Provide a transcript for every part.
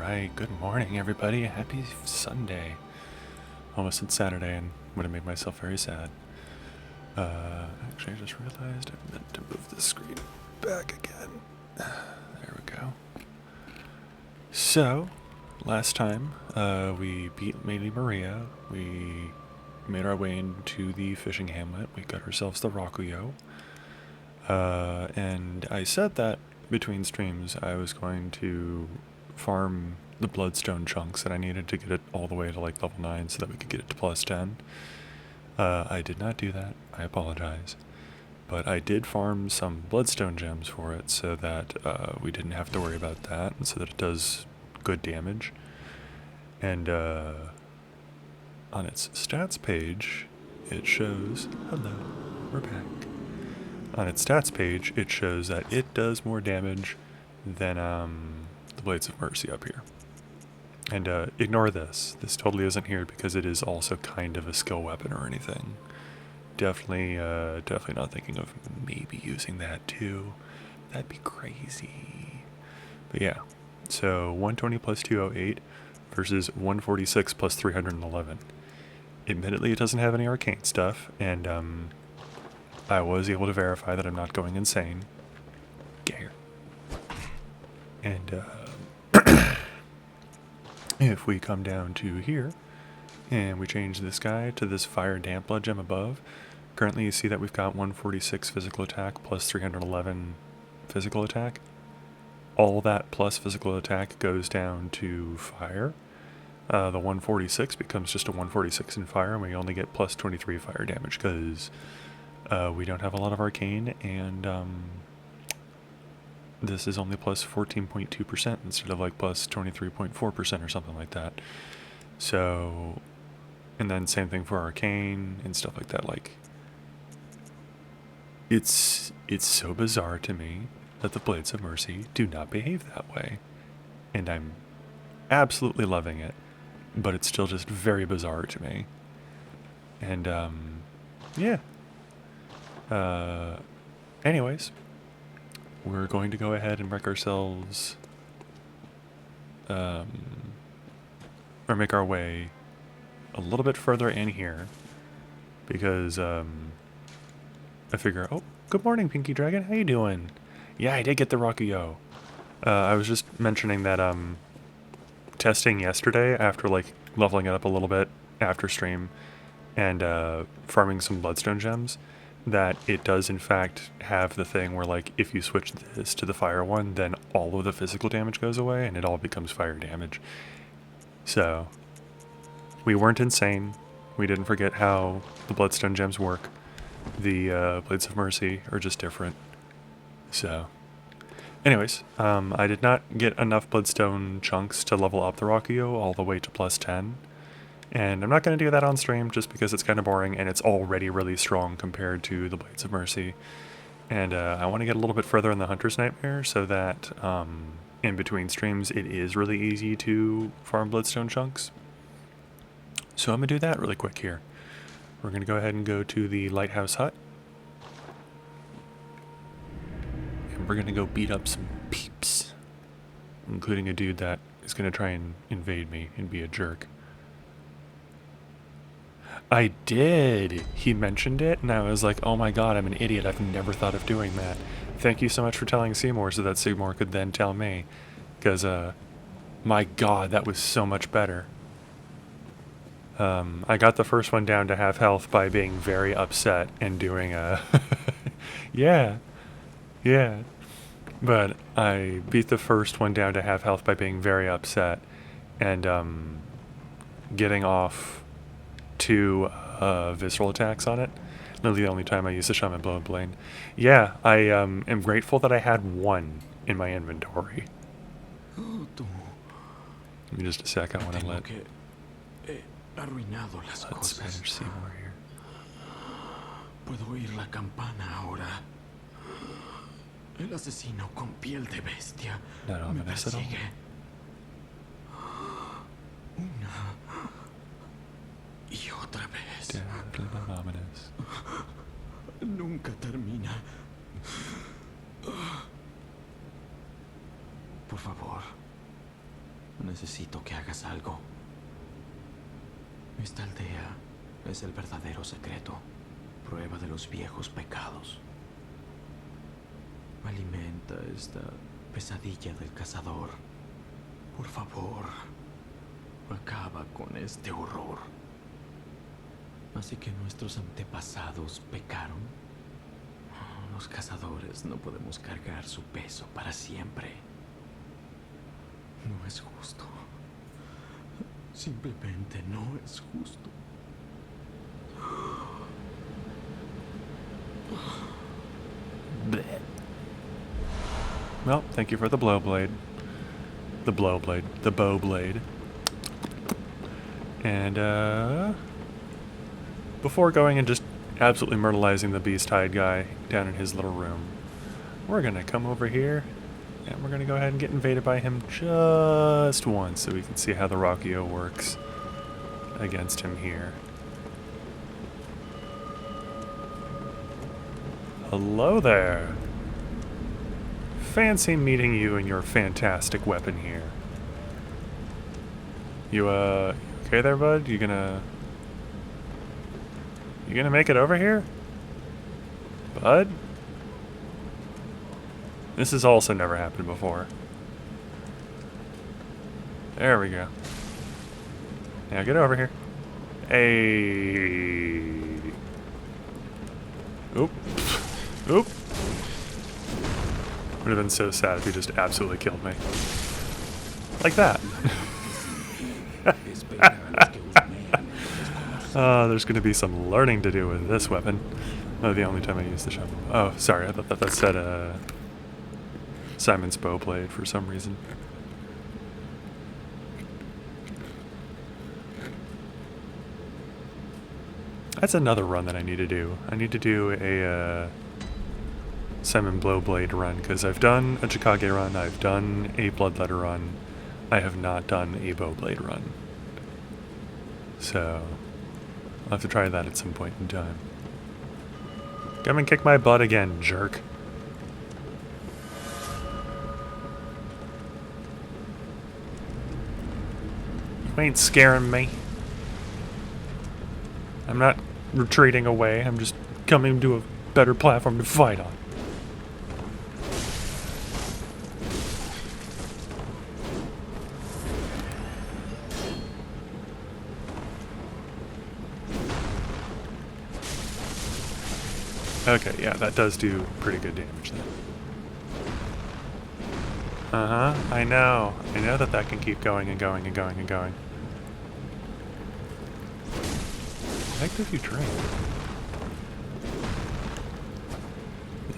Alright, good morning everybody. Happy Sunday. Almost said Saturday and would have made myself very sad. Actually I just realized I meant to move the screen back again. There we go. So, last time we beat Lady Maria. We made our way into the fishing hamlet. We got ourselves the Rakuyo. And I said that between streams I was going to farm the bloodstone chunks that I needed to get it all the way to like level 9 so that we could get it to plus 10. I did not do that. I apologize. But I did farm some bloodstone gems for it so that we didn't have to worry about that and so that it does good damage. And on its stats page, it shows... Hello, we're back. On its stats page, it shows that it does more damage than the Blades of Mercy up here. And ignore this. This totally isn't here because it is also kind of a skill weapon or anything. Definitely not thinking of maybe using that too. That'd be crazy. But yeah, so 120 plus 208 versus 146 plus 311. Admittedly, it doesn't have any arcane stuff, and I was able to verify that I'm not going insane. Get here. And if we come down to here, and we change this guy to this fire damp blood gem above, currently you see that we've got 146 physical attack plus 311 physical attack. All that plus physical attack goes down to fire. The 146 becomes just a 146 in fire, and we only get plus 23 fire damage because we don't have a lot of arcane, and this is only plus 14.2% instead of like plus 23.4% or something like that. So, and then same thing for arcane and stuff like that. Like, it's so bizarre to me that the Blades of Mercy do not behave that way. And I'm absolutely loving it, but it's still just very bizarre to me. And, yeah. Anyways, we're going to go ahead and wreck ourselves, or make our way a little bit further in here, because, I figure, oh, good morning, Pinky Dragon, how you doing? Yeah, I did get the Rakuyo. I was just mentioning that, testing yesterday after, like, leveling it up a little bit after stream, and, farming some bloodstone gems, that it does in fact have the thing where, like, if you switch this to the fire one, then all of the physical damage goes away and it all becomes fire damage. So we weren't insane. We didn't forget how the bloodstone gems work. The Blades of Mercy are just different. So anyways, I did not get enough bloodstone chunks to level up the Rakuyo all the way to plus 10. And I'm not going to do that on stream just because it's kind of boring and it's already really strong compared to the Blades of Mercy. And I want to get a little bit further in the Hunter's Nightmare so that in between streams it is really easy to farm bloodstone chunks. So I'm going to do that really quick here. We're going to go ahead and go to the Lighthouse Hut. And we're going to go beat up some peeps, including a dude that is going to try and invade me and be a jerk. I did! He mentioned it, and I was like, oh my god, I'm an idiot, I've never thought of doing that. Thank you so much for telling Seymour so that Seymour could then tell me. Because, my god, that was so much better. I got the first one down to half health by being very upset and doing a... yeah. But I beat the first one down to half health by being very upset and, getting off 2 visceral attacks on it. Literally the only time I used the Shaman Blow Blade. Yeah, I am grateful that I had 1 in my inventory. Give me just a sec, I want to let Spanish Seymour here. Puedo oír la campana ahora. El asesino con piel de bestia me persigue. Una y otra vez. Definitely ominous. Nunca termina. Por favor, Necesito que hagas algo. Esta aldea es el verdadero secreto, prueba de los viejos pecados. Alimenta esta pesadilla del cazador. Por favor, acaba con este horror. Así que nuestros antepasados pecaron. Los cazadores no podemos cargar su peso para siempre. No es justo. Simplemente no es justo. Well, thank you for the blow blade. The blow blade. The bow blade. And, before going and just absolutely myrtleizing the beast-hide guy down in his little room, we're gonna come over here, and we're gonna go ahead and get invaded by him just once so we can see how the Rockio works against him here. Hello there. Fancy meeting you and your fantastic weapon here. You, okay there, bud? You gonna make it over here? Bud? This has also never happened before. There we go. Now get over here. Hey. Oop. Oop. Would have been so sad if he just absolutely killed me. Like that. There's going to be some learning to do with this weapon. Oh, the only time I use the shovel. Oh, sorry, I thought that said Simon's bow blade for some reason. That's another run that I need to do. I need to do a Simon Blowblade run, because I've done a Chikage run, I've done a Bloodletter run, I have not done a Bowblade run. So, I'll have to try that at some point in time. Come and kick my butt again, jerk. You ain't scaring me. I'm not retreating away, I'm just coming to a better platform to fight on. Okay, yeah, that does do pretty good damage then. Uh-huh, I know. I know that can keep going and going and going and going. The heck did you drink?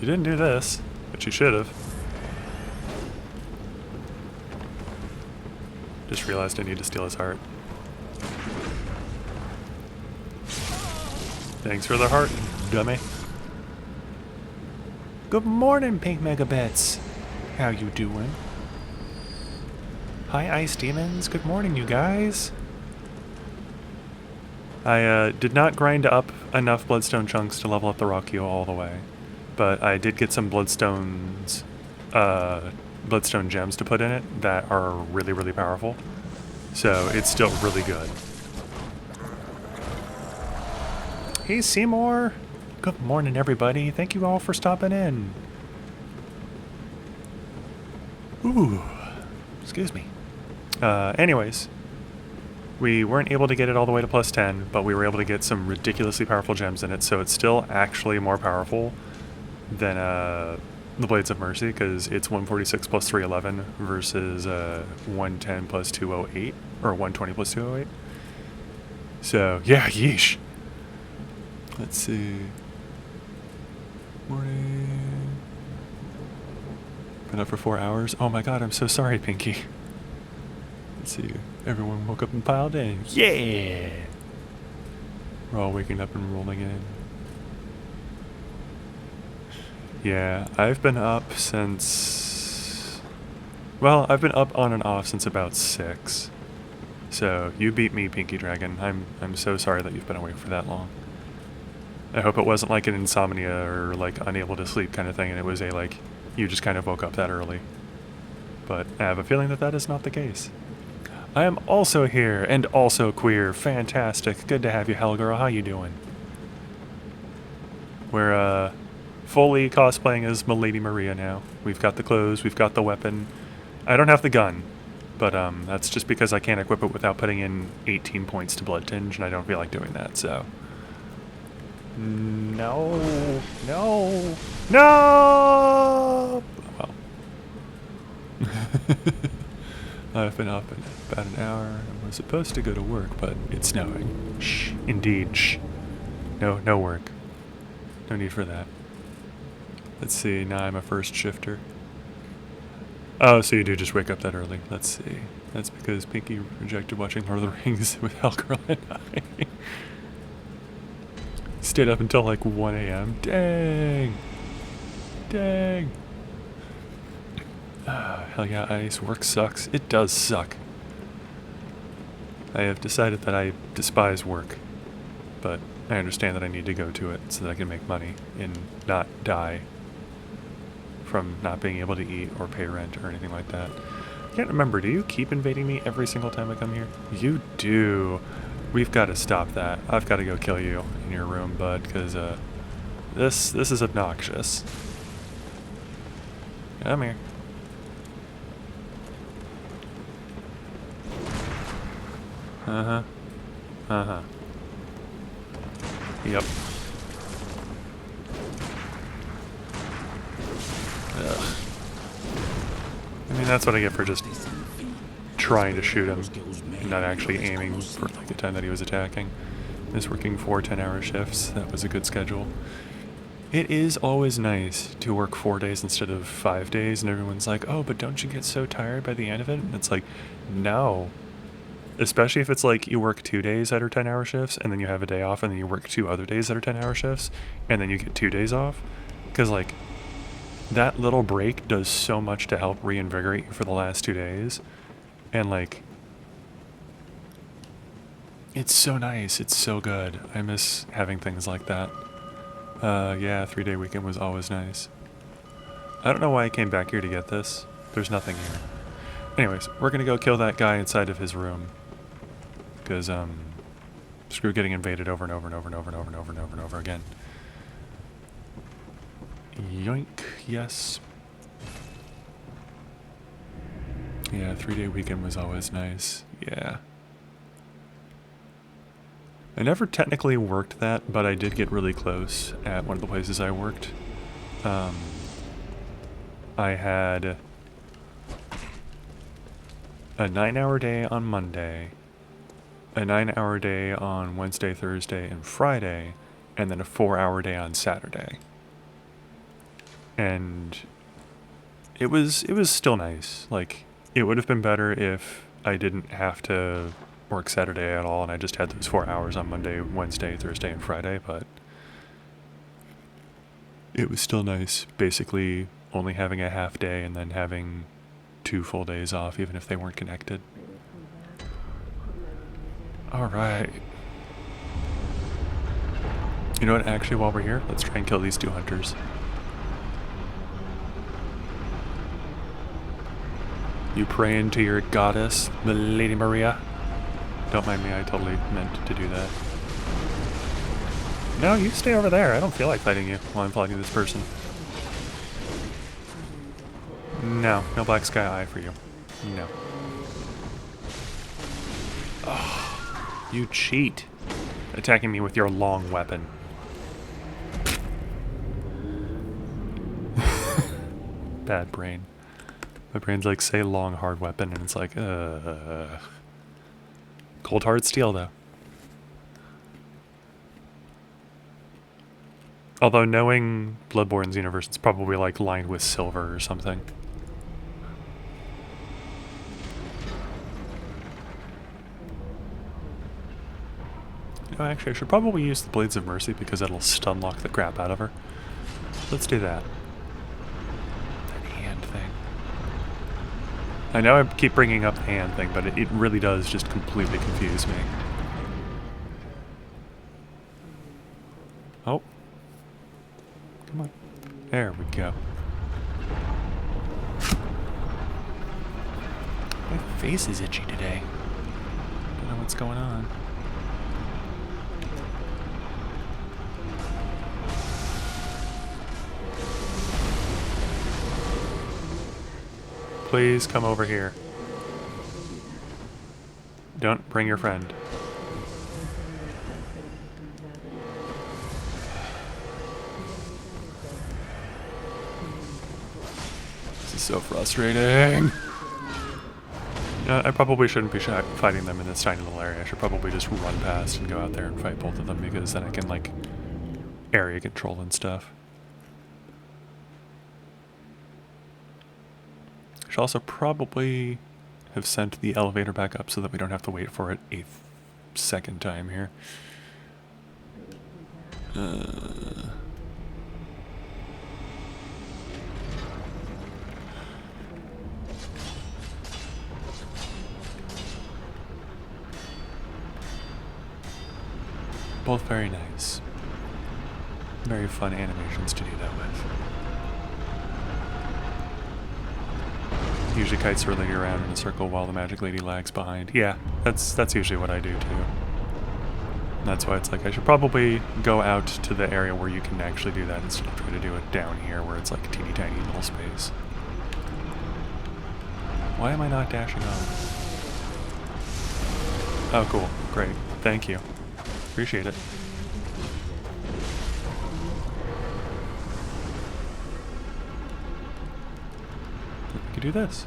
You didn't do this, but you should have. Just realized I need to steal his heart. Thanks for the heart, dummy. Good morning, Pink Megabits. How you doing? Hi, Ice Demons. Good morning, you guys. I did not grind up enough Bloodstone chunks to level up the Rockio all the way, but I did get some Bloodstone gems to put in it that are really, really powerful. So it's still really good. Hey, Seymour. Good morning, everybody. Thank you all for stopping in. Ooh, excuse me. Anyways, we weren't able to get it all the way to plus 10, but we were able to get some ridiculously powerful gems in it, so it's still actually more powerful than the Blades of Mercy, because it's 146 plus 311 versus 110 plus 208, or 120 plus 208. So, yeah, yeesh. Let's see. Morning. Been up for 4 hours. Oh my god, I'm so sorry, Pinky. Let's see. Everyone woke up and piled in. Yeah! We're all waking up and rolling in. Yeah, I've been up since... Well, I've been up on and off since about 6. So, you beat me, Pinky Dragon. I'm so sorry that you've been awake for that long. I hope it wasn't like an insomnia or like unable to sleep kind of thing, and it was a you just kind of woke up that early. But I have a feeling that that is not the case. I am also here, and also queer. Fantastic. Good to have you, Hellgirl. How you doing? We're, fully cosplaying as Milady Maria now. We've got the clothes, we've got the weapon. I don't have the gun, but, that's just because I can't equip it without putting in 18 points to Blood Tinge, and I don't feel like doing that, so... No. No. No! Well. I've been up in about an hour. I was supposed to go to work, but it's snowing. Shh. Indeed. Shh. No work. No need for that. Let's see. Now I'm a first shifter. Oh, so you do just wake up that early. Let's see. That's because Pinky rejected watching Lord of the Rings with Hellgirl and I. Stayed up until like 1 a.m. Dang. Dang. Hell yeah, ice. Work sucks. It does suck. I have decided that I despise work, but I understand that I need to go to it so that I can make money and not die from not being able to eat or pay rent or anything like that. I can't remember, do you keep invading me every single time I come here? You do. We've got to stop that. I've got to go kill you in your room, bud, because this is obnoxious. Come here. Uh-huh. Uh-huh. Yep. Ugh. I mean, that's what I get for just trying to shoot him and not actually aiming for like the time that he was attacking. He was working 4 10-hour shifts. That was a good schedule. It is always nice to work 4 days instead of 5 days, and everyone's like, oh, but don't you get so tired by the end of it? And it's like, no. Especially if it's like you work 2 days that are 10-hour shifts, and then you have a day off, and then you work 2 other days that are 10-hour shifts, and then you get 2 days off. Because, like, that little break does so much to help reinvigorate you for the last 2 days. And, like, it's so nice. It's so good. I miss having things like that. Yeah, 3-day weekend was always nice. I don't know why I came back here to get this. There's nothing here. Anyways, we're gonna go kill that guy inside of his room. Because, screw getting invaded over and over and over and over and over and over and over and over again. Yoink, yes. Yeah, 3-day weekend was always nice. Yeah. I never technically worked that, but I did get really close at one of the places I worked. I had a 9-hour day on Monday, a 9-hour day on Wednesday, Thursday, and Friday, and then a 4-hour day on Saturday. And it was still nice. Like, it would have been better if I didn't have to work Saturday at all and I just had those 4 hours on Monday, Wednesday, Thursday, and Friday, but it was still nice basically only having a half day and then having 2 full days off, even if they weren't connected. Alright. You know what, actually while we're here, let's try and kill these 2 hunters. You praying to your goddess, Lady Maria? Don't mind me, I totally meant to do that. No, you stay over there. I don't feel like fighting you while I'm fighting this person. No, no black sky eye for you. No. Oh, you cheat. Attacking me with your long weapon. Bad brain. My brain's like, say long hard weapon, and it's like, cold hard steel, though. Although knowing Bloodborne's universe, it's probably like lined with silver or something. No, actually, I should probably use the Blades of Mercy because that'll stun lock the crap out of her. Let's do that. That hand thing. I know I keep bringing up the hand thing, but it really does just completely confuse me. Oh. Come on. There we go. My face is itchy today. what's going on. Please come over here. Don't bring your friend. This is so frustrating. I probably shouldn't be fighting them in this tiny little area. I should probably just run past and go out there and fight both of them, because then I can, like, area control and stuff. I should also probably have sent the elevator back up so that we don't have to wait for it a second time here. Both very nice. Very fun animations to do that with. Usually kites her lady around in a circle while the magic lady lags behind. Yeah, that's usually what I do too. And that's why it's like I should probably go out to the area where you can actually do that instead of trying to do it down here where it's like a teeny tiny little space. Why am I not dashing off? Oh cool, great, thank you. Appreciate it. We could do this.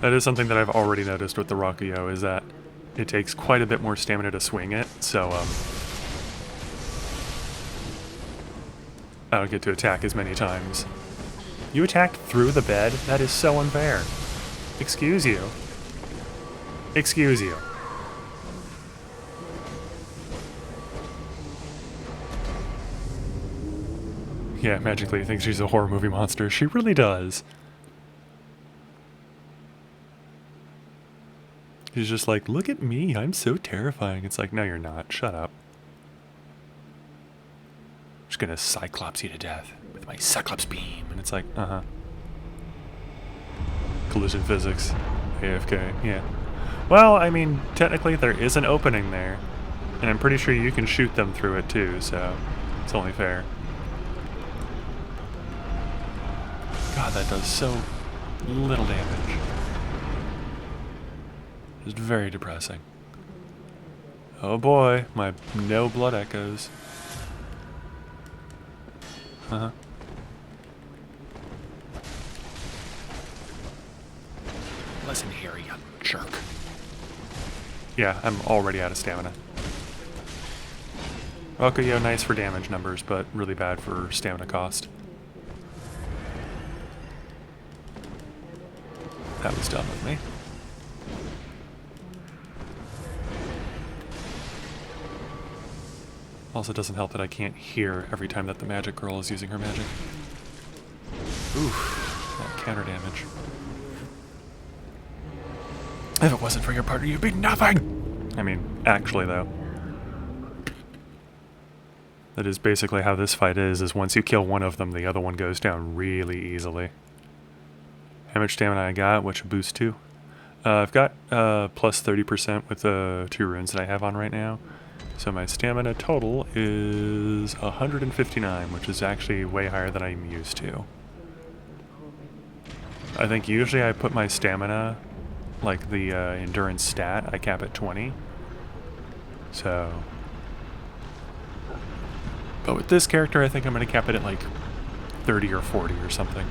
That is something that I've already noticed with the Rakuyo, is that it takes quite a bit more stamina to swing it, so I don't get to attack as many times. You attacked through the bed? That is so unfair. Excuse you. Excuse you. Yeah, magically thinks she's a horror movie monster. She really does. She's just like, look at me, I'm so terrifying. It's like, no you're not, shut up. I'm just gonna Cyclops you to death with my Cyclops beam. And it's like, uh-huh. Collision physics. AFK, yeah. Well, I mean, technically there is an opening there. And I'm pretty sure you can shoot them through it too, so it's only fair. God, that does so little damage. It's very depressing. Oh boy, my no blood echoes. Uh-huh. Listen here, you jerk. Yeah, I'm already out of stamina. Rakuyo, nice for damage numbers, but really bad for stamina cost. That was done with me. Also doesn't help that I can't hear every time that the magic girl is using her magic. Oof, that counter damage. If it wasn't for your partner, you'd be nothing! I mean, actually though. That is basically how this fight is once you kill one of them, the other one goes down really easily. How much stamina I got, what should boost to? I've got plus 30% with the 2 runes that I have on right now. So my stamina total is 159, which is actually way higher than I'm used to. I think usually I put my stamina, like the endurance stat, I cap at 20. So... But with this character, I think I'm going to cap it at like 30 or 40 or something.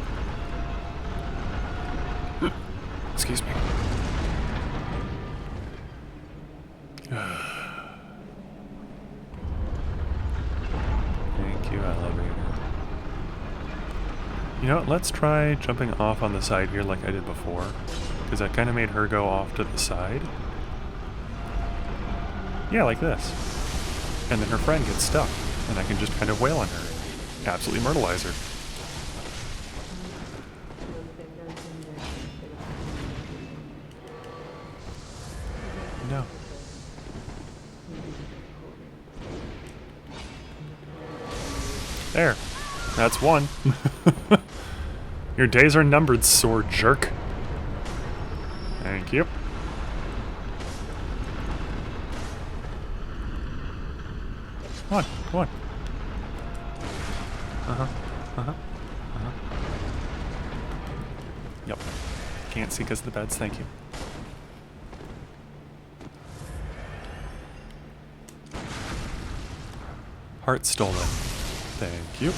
Excuse me. Thank you, elevator. You know what, let's try jumping off on the side here like I did before. Because that kind of made her go off to the side. Yeah, like this. And then her friend gets stuck. And I can just kind of wail on her. Absolutely myrtleize her. No. There. That's one. Your days are numbered, sword jerk. Thank you. Come on, come on. Uh-huh, uh-huh, uh-huh. Yep. Can't see because of the beds, thank you. Heart stolen. Thank you.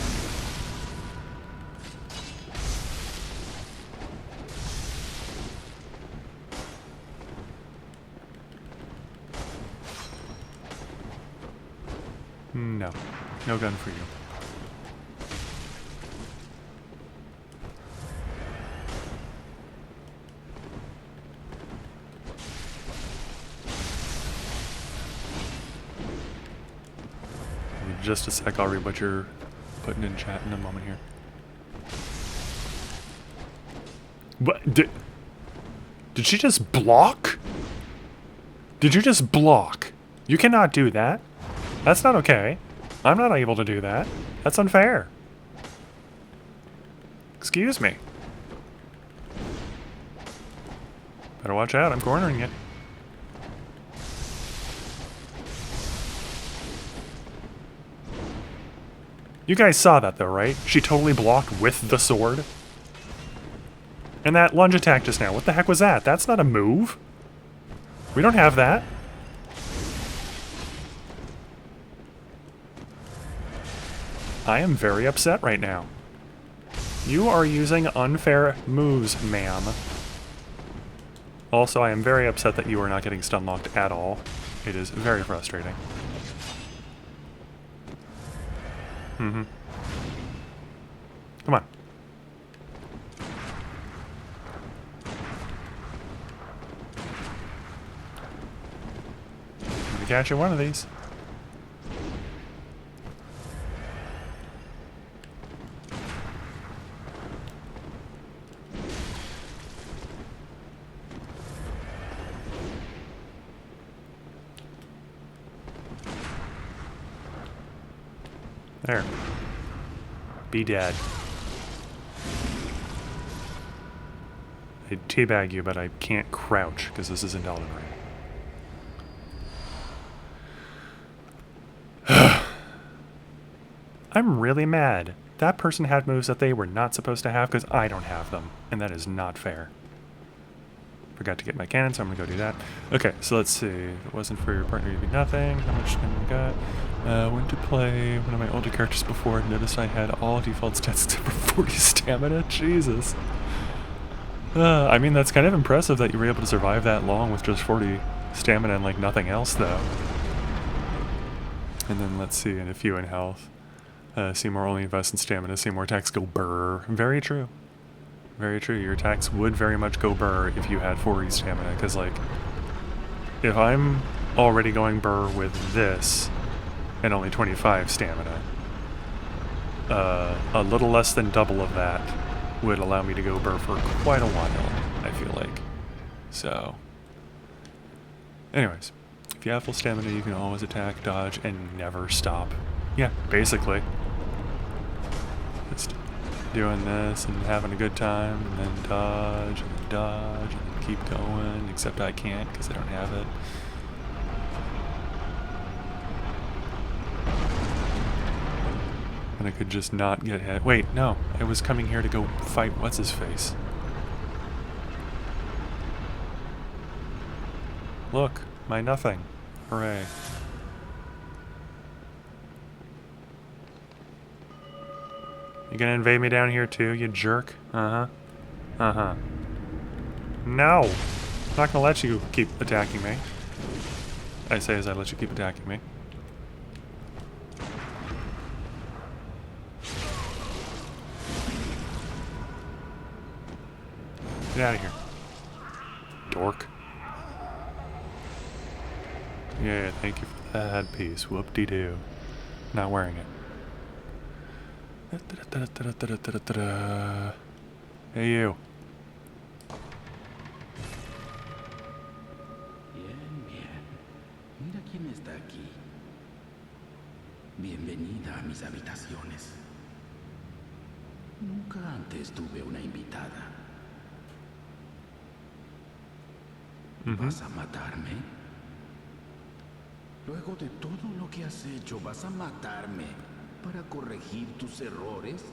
No. No gun for you. Just a sec, I'll read what you're putting in chat in a moment here. What? Did she just block? Did you just block? You cannot do that. That's not okay. I'm not able to do that. That's unfair. Excuse me. Better watch out, I'm cornering you. You guys saw that though, right? She totally blocked with the sword. And that lunge attack just now, what the heck was that? That's not a move. We don't have that. I am very upset right now. You are using unfair moves, ma'am. Also, I am very upset that you are not getting stun locked at all. It is very frustrating. Mm-hmm. Come on. Let me catch you one of these. There. Be dead. I'd teabag you, but I can't crouch because this isn't Elden Ring. I'm really mad. That person had moves that they were not supposed to have because I don't have them, and that is not fair. Forgot to get my cannon, so I'm gonna go do that. Okay, so let's see. If it wasn't for your partner, you'd be nothing. How much time we got? Went to play one of my older characters before and noticed I had all default stats except for 40 stamina. Jesus. I mean, that's kind of impressive that you were able to survive that long with just 40 stamina and like nothing else, though. And then let's see, and a few in health. Seymour only invests in stamina. Seymour attacks go burr. Very true. Very true. Your attacks would very much go burr if you had 40 stamina, because like, if I'm already going burr with this and only 25 stamina, a little less than double of that would allow me to go burr for quite a while, I feel like. So, anyways, if you have full stamina, you can always attack, dodge, and never stop. Yeah, basically. Just doing this and having a good time, and then dodge, and then dodge, and then keep going, except I can't because I don't have it. And I could just not get hit. Wait, no, I was coming here to go fight what's-his-face. Look, my nothing. Hooray. You gonna invade me down here too, you jerk? Uh-huh. Uh-huh. No! I'm not gonna let you keep attacking me. I say as I let you keep attacking me. Get out of here. Dork. Yeah, thank you for that piece. Whoop-de-doo. Not wearing it. Hey, you. Bien, bien. Mira quién está aquí. Bienvenida a mis habitaciones. Nunca antes tuve una invitada. ¿Vas a matarme? Luego de todo lo que has hecho, ¿vas a matarme para corregir tus errores?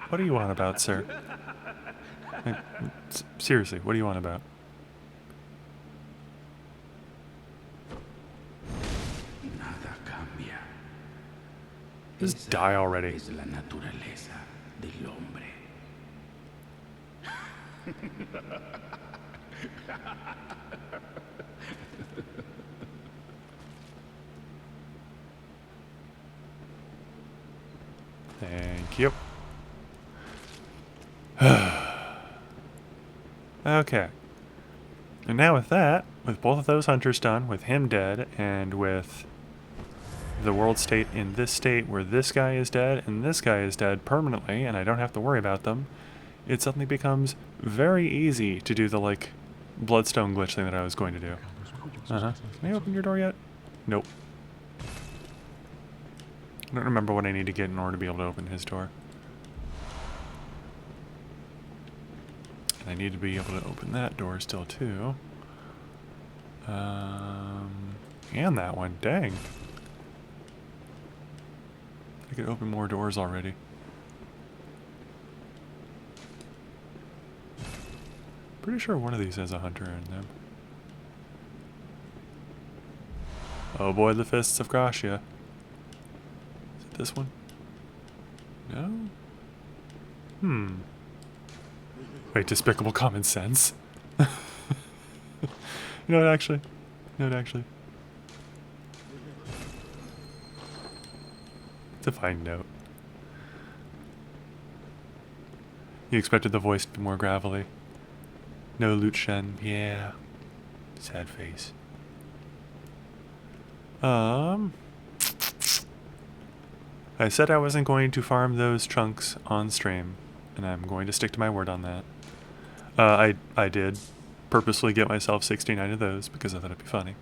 What do you want about, sir? Seriously, what do you want about? Nada cambia. Just die already. Es la naturaleza del hombre. Thank you. Okay. And now with that, with both of those hunters done, with him dead, and with the world state in this state where this guy is dead and this guy is dead permanently, and I don't have to worry about them, it suddenly becomes very easy to do the, like, bloodstone glitch thing that I was going to do. Can I open your door yet? Nope. I don't remember what I need to get in order to be able to open his door. And I need to be able to open that door still, too. And that one. Dang. I could open more doors already. Pretty sure one of these has a hunter in them. Oh boy, the fists of Gracia. Is it this one? No? Wait, despicable common sense? No, actually. It's a fine note. You expected the voice to be more gravelly. No loot Shen. Yeah. Sad face. I said I wasn't going to farm those chunks on stream, and I'm going to stick to my word on that. I did purposely get myself 69 of those because I thought it'd be funny.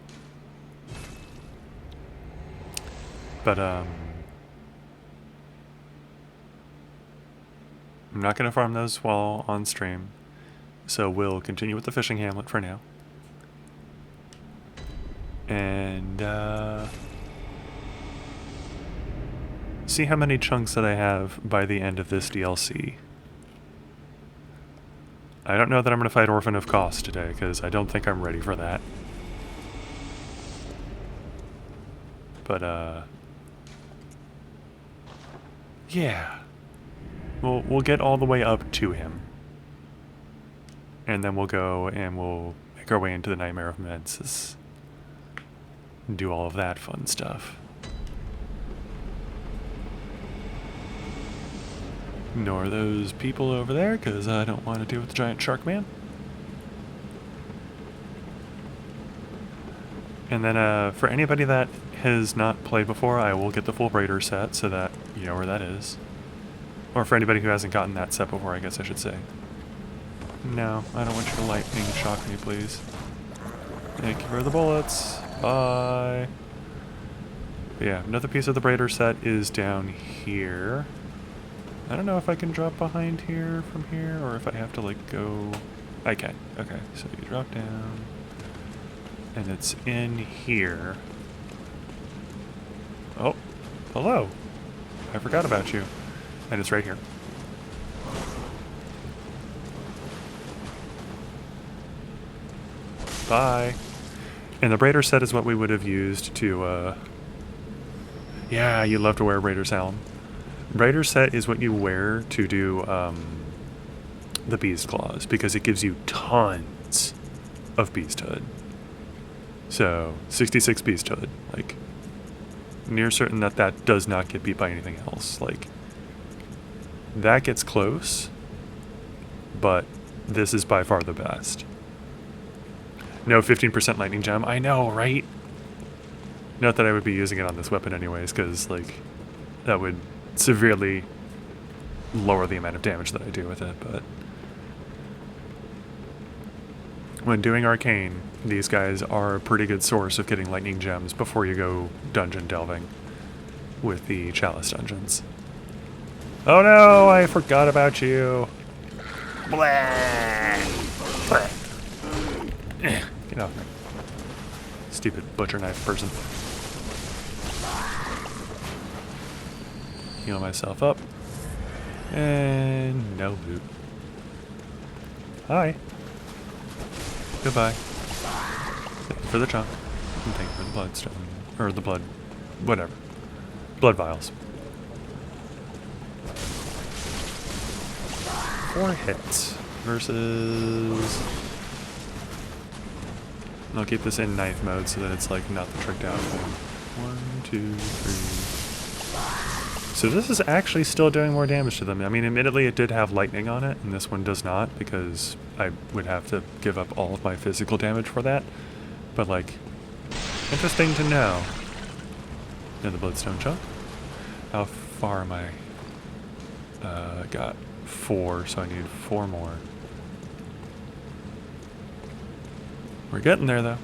But, I'm not going to farm those while on stream, so we'll continue with the fishing hamlet for now. And, see how many chunks that I have by the end of this DLC. I don't know that I'm going to fight Orphan of Cost today, because I don't think I'm ready for that. But, yeah. We'll get all the way up to him. And then we'll go and we'll make our way into the Nightmare of Mensis. And do all of that fun stuff. Ignore those people over there, because I don't want to deal with the giant shark man. And then for anybody that has not played before, I will get the full Raider set so that you know where that is. Or for anybody who hasn't gotten that set before, I guess I should say. No, I don't want you to lightning shock me, please. Thank you for the bullets. Bye. But yeah, another piece of the Raider set is down here. I don't know if I can drop behind here from here, or if I have to, like, go... I can. Okay, so you drop down. And it's in here. Oh, hello. I forgot about you. And it's right here. Bye. And the Raider set is what we would have used to, yeah, you love to wear a Raider's helm. Raider set is what you wear to do the Beast Claws, because it gives you tons of Beasthood. So, 66 Beasthood. Like, near certain that that does not get beat by anything else. Like, that gets close, but this is by far the best. No 15% lightning gem. I know, right? Not that I would be using it on this weapon anyways, because, like, that would severely lower the amount of damage that I do with it, but when doing arcane, these guys are a pretty good source of getting lightning gems before you go dungeon delving with the chalice dungeons. Oh no, I forgot about you. Blah. Blah. Get off me. Stupid butcher knife person. Heal myself up. And no loot. Hi. Goodbye. Thank you for the chunk. And thank you for the bloodstone. Or the blood. Whatever. Blood vials. 4 hits versus... I'll keep this in knife mode so that it's like not the tricked out form. 1, 2, 3. So this is actually still doing more damage to them. I mean, admittedly it did have lightning on it, and this one does not, because I would have to give up all of my physical damage for that. But like, interesting to know. Another bloodstone chunk. How far am I? Got 4, so I need 4 more. We're getting there, though.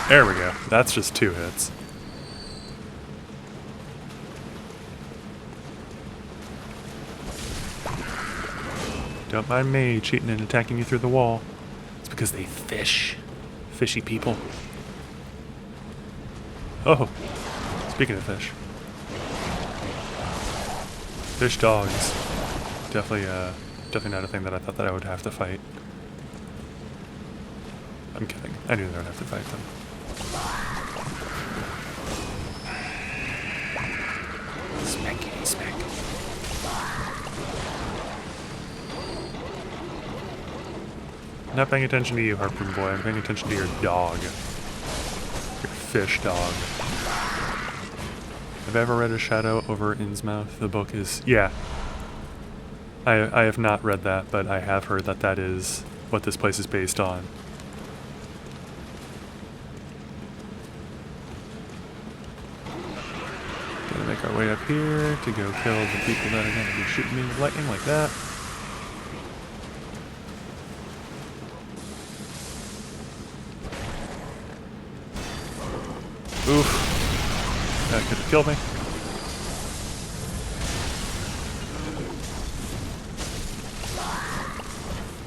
There we go. That's just 2 hits. Don't mind me cheating and attacking you through the wall. It's because they fish. Fishy people. Oh, speaking of fish. Fish dogs. Definitely not a thing that I thought that I would have to fight. I'm kidding. I knew that I would have to fight them. Smackity smack. I'm not paying attention to you, Harpoon Boy. I'm paying attention to your dog. Your fish dog. Have I ever read A Shadow over Innsmouth? The book is... Yeah. I have not read that, but I have heard that that is what this place is based on. Gonna make our way up here to go kill the people that are gonna be shooting me with lightning like that. Oof. That could have killed me.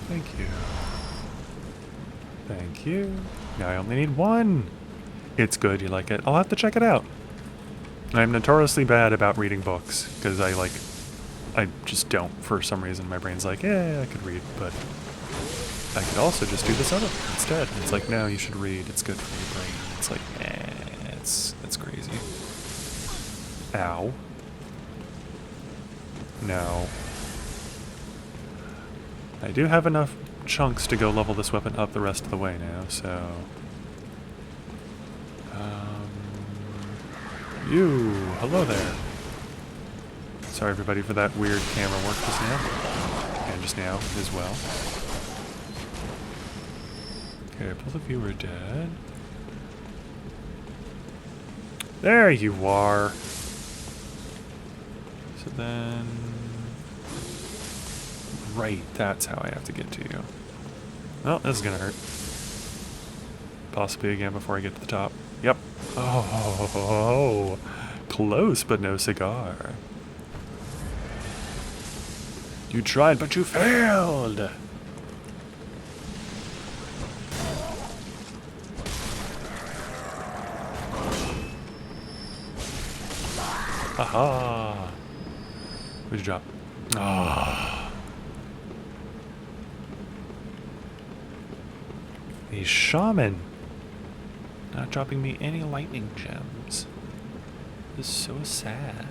Thank you. Thank you. Now I only need 1. It's good, you like it. I'll have to check it out. I'm notoriously bad about reading books, because I just don't for some reason. My brain's like, yeah, I could read, but I could also just do this other instead. And it's like, no, you should read. It's good for your brain. It's like, it's crazy. Ow. No. I do have enough chunks to go level this weapon up the rest of the way now, so... You! Hello there. Sorry everybody for that weird camera work just now. And just now as well. Okay, both of you are dead. There you are! So then... Right, that's how I have to get to you. Oh, this is gonna hurt. Possibly again before I get to the top. Yep. Oh, close but no cigar. You tried, but you failed! Aha! Where'd you drop? Ah. A shaman. Not dropping me any lightning gems. This is so sad.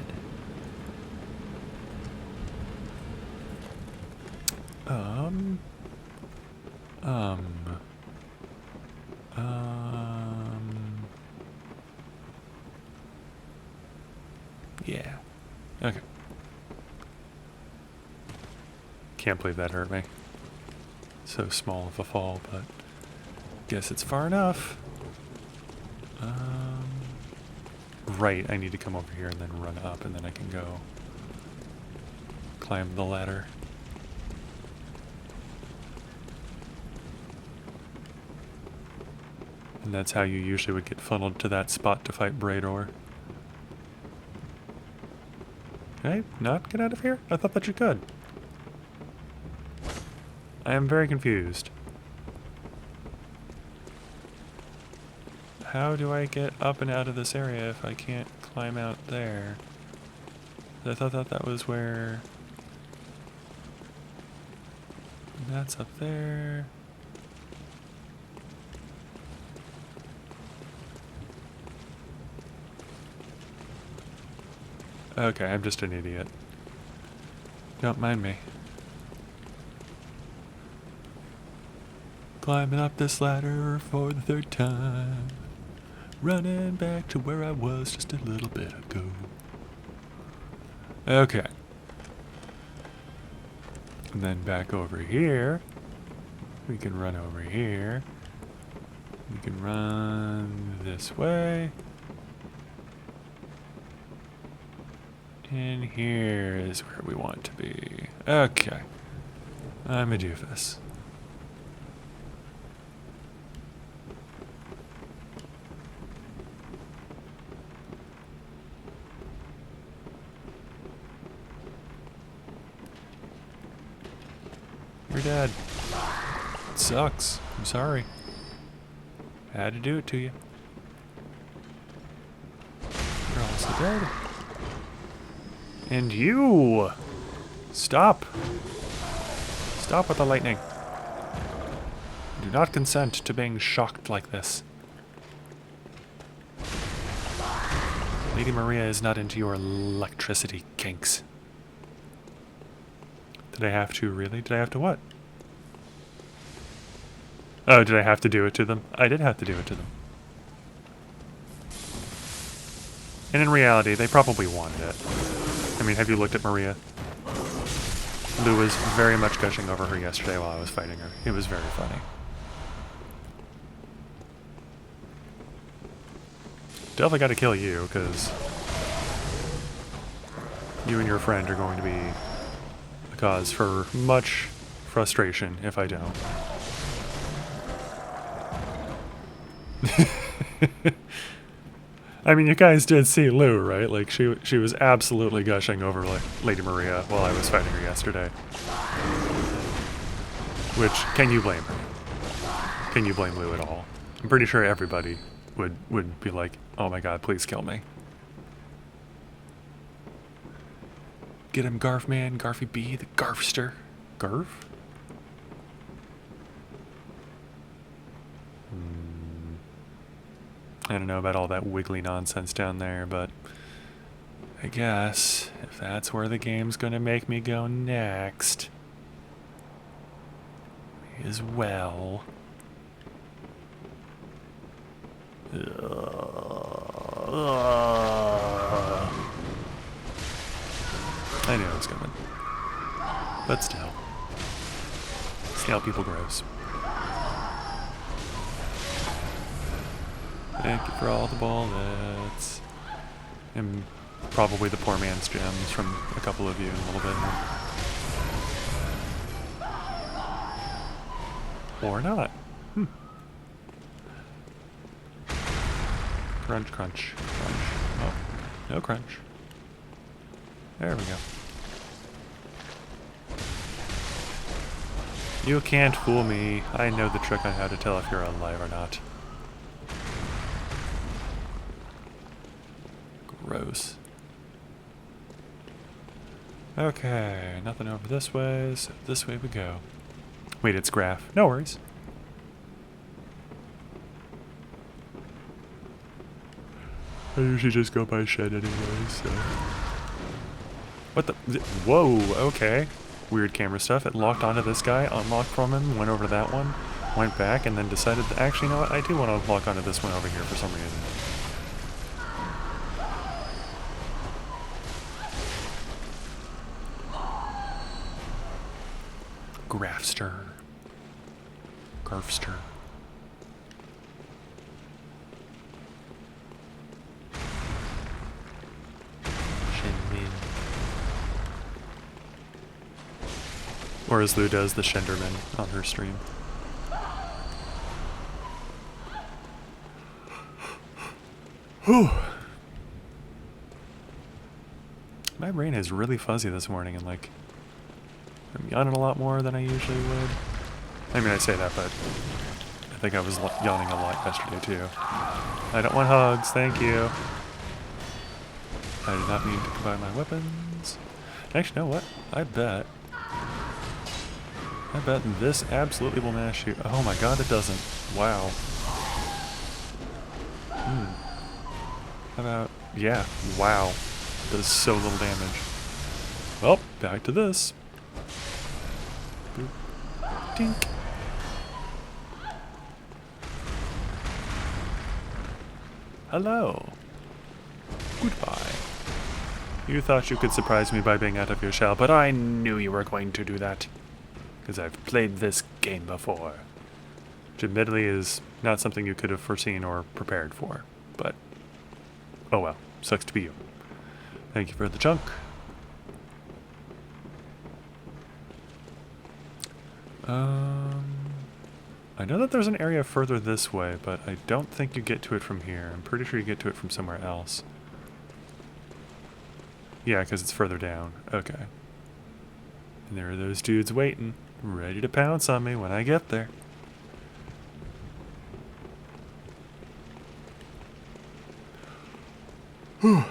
Yeah. Okay. Can't believe that hurt me. So small of a fall, but guess it's far enough. Right, I need to come over here and then run up, and then I can go climb the ladder. And that's how you usually would get funneled to that spot to fight Braidor. Can I not get out of here? I thought that you could. I am very confused. How do I get up and out of this area if I can't climb out there? I thought that was where... That's up there. Okay, I'm just an idiot. Don't mind me. Climbing up this ladder for the 3rd time. Running back to where I was just a little bit ago. Okay. And then back over here. We can run over here. We can run this way. And here is where we want to be. Okay. I'm a doofus. You're dead. It sucks. I'm sorry. I had to do it to you. You're also dead. And you! Stop! Stop with the lightning. Do not consent to being shocked like this. Lady Maria is not into your electricity kinks. Did I have to really? Did I have to what? Oh, did I have to do it to them? I did have to do it to them. And in reality, they probably wanted it. I mean, have you looked at Maria? Lou was very much gushing over her yesterday while I was fighting her. It was very funny. Definitely got to kill you, because you and your friend are going to be a cause for much frustration if I don't. I mean, you guys did see Lou, right? Like, she was absolutely gushing over like Lady Maria while I was fighting her yesterday. Which, can you blame her? Can you blame Lou at all? I'm pretty sure everybody would be like, oh my god, please kill me. Get him, Garf Man, Garfy B, the Garfster. Garf? I don't know about all that wiggly nonsense down there, but I guess if that's where the game's gonna make me go next, may as well. I knew it was coming, but still. Snail people gross. Thank you for all the bullets. And probably the poor man's gems from a couple of you in a little bit. Or not. Crunch, crunch, crunch. Oh, no crunch. There we go. You can't fool me. I know the trick on how to tell if you're alive or not. Gross. Okay, nothing over this way, so this way we go. Wait, it's Graf. No worries. I usually just go by Shed anyway, so... What the... Whoa, okay. Weird camera stuff. It locked onto this guy, unlocked from him, went over to that one, went back, and then decided that, actually, you know what? I do want to lock onto this one over here for some reason. Grafster. Garfster. Or as Lou does, the Shenderman on her stream. Whew. My brain is really fuzzy this morning, and like, I'm yawning a lot more than I usually would. I mean, I say that, but I think I was yawning a lot yesterday too. I don't want hugs, thank you. I did not mean to combine my weapons. Actually, you know what? I bet this absolutely will mash you. Oh my god, it doesn't. Wow. How about... yeah, wow. Does so little damage. Well, back to this. Boop. Dink. Hello. Goodbye. You thought you could surprise me by being out of your shell, but I knew you were going to do that. Because I've played this game before. Which admittedly is not something you could have foreseen or prepared for. But, oh well. Sucks to be you. Thank you for the chunk. I know that there's an area further this way, but I don't think you get to it from here. I'm pretty sure you get to it from somewhere else. Yeah, because it's further down. Okay. And there are those dudes waiting, ready to pounce on me when I get there. Whew.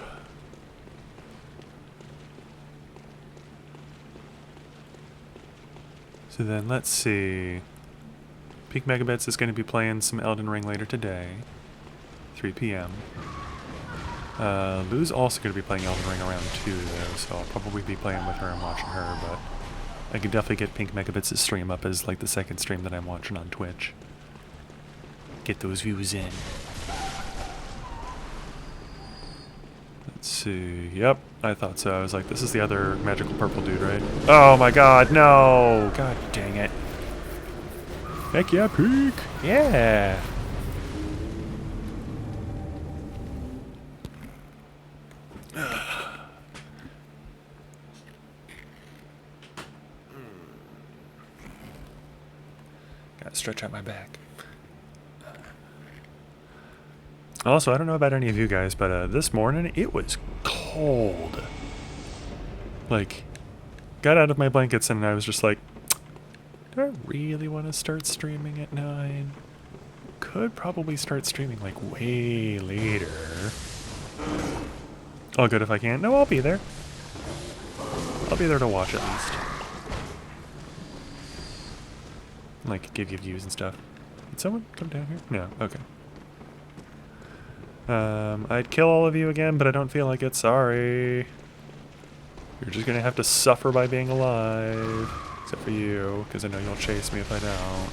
So then, let's see. Peak Megabits is going to be playing some Elden Ring later today, 3 p.m. Lou's also going to be playing Elden Ring around 2, though, so I'll probably be playing with her and watching her, but I can definitely get Pink Megabits' stream up as like the second stream that I'm watching on Twitch. Get those views in. Let's see. Yep, I thought so. I was like, this is the other magical purple dude, right? Oh my god, no! God dang it. Heck yeah, Peak! Yeah! Gotta stretch out my back. Also, I don't know about any of you guys, but this morning it was cold. Like, got out of my blankets and I was just like, do I really want to start streaming at 9? Could probably start streaming like way later. All good if I can. No, I'll be there. I'll be there to watch at least. Like, give you views and stuff. Did someone come down here? No, okay. I'd kill all of you again, but I don't feel like it. Sorry. You're just gonna have to suffer by being alive. Except for you, because I know you'll chase me if I don't.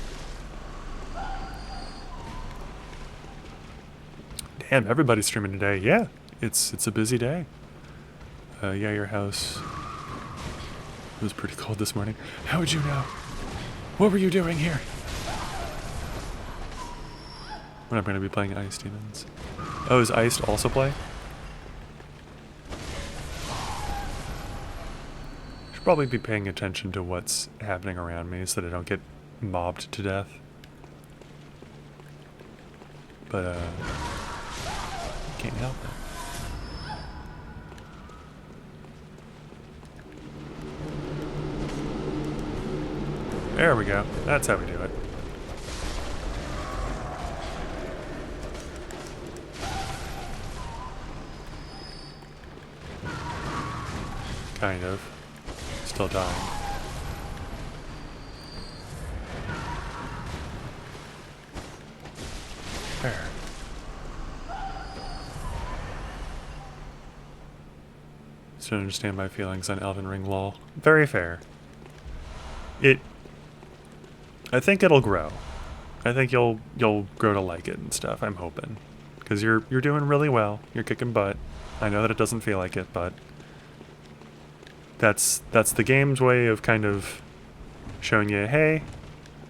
Damn, everybody's streaming today. Yeah, it's a busy day. Yeah, your house was pretty cold this morning. How would you know? What were you doing here? When I'm going to be playing Ice Demons. Oh, is Iced also play? Should probably be paying attention to what's happening around me so that I don't get mobbed to death. But, can't help it. There we go. That's how we do it. Kind of. Still dying. There. Just don't understand my feelings on Elden Ring, lol. Very fair. I think it'll grow. I think you'll grow to like it and stuff, I'm hoping. Because you're doing really well. You're kicking butt. I know that it doesn't feel like it, but that's the game's way of kind of showing you, hey,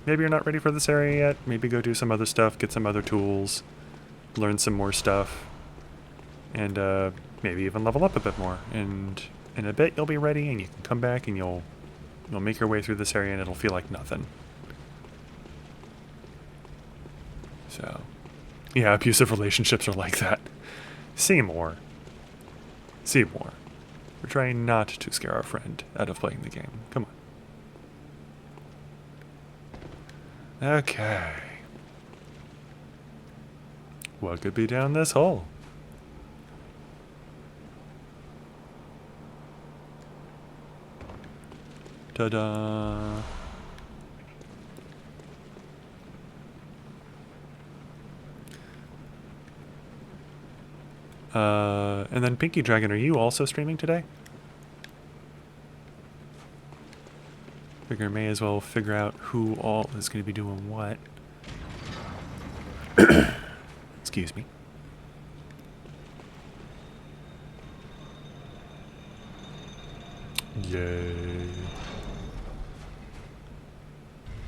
maybe you're not ready for this area yet. Maybe go do some other stuff, get some other tools, learn some more stuff, and maybe even level up a bit more. And in a bit you'll be ready and you can come back and you'll You'll make your way through this area and it'll feel like nothing. So, yeah, abusive relationships are like that. Seymour. Seymour. We're trying not to scare our friend out of playing the game. Come on. Okay. What could be down this hole? Ta-da! And then Pinky Dragon, are you also streaming today? Figure may as well figure out who all is going to be doing what. Excuse me. Yay.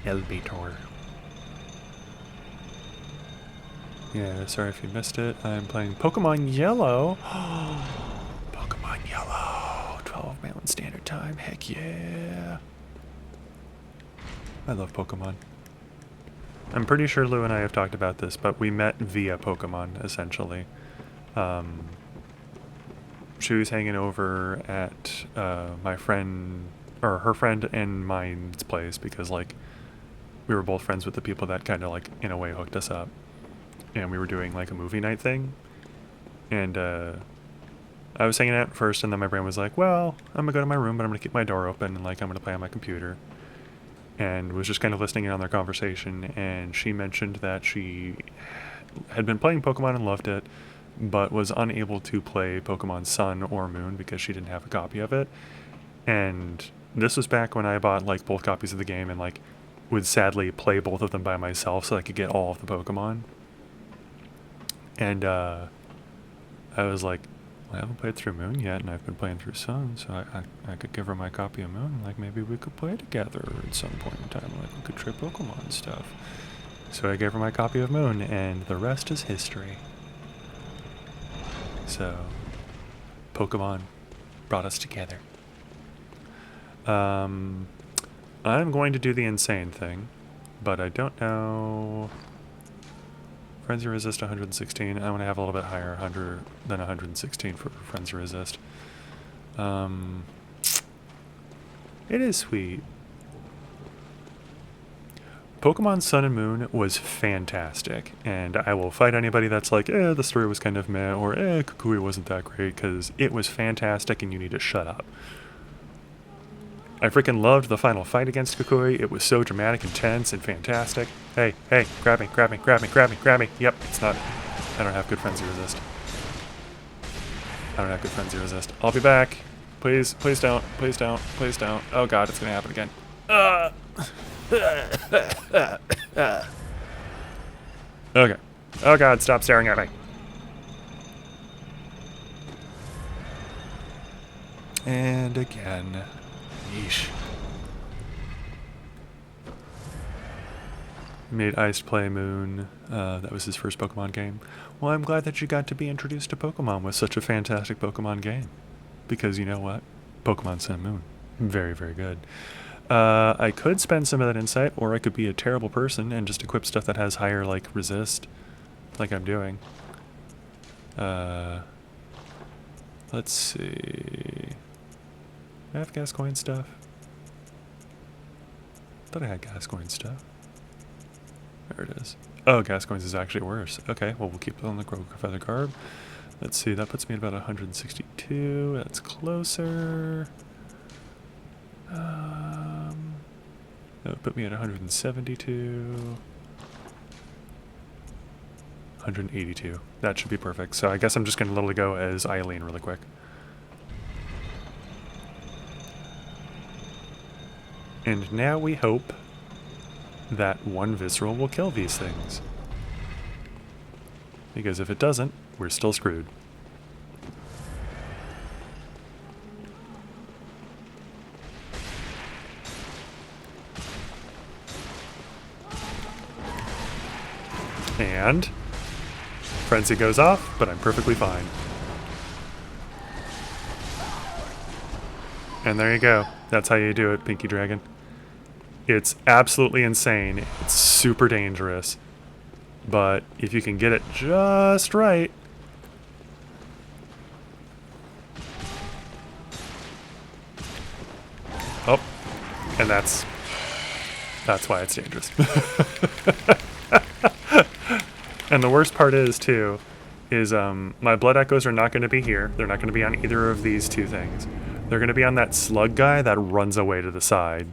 Elevator. Yeah, sorry if you missed it. I'm playing Pokemon Yellow. Pokemon Yellow. 12 Mountain Standard Time. Heck yeah. I love Pokemon. I'm pretty sure Lou and I have talked about this, but we met via Pokemon, essentially. She was hanging over at my friend, or her friend and mine's place, because, like, we were both friends with the people that kind of, like, in a way hooked us up. And we were doing, like, a movie night thing. And I was hanging out first, and then my brain was like, well, I'm going to go to my room, but I'm going to keep my door open, and, like, I'm going to play on my computer. And was just kind of listening in on their conversation, and she mentioned that she had been playing Pokemon and loved it, but was unable to play Pokemon Sun or Moon because she didn't have a copy of it. And this was back when I bought, like, both copies of the game and, like, would sadly play both of them by myself so I could get all of the Pokemon. And I was like, well, I haven't played through Moon yet, and I've been playing through Sun, so I could give her my copy of Moon. Like, maybe we could play together at some point in time. Like, we could trade Pokemon and stuff. So I gave her my copy of Moon, and the rest is history. So, Pokemon brought us together. I'm going to do the insane thing, but I don't know... Frenzy Resist 116. I want to have a little bit higher than 116 for Frenzy Resist. It is sweet. Pokemon Sun and Moon was fantastic, and I will fight anybody that's like, the story was kind of meh, or Kukui wasn't that great, because it was fantastic and you need to shut up. I freaking loved the final fight against Kukui. It was so dramatic and tense and fantastic. Hey, grab me. Yep, it's not... I don't have good Frenzy Resist. I'll be back. Please don't. Oh god, it's gonna happen again. Okay. Oh god, stop staring at me. And again. Yeesh. Made Iced play Moon. That was his first Pokemon game. Well, I'm glad that you got to be introduced to Pokemon with such a fantastic Pokemon game. Because you know what? Pokemon Sun and Moon. Very, very good. I could spend some of that insight, or I could be a terrible person and just equip stuff that has higher, like, resist. Like I'm doing. Let's see... I have Gascoigne stuff. Thought I had Gascoigne stuff. There it is. Oh, Gascoigne's is actually worse. Okay, well, we'll keep it on the Grow Feather Garb. Let's see, that puts me at about 162. That's closer. That would put me at 172. 182. That should be perfect. So I guess I'm just going to literally go as Eileen really quick. And now we hope that one Visceral will kill these things. Because if it doesn't, we're still screwed. And Frenzy goes off, but I'm perfectly fine. And there you go. That's how you do it, Pinky Dragon. It's absolutely insane. It's super dangerous. But if you can get it just right... Oh, and that's why it's dangerous. And the worst part is, too, is my blood echoes are not going to be here. They're not going to be on either of these two things. They're going to be on that slug guy that runs away to the side.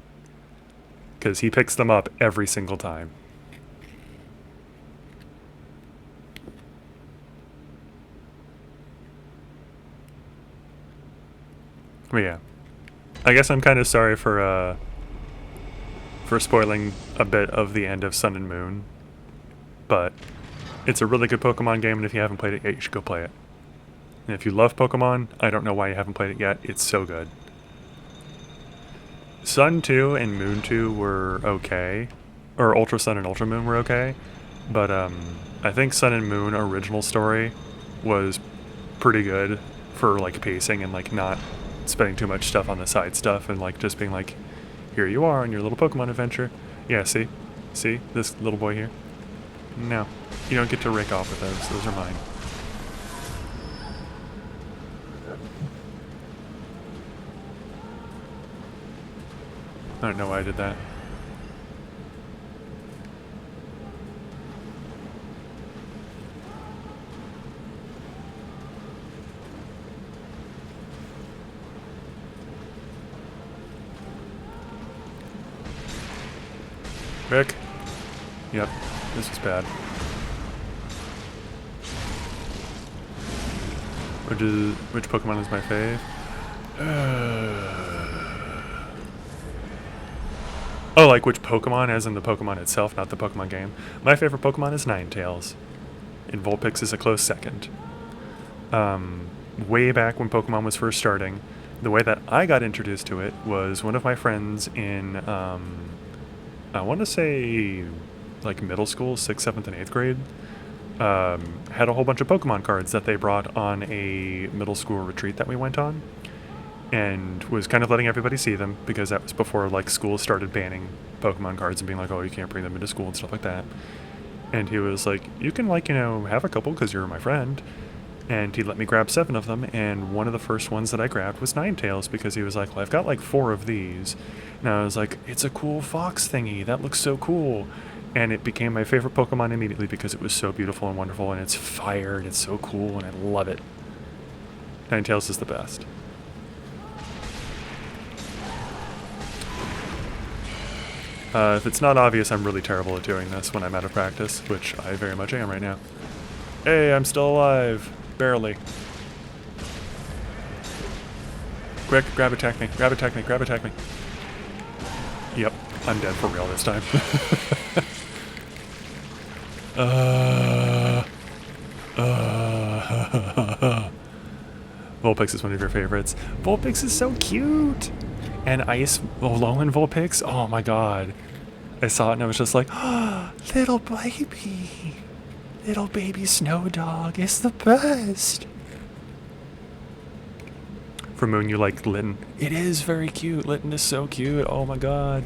Because he picks them up every single time. But yeah. I guess I'm kind of sorry for spoiling a bit of the end of Sun and Moon. But it's a really good Pokemon game, and if you haven't played it yet, you should go play it. And if you love Pokemon, I don't know why you haven't played it yet. It's so good. Sun 2 and Moon 2 were okay. Or Ultra Sun and Ultra Moon were okay. But I think Sun and Moon original story was pretty good for like pacing and like not spending too much stuff on the side stuff and like just being like, here you are on your little Pokemon adventure. Yeah, see? See? This little boy here? No. You don't get to rake off with those. Those are mine. I don't know why I did that. Rick? Yep, this is bad. Which Pokemon is my fave? Oh, like which Pokemon, as in the Pokemon itself, not the Pokemon game. My favorite Pokemon is Ninetales, and Vulpix is a close second. Way back when Pokemon was first starting, the way that I got introduced to it was one of my friends in, I want to say, like middle school, 6th, 7th, and 8th grade, had a whole bunch of Pokemon cards that they brought on a middle school retreat that we went on. And was kind of letting everybody see them, because that was before like school started banning Pokemon cards and being like, oh, you can't bring them into school and stuff like that. And he was like, you can like, you know, have a couple because you're my friend. And he let me grab 7 of them, and one of the first ones that I grabbed was Ninetales, because he was like, well, I've got like 4 of these. And I was like, it's a cool fox thingy, that looks so cool. And it became my favorite Pokemon immediately because it was so beautiful and wonderful, and it's fire, and it's so cool, and I love it. Ninetales is the best. If it's not obvious, I'm really terrible at doing this when I'm out of practice, which I very much am right now. Hey, I'm still alive. Barely. Quick, grab attack me, grab attack me, grab attack me. Yep, I'm dead for real this time. Vulpix is one of your favorites. Vulpix is so cute! And Ice Alolan Vulpix, oh my god. I saw it and I was just like, oh, little baby. Little baby Snow Dog is the best. For Moon, you like Litten. It is very cute. Litten is so cute. Oh my god.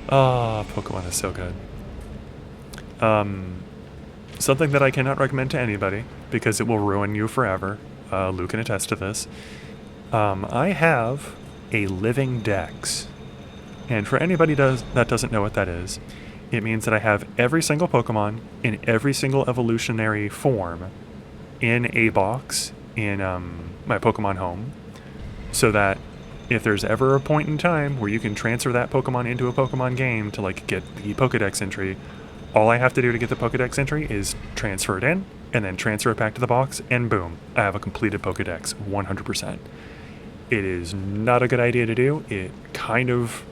Ah, oh, Pokemon is so good. Something that I cannot recommend to anybody because it will ruin you forever. Luke can attest to this. I have a living dex. And for anybody that doesn't know what that is, it means that I have every single Pokemon in every single evolutionary form in a box in my Pokemon home, so that if there's ever a point in time where you can transfer that Pokemon into a Pokemon game to like get the Pokedex entry, all I have to do to get the Pokedex entry is transfer it in, and then transfer it back to the box, and boom, I have a completed Pokedex, 100%. It is not a good idea to do. It kind of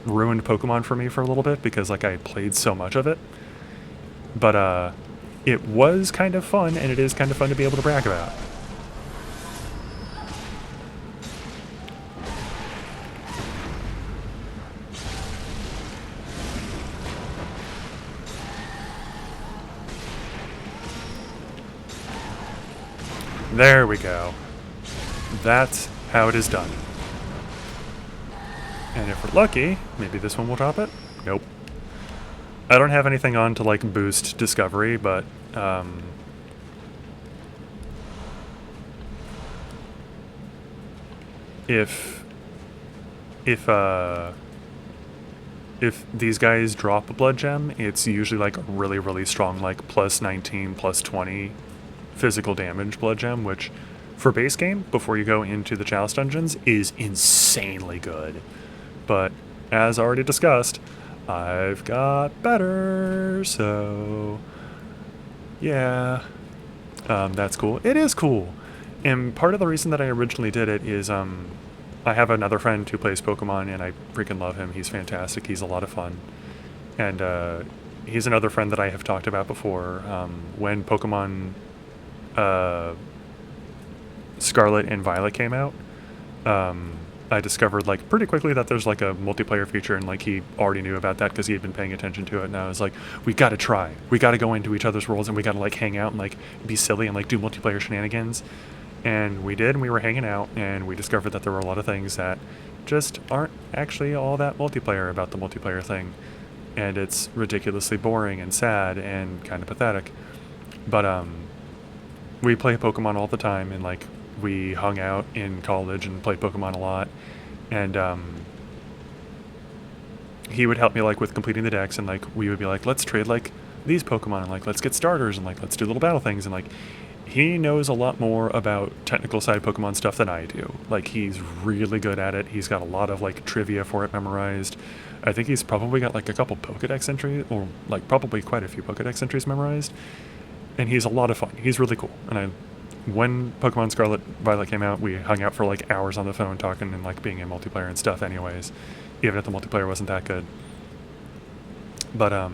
ruined Pokemon for me for a little bit because like I played so much of it. But it was kind of fun, and it is kind of fun to be able to brag about. There we go. That's how it is done. if we're lucky, maybe this one will top it. Nope. I don't have anything on to like boost discovery, but if these guys drop a blood gem, it's usually like a really, really strong, like plus 19, plus 20 physical damage blood gem, which for base game, before you go into the Chalice dungeons, is insanely good. But as already discussed, I've got better, so yeah, that's cool. It is cool. And part of the reason that I originally did it is I have another friend who plays Pokemon, and I freaking love him. He's fantastic. He's a lot of fun. And he's another friend that I have talked about before. When Pokemon Scarlet and Violet came out, I discovered like pretty quickly that there's like a multiplayer feature, and like he already knew about that because he had been paying attention to it. And I was like, we got to try. We got to go into each other's worlds, and we got to like hang out and like be silly and like do multiplayer shenanigans. And we did, and we were hanging out, and we discovered that there were a lot of things that just aren't actually all that multiplayer about the multiplayer thing. And it's ridiculously boring and sad and kind of pathetic. But we play Pokemon all the time, and like we hung out in college and played Pokemon a lot. And he would help me like with completing the decks, and like we would be like, let's trade like these Pokemon, and like let's get starters, and like let's do little battle things. And like he knows a lot more about technical side Pokemon stuff than I do. Like he's really good at it. He's got a lot of like trivia for it memorized. I think he's probably got like a couple Pokedex entries, or like probably quite a few Pokedex entries memorized. And he's a lot of fun. He's really cool. And when Pokemon Scarlet Violet came out, we hung out for like hours on the phone talking and like being in multiplayer and stuff anyways, even if the multiplayer wasn't that good. But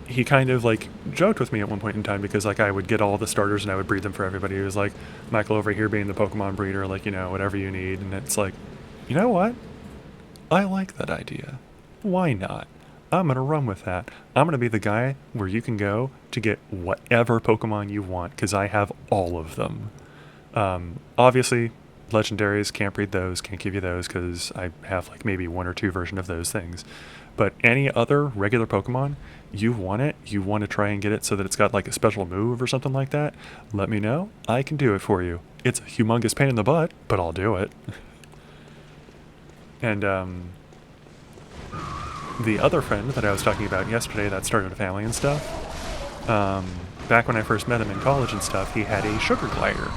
he kind of like joked with me at one point in time, because like I would get all the starters and I would breed them for everybody. He was like, Michael over here being the Pokemon breeder, like, you know, whatever you need. And it's like, you know what? I like that idea. Why not? I'm going to run with that. I'm going to be the guy where you can go to get whatever Pokemon you want, because I have all of them. Obviously, legendaries, can't breed those, can't give you those, because I have like maybe one or two versions of those things. But any other regular Pokemon, you want it, you want to try and get it so that it's got like a special move or something like that, let me know. I can do it for you. It's a humongous pain in the butt, but I'll do it. And the other friend that I was talking about yesterday that started a family and stuff, back when I first met him in college and stuff, he had a sugar glider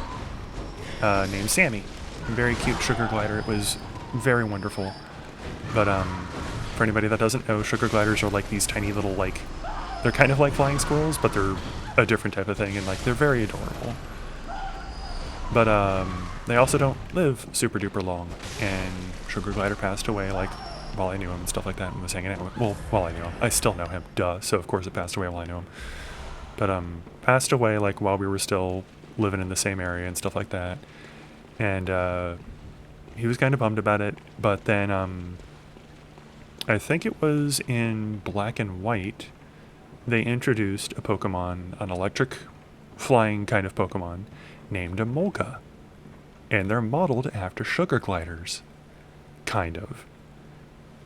named Sammy. A very cute sugar glider. It was very wonderful. But for anybody that doesn't know, sugar gliders are like these tiny little, like, they're kind of like flying squirrels, but they're a different type of thing, and like they're very adorable. But they also don't live super duper long, and Sugar Glider passed away like while I knew him and stuff like that, and was hanging out with, well, while I knew him. I still know him, duh, so of course it passed away while I knew him. But passed away like while we were still living in the same area and stuff like that. And he was kind of bummed about it, but then I think it was in Black and White, they introduced a Pokemon, an electric flying kind of Pokemon, named a Molga. And they're modeled after sugar gliders. Kind of.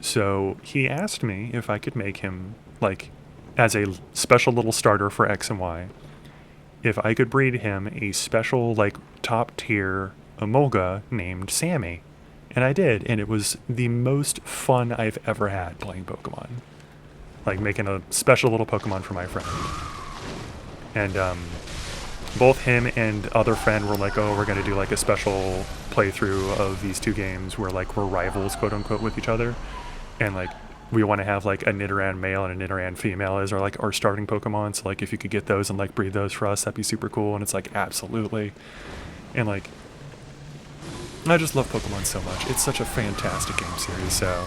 So he asked me if I could make him, like, as a special little starter for X and Y, if I could breed him a special, like, top tier Emolga named Sammy. And I did, and it was the most fun I've ever had playing Pokemon. Like, making a special little Pokemon for my friend. And both him and other friend were like, oh, we're going to do like a special playthrough of these two games where like we're rivals, quote unquote, with each other. And like we want to have like a Nidoran male and a Nidoran female as our starting Pokemon. So like if you could get those and like breed those for us, that'd be super cool. And it's like, absolutely. And like, I just love Pokemon so much. It's such a fantastic game series. So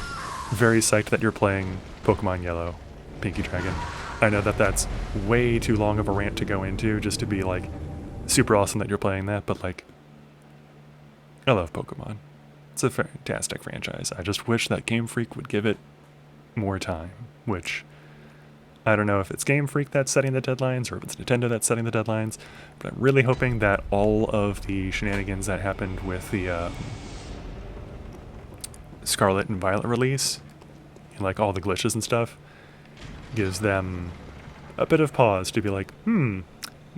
very psyched that you're playing Pokemon Yellow, Pinky Dragon. I know that that's way too long of a rant to go into just to be like super awesome that you're playing that, but like, I love Pokemon. It's a fantastic franchise. I just wish that Game Freak would give it more time, which I don't know if it's Game Freak that's setting the deadlines or if it's Nintendo that's setting the deadlines, but I'm really hoping that all of the shenanigans that happened with the Scarlet and Violet release, and like all the glitches and stuff, gives them a bit of pause to be like,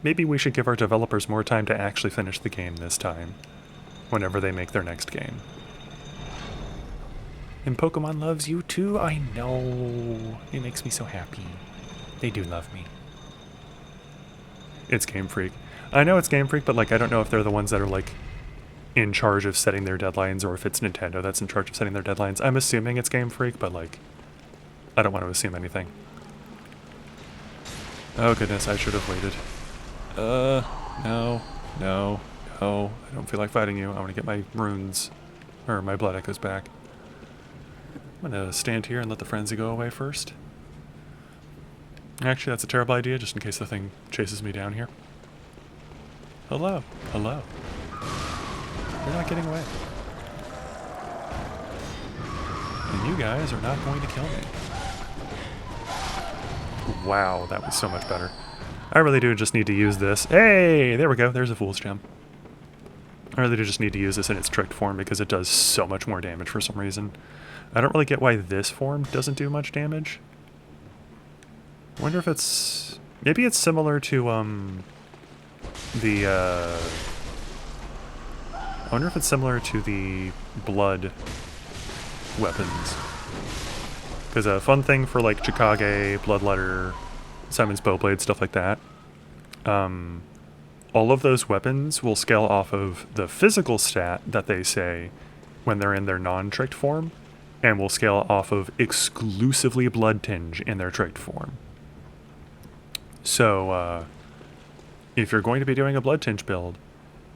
maybe we should give our developers more time to actually finish the game this time, whenever they make their next game. And Pokemon loves you too, I know. It makes me so happy. They do love me. It's Game Freak. I know it's Game Freak, but like I don't know if they're the ones that are like in charge of setting their deadlines, or if it's Nintendo that's in charge of setting their deadlines. I'm assuming it's Game Freak, but like I don't want to assume anything. Oh goodness, I should have waited. No. I don't feel like fighting you. I want to get my runes, or my blood echoes back. I'm gonna stand here and let the frenzy go away first. Actually, that's a terrible idea, just in case the thing chases me down here. Hello. Hello. You're not getting away. And you guys are not going to kill me. Wow, that was so much better. I really do just need to use this. Hey, there we go. There's a Fool's Gem. I really do just need to use this in its tricked form because it does so much more damage for some reason. I don't really get why this form doesn't do much damage. I wonder if it's... Maybe it's similar to, I wonder if it's similar to the blood weapons. Because a fun thing for, like, Chikage, Bloodletter, Simon's Bowblade, stuff like that, all of those weapons will scale off of the physical stat that they say when they're in their non-tricked form, and will scale off of exclusively Blood Tinge in their tricked form. So, if you're going to be doing a Blood Tinge build,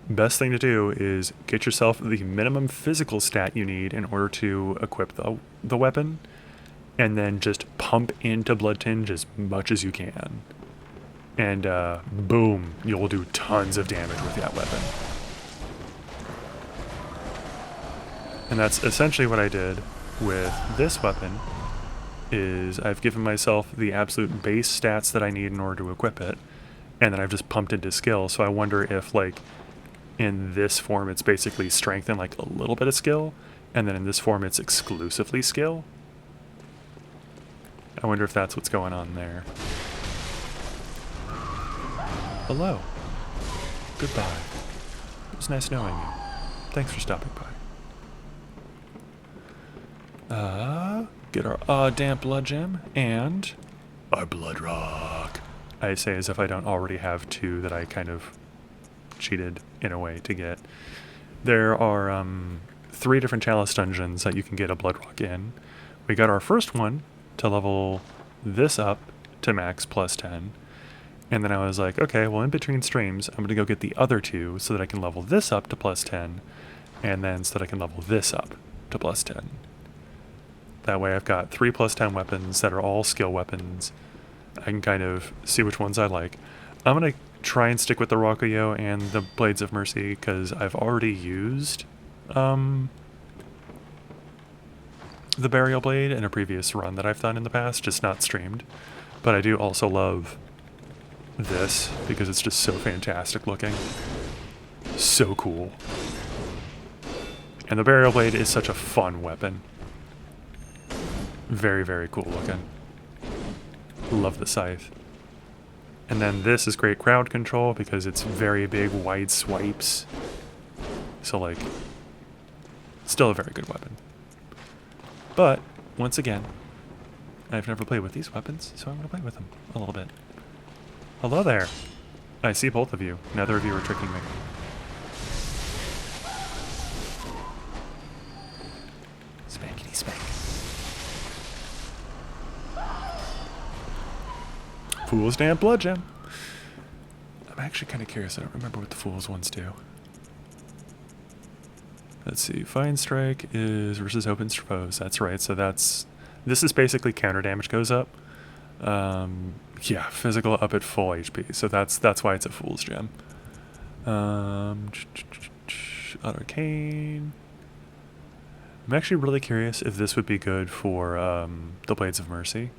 best thing to do is get yourself the minimum physical stat you need in order to equip the weapon, and then just pump into Blood Tinge as much as you can. And boom, you'll do tons of damage with that weapon. And that's essentially what I did with this weapon, is I've given myself the absolute base stats that I need in order to equip it, and then I've just pumped into skill. So I wonder if, like, in this form it's basically strength and like a little bit of skill, and then in this form it's exclusively skill. I wonder if that's what's going on there. Hello. Goodbye. It was nice knowing you. Thanks for stopping by. Get our damp blood gem and our blood rock. I say as if I don't already have two that I kind of cheated in a way to get. There are 3 different chalice dungeons that you can get a blood rock in. We got our first one to level this up to max plus 10. And then I was like, okay, well, in between streams, I'm going to go get the other 2 so that I can level this up to plus 10, and then so that I can level this up to plus 10. That way I've got 3 plus 10 weapons that are all skill weapons. I can kind of see which ones I like. I'm going to try and stick with the Rokuyo and the Blades of Mercy because I've already used the Burial Blade in a previous run that I've done in the past, just not streamed. But I do also love this because it's just so fantastic looking. So cool. And the Burial Blade is such a fun weapon. Very, very cool looking. Love the scythe. And then this is great crowd control because it's very big, wide swipes. So, like, still a very good weapon. But, once again, I've never played with these weapons, so I'm going to play with them a little bit. Hello there. I see both of you. Neither of you are tricking me. Spankity spank. Fool's Damn Blood Gem. I'm actually kind of curious. I don't remember what the Fool's ones do. Let's see. Fine Strike is versus open foes. That's right. So this is basically counter damage goes up. Yeah, physical up at full HP. So that's why it's a Fool's Gem. Arcane. I'm actually really curious if this would be good for the Blades of Mercy.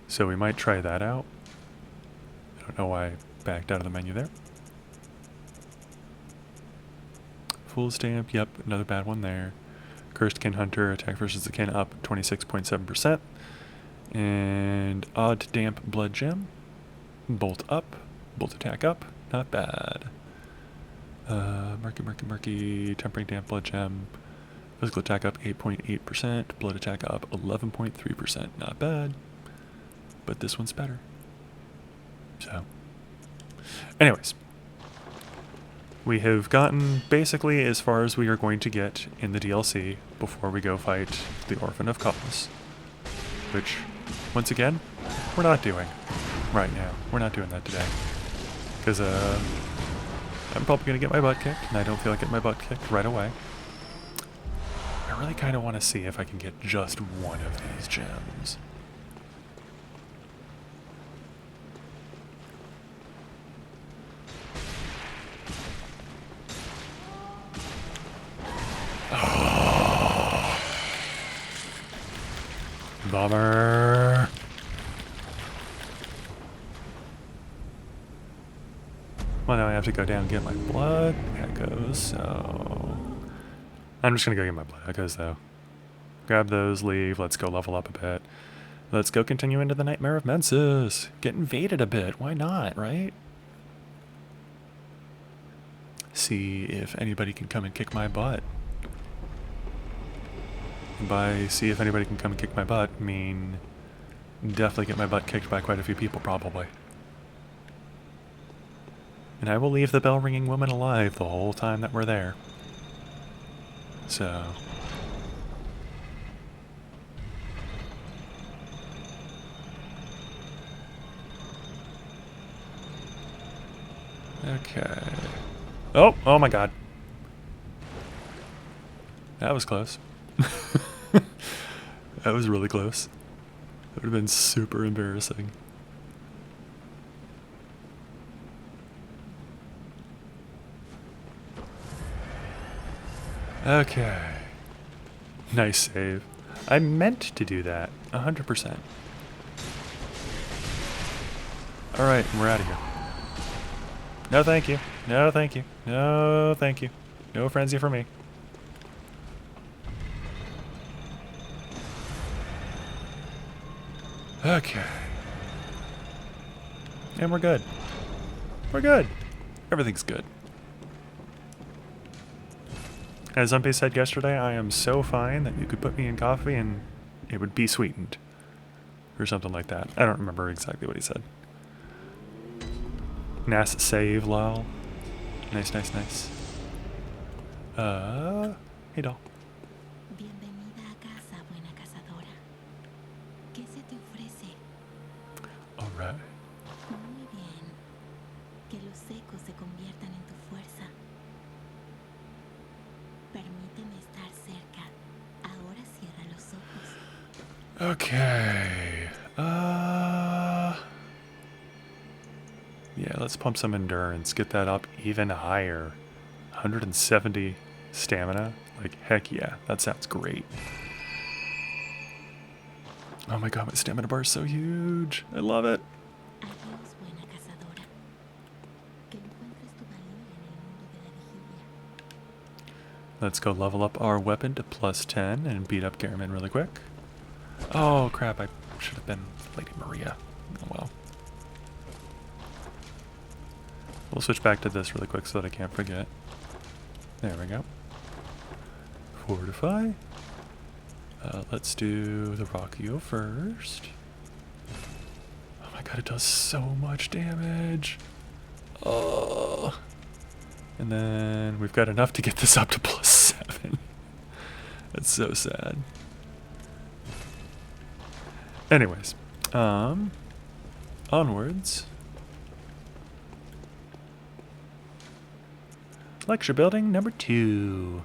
So we might try that out. I don't know why I backed out of the menu there. Full Stamp, yep, another bad one there. Cursed Kin Hunter, attack versus the kin up 26.7%. And Odd Damp Blood Gem. Bolt up. Bolt attack up. Not bad. Murky. Tempering Damp Blood Gem. Physical attack up 8.8%. Blood attack up 11.3%. Not bad. But this one's better. So. Anyways. We have gotten basically as far as we are going to get in the DLC before we go fight the Orphan of Cause. Which, once again, we're not doing right now. We're not doing that today. Because I'm probably going to get my butt kicked, and I don't feel like getting my butt kicked right away. I really kind of want to see if I can get just one of these gems. Bummer. Well, now I have to go down and get my blood echoes, so I'm just gonna go get my blood echoes though. Grab those, leave, let's go level up a bit. Let's go continue into the Nightmare of Mensis. Get invaded a bit, why not, right? See if anybody can come and kick my butt. By see if anybody can come and kick my butt, I mean definitely get my butt kicked by quite a few people, probably. And I will leave the bell-ringing woman alive the whole time that we're there. So. Okay. Oh my god. That was close. That was really close. That would have been super embarrassing. Okay. Nice save. I meant to do that. 100%. Alright, we're out of here. No thank you. No thank you. No thank you. No frenzy for me. Okay. And we're good. We're good. Everything's good. As Umpe said yesterday, I am so fine that you could put me in coffee and it would be sweetened. Or something like that. I don't remember exactly what he said. Nice save, lol. Nice. Hey, doll. Alright. Muy bien. Que los ecos se conviertan en tu fuerza. Permíteme estar cerca. Ahora cierra los ojos. Okay. Yeah, let's pump some endurance. Get that up even higher. 170 stamina. Like, heck yeah. That sounds great. Oh my god, my stamina bar is so huge. I love it. Adiós, buena cazadora. Que encuentres tu valía en el mundo de la vigilia. Let's go level up our weapon to +10 and beat up Garamond really quick. Oh crap, I should have been Lady Maria. Oh well. We'll switch back to this really quick so that I can't forget. There we go. Fortify. Let's do the Rockio first. Oh my god, it does so much damage. Oh. And then we've got enough to get this up to +7. That's so sad. Anyways, onwards. Lecture building number 2.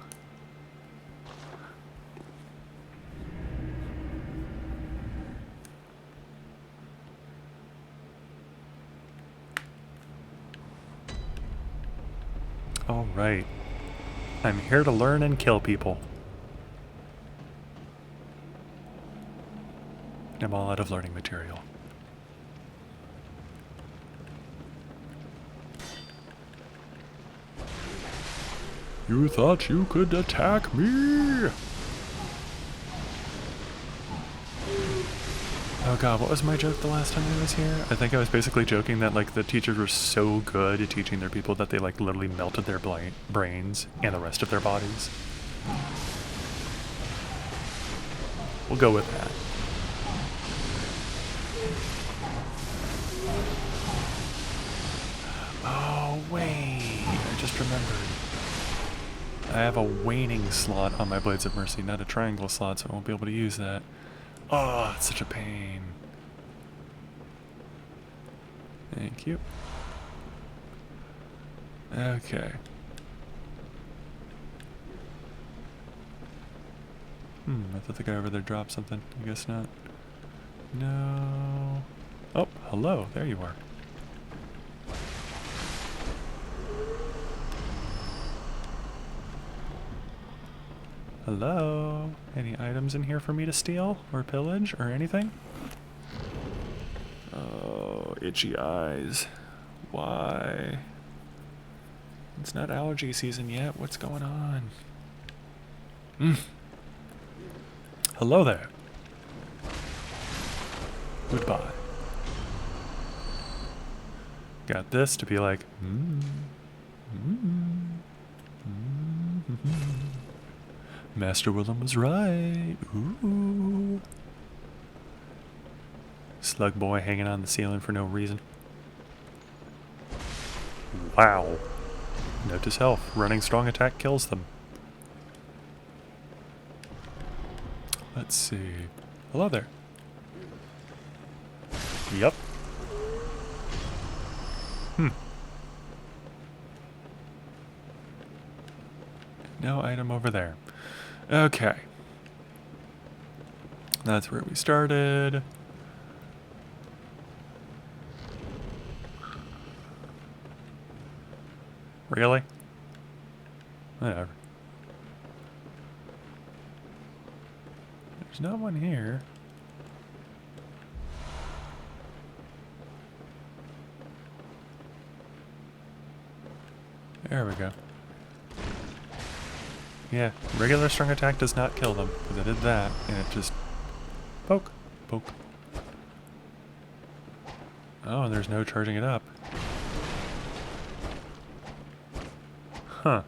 All right. I'm here to learn and kill people. I'm all out of learning material. You thought you could attack me? Oh god, what was my joke the last time I was here? I think I was basically joking that like the teachers were so good at teaching their people that they like literally melted their brains and the rest of their bodies. We'll go with that. Oh wait, I just remembered. I have a waning slot on my Blades of Mercy, not a triangle slot, so I won't be able to use that. Oh, it's such a pain. Thank you. Okay. I thought the guy over there dropped something. I guess not. No. Oh, hello. There you are. Hello? Any items in here for me to steal or pillage or anything? Oh, itchy eyes. Why? It's not allergy season yet. What's going on? Hello there. Goodbye. Got this to be like, Master Willem was right. Ooh. Slug boy hanging on the ceiling for no reason. Wow. Note to self, running strong attack kills them. Let's see. Hello there. Yep. No item over there. Okay. That's where we started. Really? Whatever. There's no one here. There we go. Yeah, regular strong attack does not kill them, because I did that, and it just... Poke. Poke. Oh, and there's no charging it up. Huh.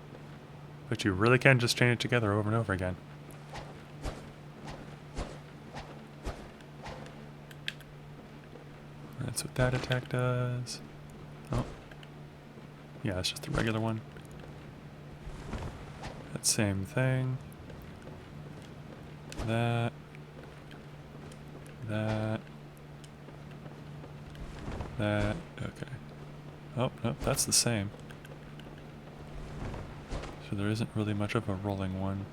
But you really can just chain it together over and over again. That's what that attack does. Oh. Yeah, it's just the regular one. That same thing. That. That. That. Okay. Oh, no, that's the same. So there isn't really much of a rolling one.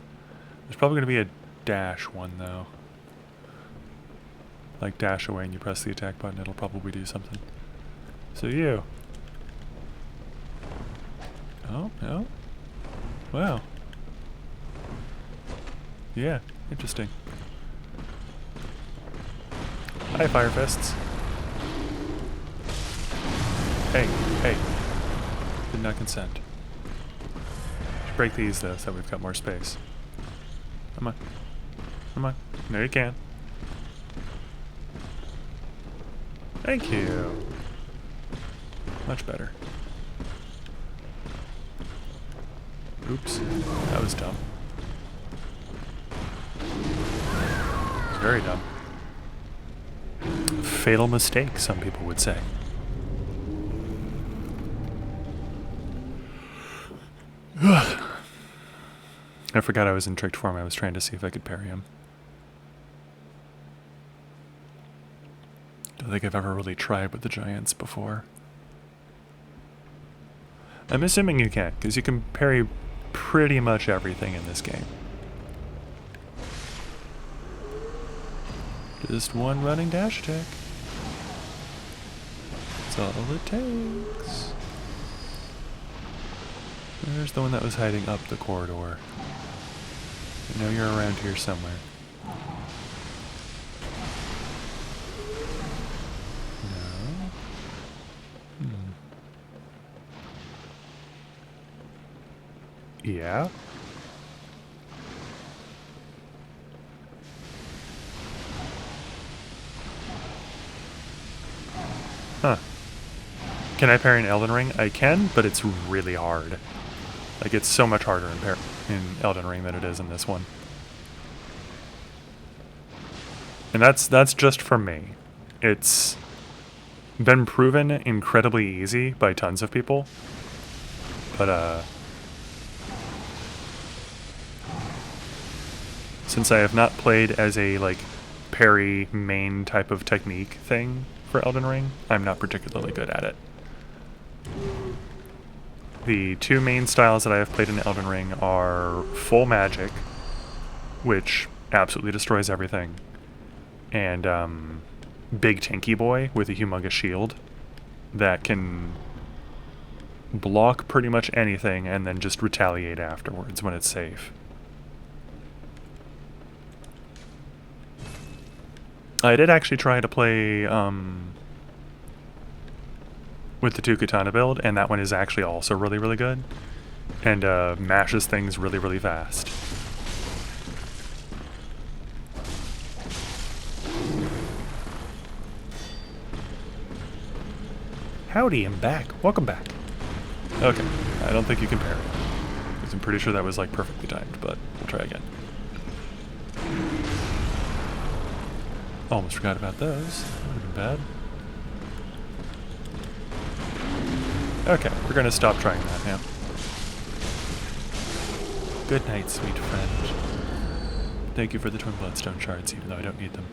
There's probably going to be a dash one, though. Like dash away and you press the attack button, it'll probably do something. So you. Oh, no. Wow. Yeah, interesting. Hi, Fire Fists. Hey, hey. Did not consent. Break these, though, so we've got more space. Come on. Come on. No, you can. Thank you. Much better. Oops. That was dumb. Very dumb. Fatal mistake, some people would say. I forgot I was in tricked form. I was trying to see if I could parry him. Don't think I've ever really tried with the giants before. I'm assuming you can, because you can parry pretty much everything in this game. Just one running dash attack. That's all it takes. There's the one that was hiding up the corridor. I know you're around here somewhere. No. Yeah? Can I parry in Elden Ring? I can, but it's really hard. Like, it's so much harder in Elden Ring than it is in this one. And that's just for me. It's been proven incredibly easy by tons of people. But, since I have not played as a, like, parry main type of technique thing for Elden Ring, I'm not particularly good at it. The two main styles that I have played in Elden Ring are full magic, which absolutely destroys everything, and big tanky boy with a humongous shield that can block pretty much anything and then just retaliate afterwards when it's safe. I did actually try to play with the 2 katana build, and that one is actually also really, really good, and mashes things really, really fast. Howdy, I'm back. Welcome back. Okay, I don't think you can parry, because I'm pretty sure that was like perfectly timed, but we'll try again. Almost forgot about those. That would have been bad. Okay, we're going to stop trying that now. Good night, sweet friend. Thank you for the twin bloodstone shards, even though I don't need them.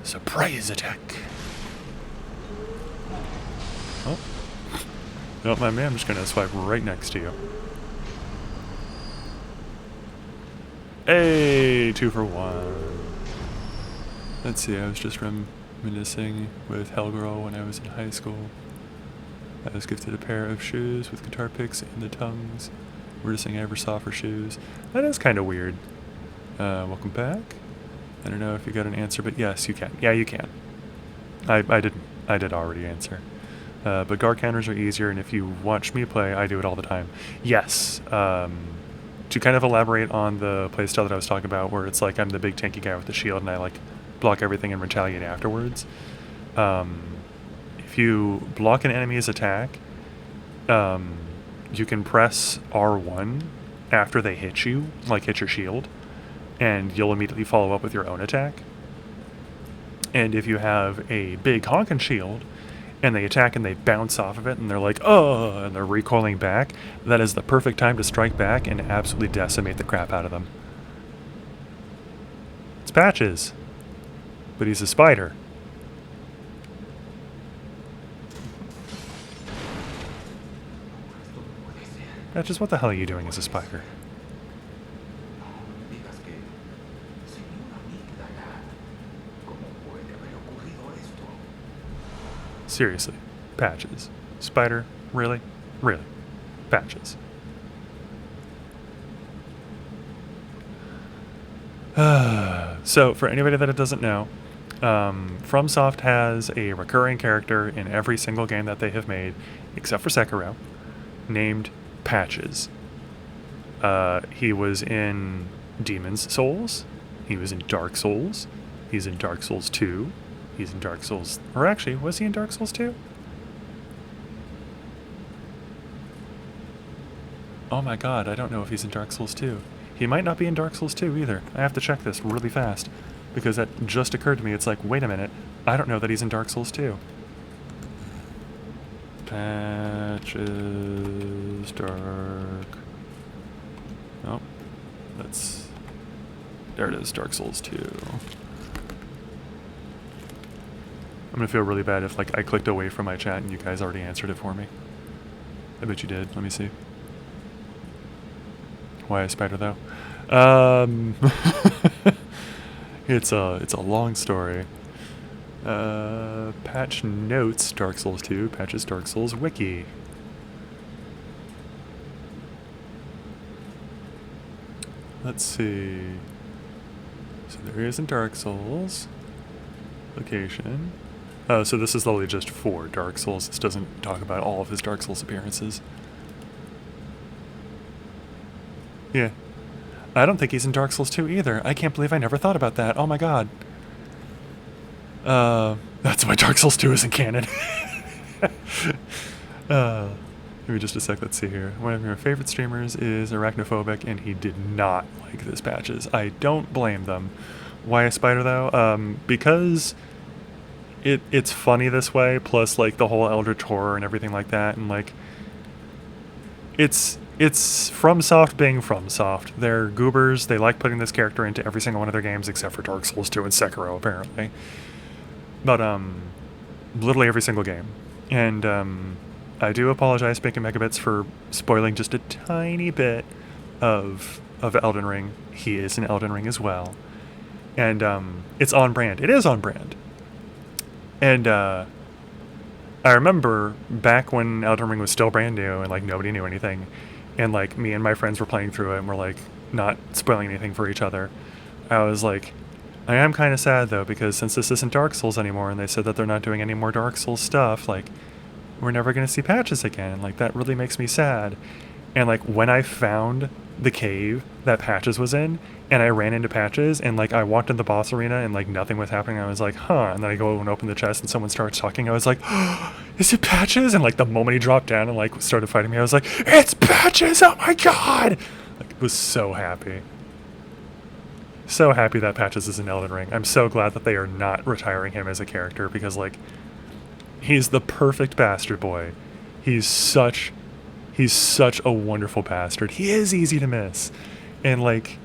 Surprise attack! Oh. Don't mind me, I'm just going to swipe right next to you. Hey, 2 for 1. Let's see, I was just reminiscing with Hellgirl when I was in high school. I was gifted a pair of shoes with guitar picks in the tongues. Weirdest thing I ever saw for shoes. That is kind of weird. Welcome back. I don't know if you got an answer, but yes, you can. Yeah, you can. I did already answer. But guard counters are easier, and if you watch me play, I do it all the time. Yes. To kind of elaborate on the playstyle that I was talking about, where it's like I'm the big tanky guy with the shield and I like block everything and retaliate afterwards. If you block an enemy's attack, you can press R1 after they hit you, like hit your shield, and you'll immediately follow up with your own attack. And if you have a big honkin' shield, and they attack and they bounce off of it and they're like, oh, and they're recoiling back, that is the perfect time to strike back and absolutely decimate the crap out of them. It's Patches, but he's a spider. Patches, what the hell are you doing as a spider? Seriously. Patches. Spider? Really? Really? Patches. So, for anybody that doesn't know, Fromsoft has a recurring character in every single game that they have made, except for Sekiro, named Patches. He was in Demon's Souls. He was in Dark Souls. He's in Dark Souls 2. He's in Dark Souls... Or actually, was he in Dark Souls 2? Oh my god, I don't know if he's in Dark Souls 2. He might not be in Dark Souls 2 either. I have to check this really fast. Because that just occurred to me. It's like, wait a minute. I don't know that he's in Dark Souls 2. Patches... Dark... Oh. That's... There it is, Dark Souls 2. I'm gonna feel really bad if, like, I clicked away from my chat and you guys already answered it for me. I bet you did. Let me see. Why a spider, though? It's a long story. Patch notes, Dark Souls 2, Patches Dark Souls Wiki. Let's see. So there he is in Dark Souls. Location. So this is literally just for Dark Souls. This doesn't talk about all of his Dark Souls appearances. Yeah. I don't think he's in Dark Souls 2 either. I can't believe I never thought about that. Oh my god. That's why Dark Souls 2 isn't canon. Give me just a sec, let's see here. One of your favorite streamers is arachnophobic, and he did not like this patches. I don't blame them. Why a spider, though? Because it's funny this way, plus, like, the whole Eldritch Horror and everything like that, and, like, it's Fromsoft being Fromsoft. They're goobers. They like putting this character into every single one of their games, except for Dark Souls 2 and Sekiro, apparently. But, literally every single game. And, I do apologize, Pink and Megabits, for spoiling just a tiny bit of Elden Ring. He is in Elden Ring as well. And, it's on brand. It is on brand. And, I remember back when Elden Ring was still brand new and, like, nobody knew anything. And, like, me and my friends were playing through it and we're, like, not spoiling anything for each other. I was like, I am kind of sad, though, because since this isn't Dark Souls anymore and they said that they're not doing any more Dark Souls stuff, like, we're never going to see Patches again. Like, that really makes me sad. And, like, when I found the cave that Patches was in, and I ran into Patches, and, like, I walked in the boss arena, and, like, nothing was happening, I was like, huh. And then I go and open the chest, and someone starts talking. I was like, oh, is it Patches? And, like, the moment he dropped down and, like, started fighting me, I was like, it's Patches! Oh, my God! Like, I was so happy. So happy that Patches is in Elden Ring. I'm so glad that they are not retiring him as a character, because, like, he's the perfect bastard boy. He's such a wonderful bastard. He is easy to miss. And, like,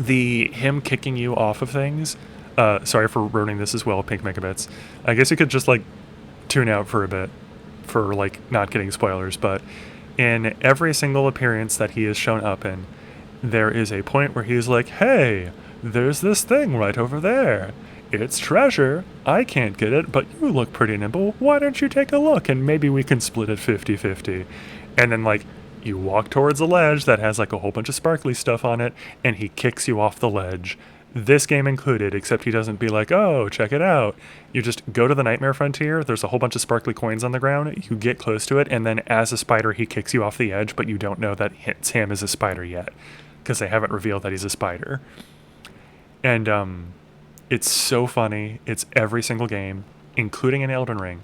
him kicking you off of things, sorry for ruining this as well, Pink Megabits. I guess you could just, like, tune out for a bit for, like, not getting spoilers, but in every single appearance that he has shown up in, there is a point where he's like, hey, there's this thing right over there. It's treasure. I can't get it, but you look pretty nimble. Why don't you take a look and maybe we can split it 50-50. And then, like, you walk towards a ledge that has, like, a whole bunch of sparkly stuff on it, and he kicks you off the ledge. This game included, except he doesn't be like, oh, check it out. You just go to the Nightmare Frontier, there's a whole bunch of sparkly coins on the ground, you get close to it, and then as a spider he kicks you off the edge, but you don't know that it's him as a spider yet, because they haven't revealed that he's a spider. And, it's so funny. It's every single game, including in Elden Ring.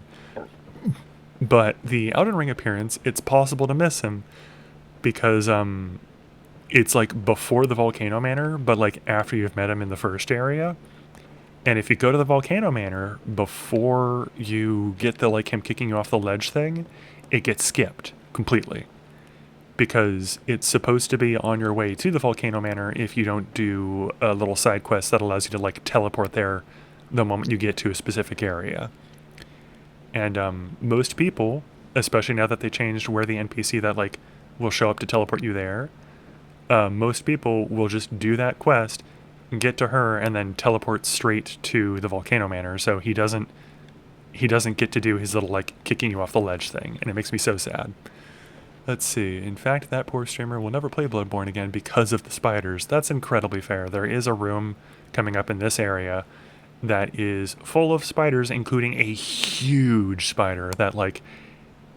But the Elden Ring appearance, it's possible to miss him because it's like before the Volcano Manor, but like after you've met him in the first area. And if you go to the Volcano Manor before you get the, like, him kicking you off the ledge thing, it gets skipped completely. Because it's supposed to be on your way to the Volcano Manor if you don't do a little side quest that allows you to, like, teleport there the moment you get to a specific area. And most people, especially now that they changed where the NPC that, like, will show up to teleport you there, most people will just do that quest, get to her, and then teleport straight to the Volcano Manor, so he doesn't get to do his little, like, kicking you off the ledge thing, and it makes me so sad. Let's see. In fact, that poor streamer will never play Bloodborne again because of the spiders. That's incredibly fair. There is a room coming up in this area that is full of spiders, including a huge spider that, like,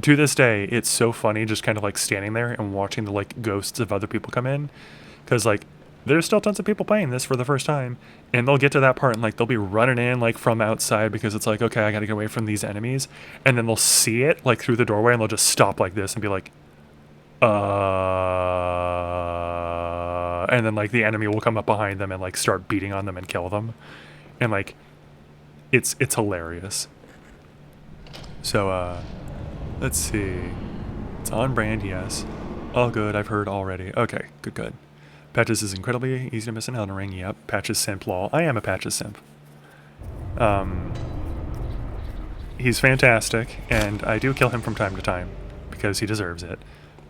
to this day, it's so funny just kind of, like, standing there and watching the, like, ghosts of other people come in. Because, like, there's still tons of people playing this for the first time, and they'll get to that part and, like, they'll be running in, like, from outside because it's like, okay, I gotta get away from these enemies. And then they'll see it, like, through the doorway, and they'll just stop like this and be like, and then, like, the enemy will come up behind them and, like, start beating on them and kill them. And, like, it's hilarious. So, let's see. It's on brand, yes. All good, I've heard already. Okay, good. Patches is incredibly easy to miss in Elden Ring. Yep, Patches simp, lol. I am a Patches simp. He's fantastic, and I do kill him from time to time, because he deserves it.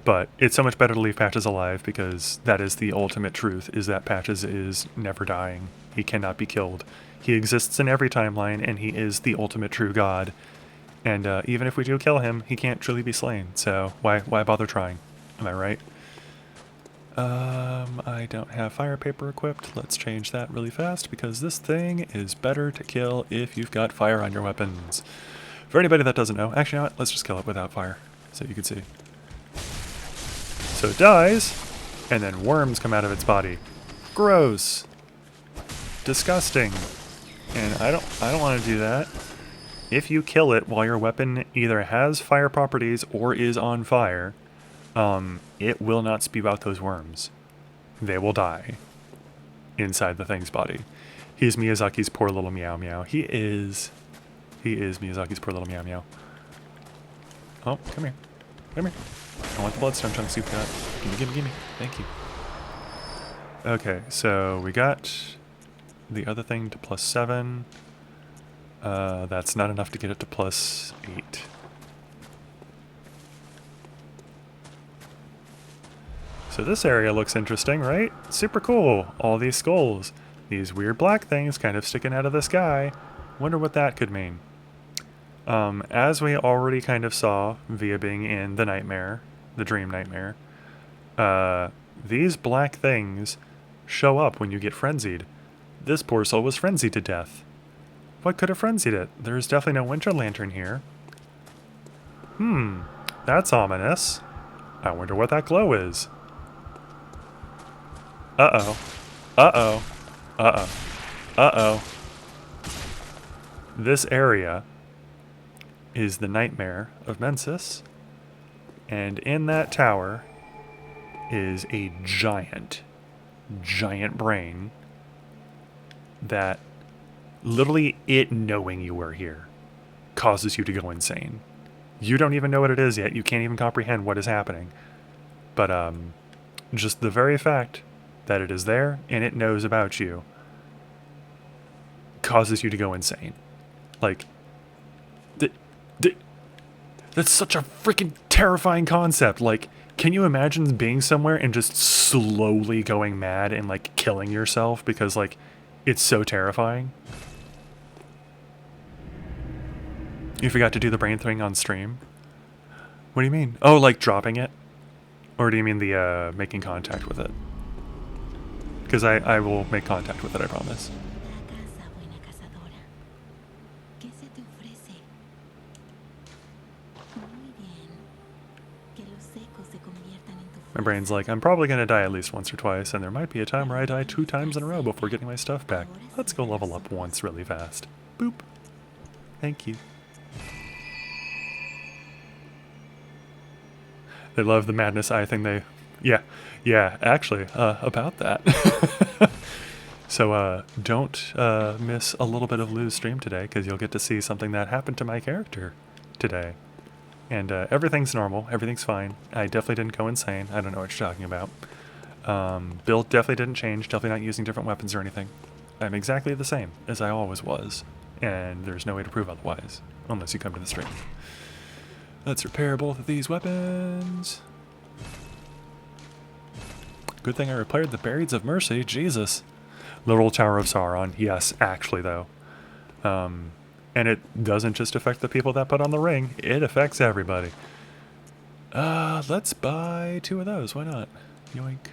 But it's so much better to leave Patches alive, because that is the ultimate truth, is that Patches is never dying. He cannot be killed. He exists in every timeline, and he is the ultimate true god. And even if we do kill him, he can't truly be slain, so why bother trying? Am I right? I don't have fire paper equipped. Let's change that really fast, because this thing is better to kill if you've got fire on your weapons. For anybody that doesn't know, actually, you know what? Let's just kill it without fire, so you can see. So it dies, and then worms come out of its body. Gross. Disgusting. And I don't want to do that. If you kill it while your weapon either has fire properties or is on fire, it will not spew out those worms. They will die inside the thing's body. He's Miyazaki's poor little meow meow. He is Miyazaki's poor little meow meow. Oh, come here. Come here. I want the bloodstone chunks you've got. Gimme, gimme, gimme. Thank you. Okay, so we got the other thing to +7. That's not enough to get it to +8. So this area looks interesting, right? Super cool. All these skulls. These weird black things kind of sticking out of the sky. Wonder what that could mean. As we already kind of saw via being in the nightmare, the dream nightmare, these black things show up when you get frenzied. This poor soul was frenzied to death. What could have frenzied it? There's definitely no winter lantern here. That's ominous. I wonder what that glow is. Uh-oh. Uh-oh. Uh-oh. Uh-oh. This area is the Nightmare of Mensis, and in that tower is a giant brain that literally it knowing you are here causes you to go insane. You don't even know what it is yet. You can't even comprehend what is happening. But just the very fact that it is there and it knows about you causes you to go insane. Like, that's such a freaking terrifying concept. Like, can you imagine being somewhere and just slowly going mad and, like, killing yourself because, like, it's so terrifying? You forgot to do the brain thing on stream? What do you mean? Oh, like dropping it? Or do you mean the, making contact with it? Because I will make contact with it, I promise. My brain's like, I'm probably going to die at least once or twice, and there might be a time where I die 2 times in a row before getting my stuff back. Let's go level up once really fast. Boop. Thank you. They love the madness eye thing. Yeah, actually, about that. So, don't miss a little bit of Lou's stream today, because you'll get to see something that happened to my character today. And everything's normal, everything's fine. I definitely didn't go insane. I don't know what you're talking about. Build definitely didn't change, definitely not using different weapons or anything. I'm exactly the same as I always was, and there's no way to prove otherwise, unless you come to the stream. Let's repair both of these weapons. Good thing I repaired the Burieds of Mercy, Jesus. Literal Tower of Sauron, yes, actually though. And it doesn't just affect the people that put on the ring, it affects everybody. Let's buy 2 of those, why not? Yoink.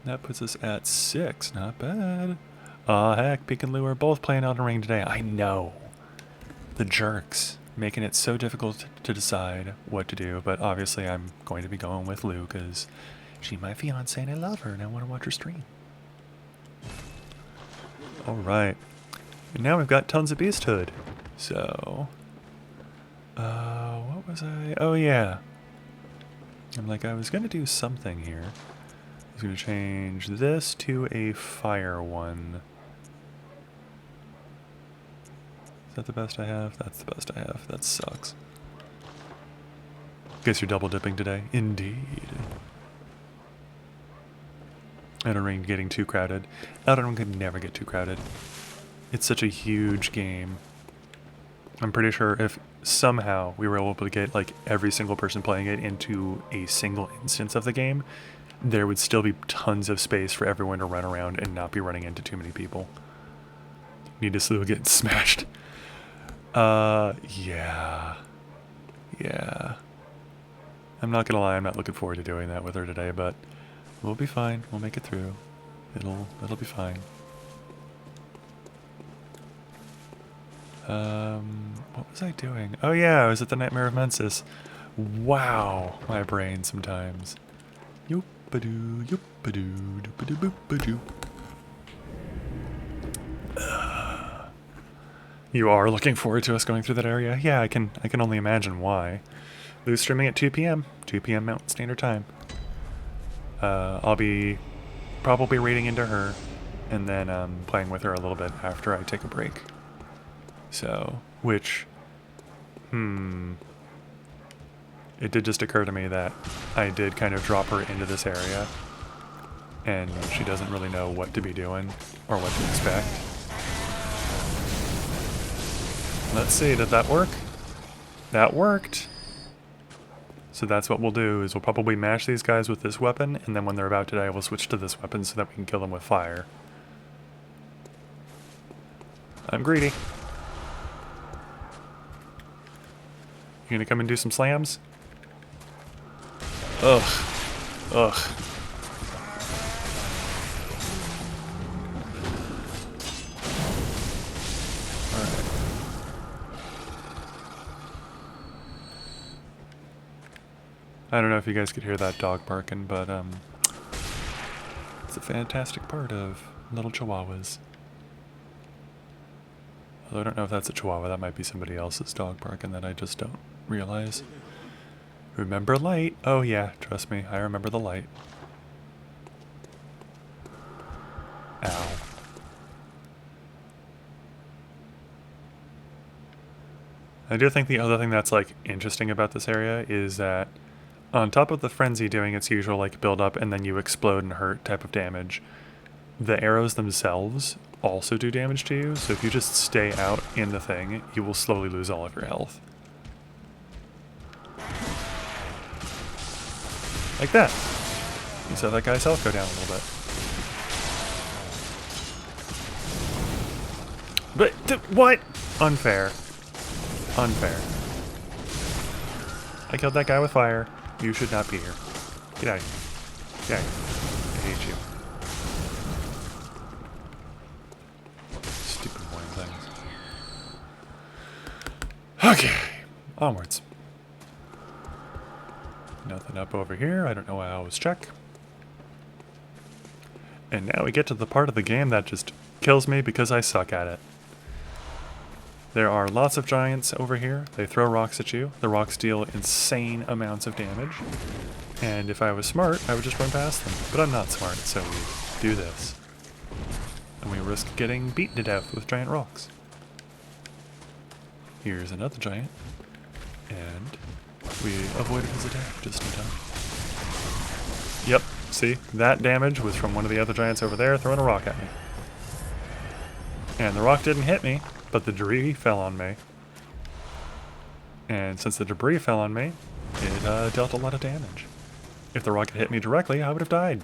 That puts us at 6, not bad. Aw, heck, Pink and Lou are both playing Elden Ring today. I know. The jerks. Making it so difficult to decide what to do, but obviously I'm going to be going with Lou, because she's my fiance and I love her and I want to watch her stream. Alright. And now we've got tons of beasthood. So, what was I? Oh yeah. I'm like, I was going to do something here. I was going to change this to a fire one. Is that the best I have? That's the best I have. That sucks. Guess you're double dipping today. Indeed. Elden Ring getting too crowded. Elden Ring could never get too crowded. It's such a huge game. I'm pretty sure if somehow we were able to get like every single person playing it into a single instance of the game, there would still be tons of space for everyone to run around and not be running into too many people. Need to still get smashed. Yeah. I'm not gonna lie, I'm not looking forward to doing that with her today, but we'll be fine. We'll make it through. It'll be fine. What was I doing? Oh yeah, I was at the Nightmare of Mensis. Wow, my brain sometimes. Yoop-a-doo, yoop-a-doo, doop-a-doo, boop-a-doo. You are looking forward to us going through that area? Yeah, I can only imagine why. Lou's streaming at 2 p.m. 2 p.m. Mountain Standard Time. I'll be probably reading into her and then playing with her a little bit after I take a break. So, which, it did just occur to me that I did kind of drop her into this area and she doesn't really know what to be doing or what to expect. Let's see, did that work? That worked! So that's what we'll do, is we'll probably mash these guys with this weapon, and then when they're about to die, we'll switch to this weapon so that we can kill them with fire. I'm greedy. You gonna come and do some slams? Ugh. Ugh. I don't know if you guys could hear that dog barking, but it's a fantastic part of little chihuahuas. Although I don't know if that's a chihuahua, that might be somebody else's dog barking that I just don't realize. Remember light? Oh yeah, trust me, I remember the light. Ow. I do think the other thing that's like interesting about this area is that on top of the frenzy doing its usual like build up and then you explode and hurt type of damage, the arrows themselves also do damage to you, so if you just stay out in the thing, you will slowly lose all of your health. Like that. You saw that guy's health go down a little bit. But, what? Unfair. Unfair. I killed that guy with fire. You should not be here. Get out of here. Get out of here. I hate you. Stupid morning things. Okay. Onwards. Nothing up over here. I don't know why I always check. And now we get to the part of the game that just kills me because I suck at it. There are lots of giants over here. They throw rocks at you. The rocks deal insane amounts of damage. And if I was smart, I would just run past them. But I'm not smart, so we do this. And we risk getting beaten to death with giant rocks. Here's another giant. And we avoided his attack just in time. Yep, see? That damage was from one of the other giants over there throwing a rock at me. And the rock didn't hit me, but the debris fell on me. And since the debris fell on me, it dealt a lot of damage. If the rock had hit me directly, I would have died.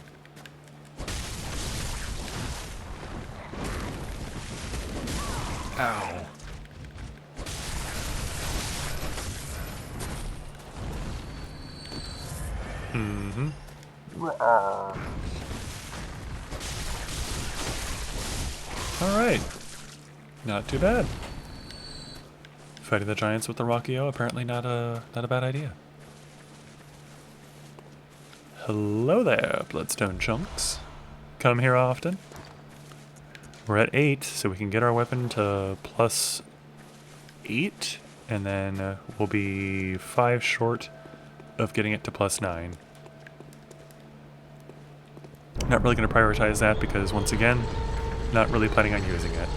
Ow. Mm-hmm. Alright. Not too bad. Fighting the giants with the Rockio, apparently not a bad idea. Hello there, Bloodstone Chunks. Come here often. We're at 8, so we can get our weapon to +8, and then we'll be 5 short of getting it to +9. Not really going to prioritize that because, once again, not really planning on using it.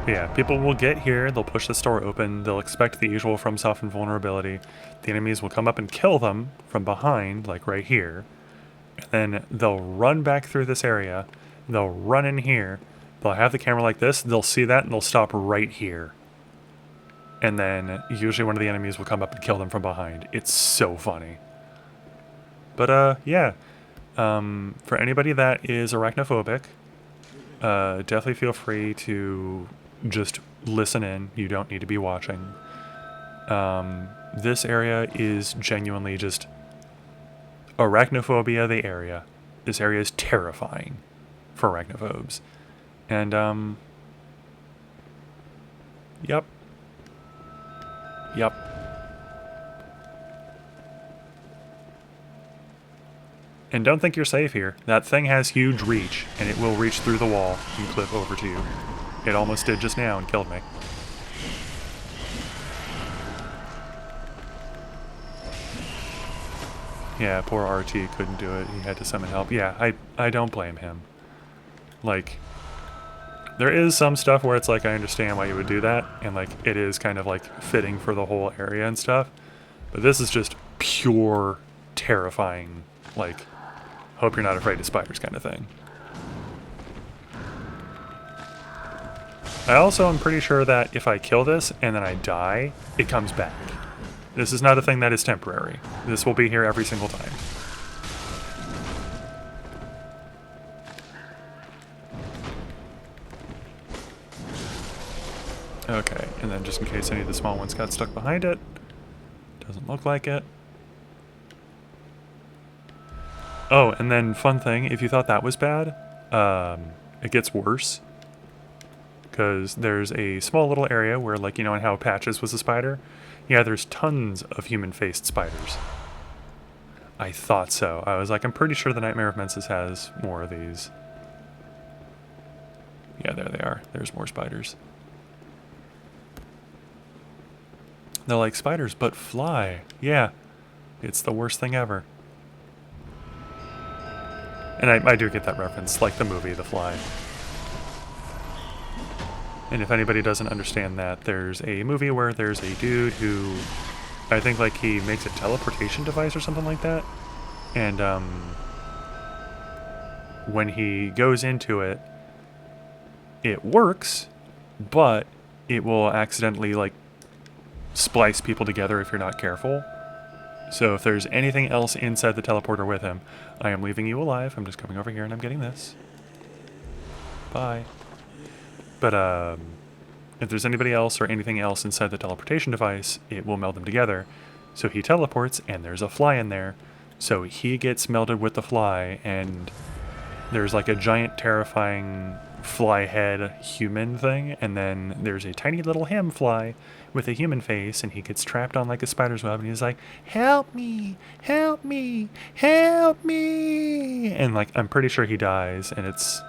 But yeah, people will get here, they'll push the store open, they'll expect the usual Fromsoft invulnerability. The enemies will come up and kill them from behind, like right here. And then they'll run back through this area, they'll run in here, they'll have the camera like this, they'll see that, and they'll stop right here. And then usually one of the enemies will come up and kill them from behind. It's so funny. But yeah, for anybody that is arachnophobic, definitely feel free to just listen in. You don't need to be watching. This area is genuinely just arachnophobia, the area. This area is terrifying for arachnophobes. And, yep. Yep. And don't think you're safe here. That thing has huge reach, and it will reach through the wall and clip over to you. It almost did just now and killed me. Yeah, poor RT couldn't do it. He had to summon help. Yeah, I don't blame him. Like, there is some stuff where it's like, I understand why you would do that, and like, it is kind of like fitting for the whole area and stuff. But this is just pure terrifying, like, hope you're not afraid of spiders kind of thing. I also am pretty sure that if I kill this and then I die, it comes back. This is not a thing that is temporary. This will be here every single time. Okay, and then just in case any of the small ones got stuck behind it, doesn't look like it. Oh, and then fun thing, if you thought that was bad, it gets worse. Because there's a small little area where, like, you know how Patches was a spider? Yeah, there's tons of human-faced spiders. I thought so. I was like, I'm pretty sure the Nightmare of Mensis has more of these. Yeah, there they are. There's more spiders. They're like spiders, but fly. Yeah, it's the worst thing ever. And I do get that reference, like the movie The Fly. And if anybody doesn't understand that, there's a movie where there's a dude who, I think like he makes a teleportation device or something like that. And when he goes into it, it works, but it will accidentally like splice people together if you're not careful. So if there's anything else inside the teleporter with him, I am leaving you alive. I'm just coming over here and I'm getting this. Bye. But if there's anybody else or anything else inside the teleportation device, it will meld them together. So he teleports and there's a fly in there. So he gets melded with the fly and there's like a giant terrifying fly head human thing. And then there's a tiny little him fly with a human face and he gets trapped on like a spider's web and he's like, help me, help me, help me. And like, I'm pretty sure he dies and it's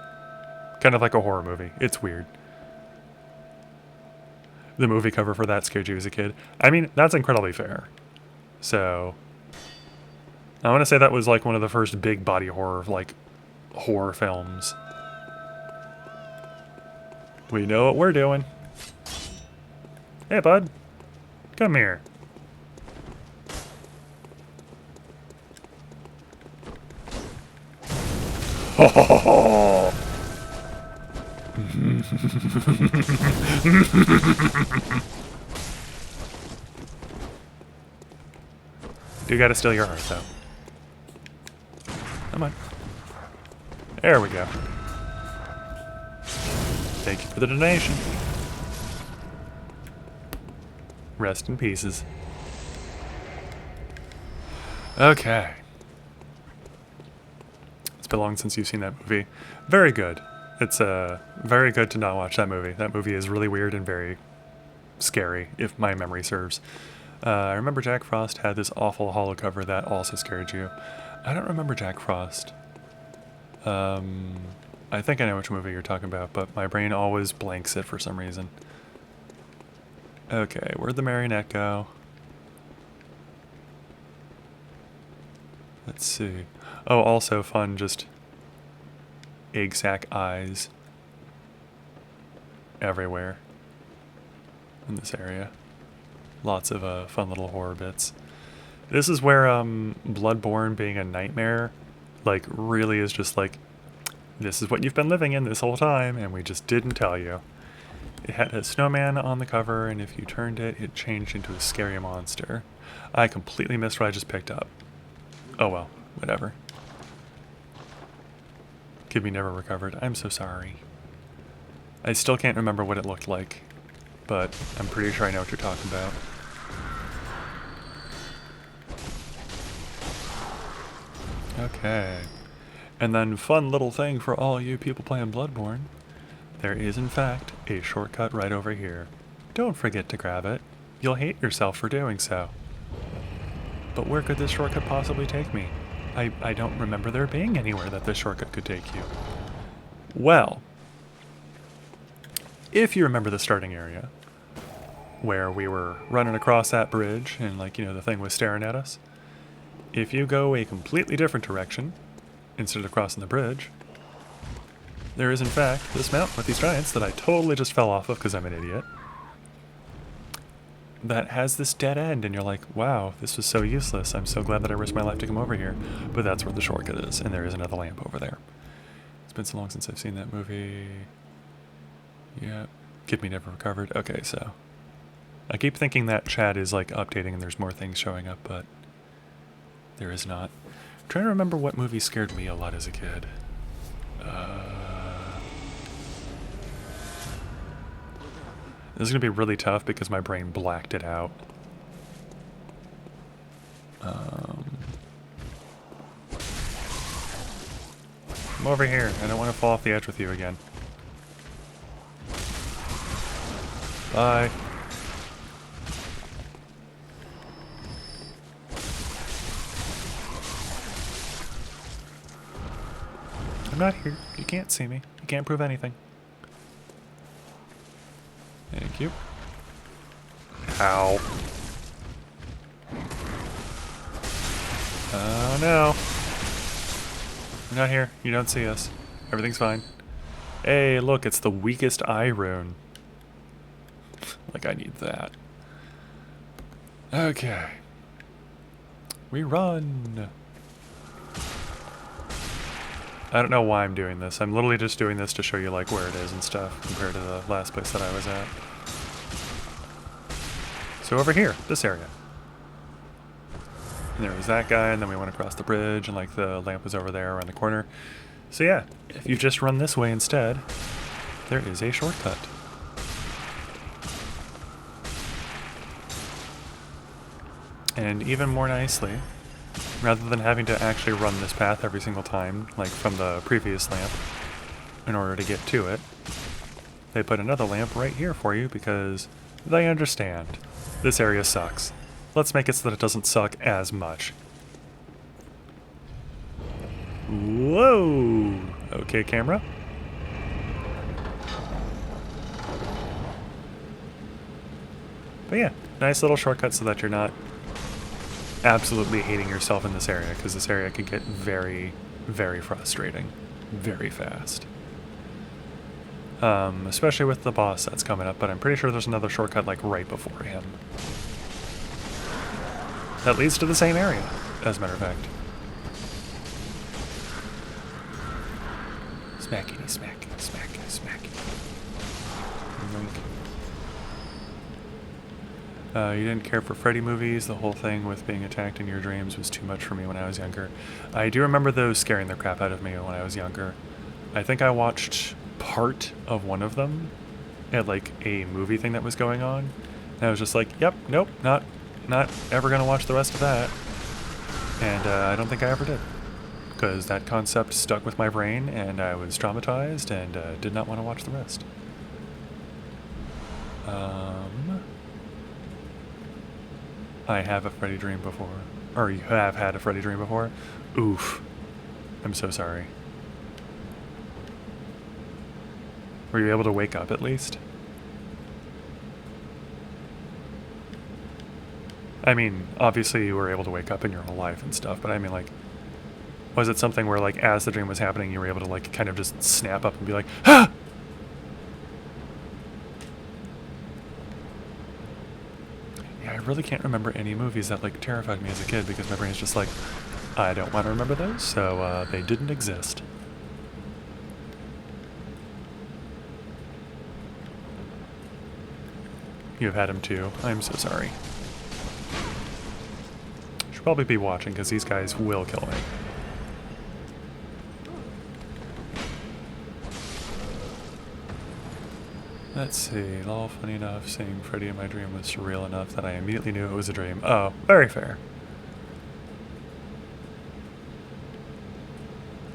kind of like a horror movie. It's weird. The movie cover for that scared you as a kid. I mean, that's incredibly fair. So, I want to say that was like one of the first big body horror, like, horror films. We know what we're doing. Hey, bud. Come here. Ho ho ho ho! Do gotta steal your heart, though. Come on. There we go. Thank you for the donation. Rest in pieces. Okay. It's been long since you've seen that movie. Very good. It's very good to not watch that movie. That movie is really weird and very scary, if my memory serves. I remember Jack Frost had this awful holocover that also scared you. I don't remember Jack Frost. I think I know which movie you're talking about, but my brain always blanks it for some reason. Okay, where'd the marionette go? Let's see. Oh, also fun, just egg sack eyes everywhere in this area. Lots of fun little horror bits. This is where Bloodborne being a nightmare, like, really is just like, this is what you've been living in this whole time, and we just didn't tell you. It had a snowman on the cover, and if you turned it, it changed into a scary monster. I completely missed what I just picked up. Oh well, whatever. Kibby never recovered. I'm so sorry. I still can't remember what it looked like, but I'm pretty sure I know what you're talking about. Okay. And then fun little thing for all you people playing Bloodborne. There is in fact a shortcut right over here. Don't forget to grab it. You'll hate yourself for doing so. But where could this shortcut possibly take me? I don't remember there being anywhere that this shortcut could take you. Well, if you remember the starting area, where we were running across that bridge and, like, you know, the thing was staring at us, if you go a completely different direction, instead of crossing the bridge, there is in fact this mountain with these giants that I totally just fell off of because I'm an idiot, that has this dead end, and you're like, wow, this was so useless. I'm so glad that I risked my life to come over here. But that's where the shortcut is, and there is another lamp over there. It's been so long since I've seen that movie. Yeah, Kid Me Never Recovered. Okay, so I keep thinking that chat is like updating and there's more things showing up, but there is not. I'm trying to remember what movie scared me a lot as a kid. This is going to be really tough because my brain blacked it out. Come over here. I don't want to fall off the edge with you again. Bye. I'm not here. You can't see me. You can't prove anything. Thank you. Ow. Oh no. We're not here. You don't see us. Everything's fine. Hey, look, it's the weakest eye rune. Like, I need that. Okay. We run. I don't know why I'm doing this. I'm literally just doing this to show you, like, where it is and stuff compared to the last place that I was at. So over here, this area. And there was that guy, and then we went across the bridge, and, like, the lamp was over there around the corner. So yeah, if you just run this way instead, there is a shortcut. And even more nicely, rather than having to actually run this path every single time, like from the previous lamp, in order to get to it, they put another lamp right here for you because they understand. This area sucks. Let's make it so that it doesn't suck as much. Whoa! Okay, camera. But yeah, nice little shortcut so that you're not absolutely hating yourself in this area, because this area can get very, very frustrating very fast. Especially with the boss that's coming up, but I'm pretty sure there's another shortcut like right before him. That leads to the same area, as a matter of fact. Smackity, smackity, smackity, smackity. You didn't care for Freddy movies. The whole thing with being attacked in your dreams was too much for me when I was younger. I do remember those scaring the crap out of me when I was younger. I think I watched part of one of them at like a movie thing that was going on. And I was just like, yep, nope, not ever gonna watch the rest of that. And I don't think I ever did. Because that concept stuck with my brain and I was traumatized and did not want to watch the rest. I have a Freddy dream before. Or you have had a Freddy dream before? Oof. I'm so sorry. Were you able to wake up at least? I mean, obviously you were able to wake up in your whole life and stuff, but I mean, like, was it something where, like, as the dream was happening, you were able to, like, kind of just snap up and be like, ah! Yeah, I really can't remember any movies that, like, terrified me as a kid because my brain's just like, I don't want to remember those, so they didn't exist. You've had him too. I'm so sorry. Should probably be watching because these guys will kill me. Let's see. All funny enough, seeing Freddy in my dream was surreal enough that I immediately knew it was a dream. Oh, very fair.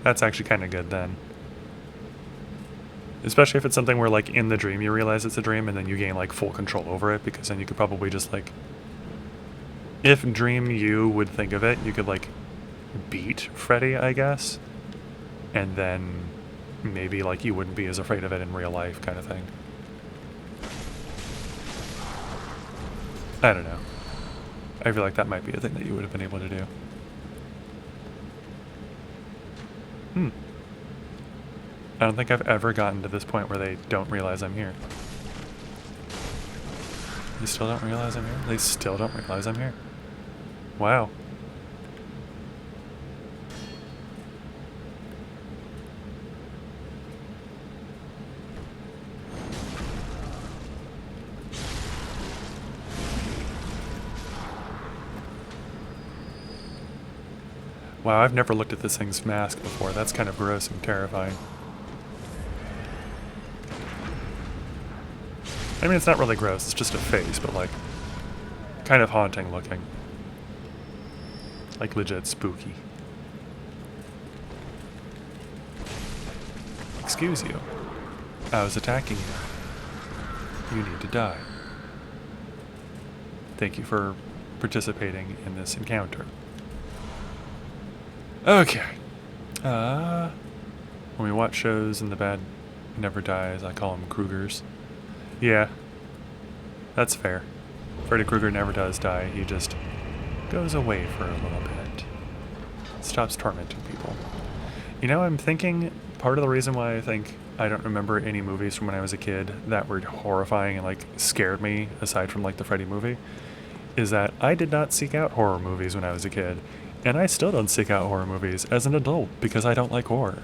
That's actually kind of good then. Especially if it's something where, like, in the dream you realize it's a dream and then you gain, like, full control over it, because then you could probably just, like... If dream you would think of it, you could, like, beat Freddy, I guess. And then maybe, like, you wouldn't be as afraid of it in real life kind of thing. I don't know. I feel like that might be a thing that you would have been able to do. I don't think I've ever gotten to this point where they don't realize I'm here. They still don't realize I'm here? They still don't realize I'm here? Wow. Wow, I've never looked at this thing's mask before. That's kind of gross and terrifying. I mean, it's not really gross, it's just a face, but like, kind of haunting looking. Like legit spooky. Excuse you. I was attacking you. You need to die. Thank you for participating in this encounter. Okay. When we watch shows and the bad never dies, I call them Krugers. Yeah, that's fair. Freddy Krueger never does die, he just goes away for a little bit. Stops tormenting people. You know, I'm thinking part of the reason why I think I don't remember any movies from when I was a kid that were horrifying and like scared me, aside from like the Freddy movie, is that I did not seek out horror movies when I was a kid. And I still don't seek out horror movies as an adult because I don't like horror.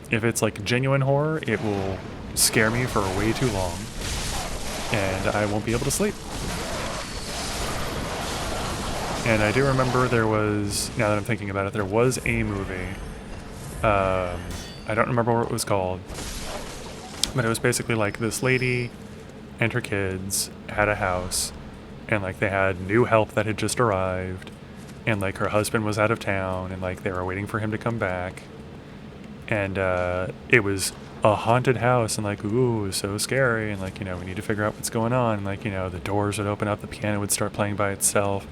If it's like genuine horror, it will scare me for way too long. And I won't be able to sleep. And I do remember there was, now that I'm thinking about it, there was a movie. I don't remember what it was called. But it was basically like this lady and her kids had a house. And like they had new help that had just arrived. And like her husband was out of town and like they were waiting for him to come back. And it was a haunted house and like, ooh, so scary. And like, you know, we need to figure out what's going on. And like, you know, the doors would open up, the piano would start playing by itself.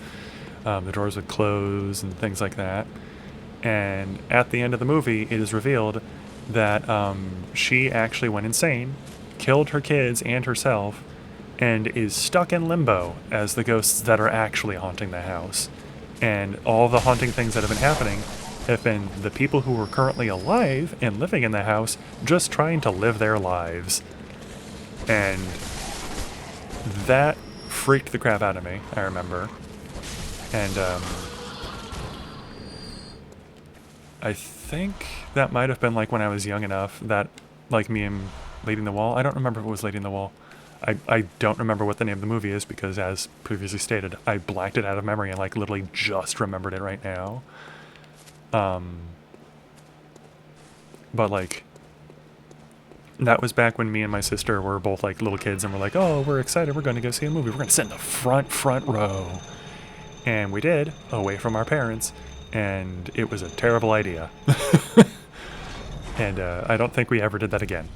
The doors would close and things like that. And at the end of the movie, it is revealed that she actually went insane, killed her kids and herself, and is stuck in limbo as the ghosts that are actually haunting the house. And all the haunting things that have been happening have been the people who were currently alive and living in the house just trying to live their lives. And that freaked the crap out of me, I remember. And I think that might have been like when I was young enough that like me and Lady in the Wall, I don't remember if it was Lady in the Wall. I don't remember what the name of the movie is because, as previously stated, I blacked it out of memory and like literally just remembered it right now. But like, that was back when me and my sister were both like little kids and we're like, oh, we're excited, we're going to go see a movie. We're going to sit in the front row. And we did, away from our parents, and it was a terrible idea. And I don't think we ever did that again.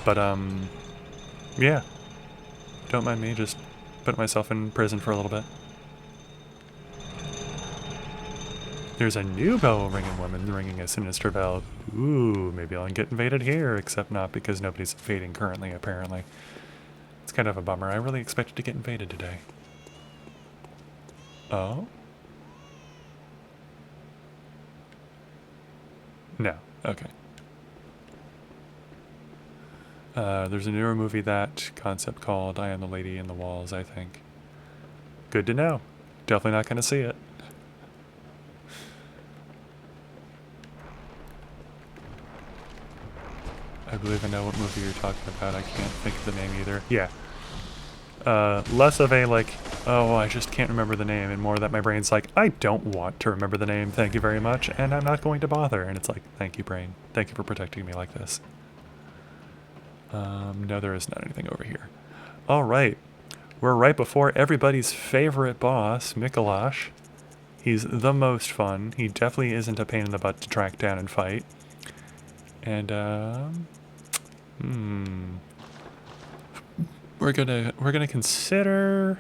But, yeah. Don't mind me, just put myself in prison for a little bit. There's a new bell-ringing woman ringing a sinister bell. Ooh, maybe I'll get invaded here, except not because nobody's invading currently, apparently. It's kind of a bummer. I really expected to get invaded today. Oh? No. Okay. There's a newer movie that concept called I Am the Lady in the Walls, I think. Good to know. Definitely not going to see it. I believe I know what movie you're talking about. I can't think of the name either. Yeah. Less of a like, oh, I just can't remember the name, and more that my brain's like, I don't want to remember the name, thank you very much, and I'm not going to bother. And it's like, thank you, brain. Thank you for protecting me like this. No, there is not anything over here. All right. We're right before everybody's favorite boss, Micolash. He's the most fun. He definitely isn't a pain in the butt to track down and fight. And, we're gonna consider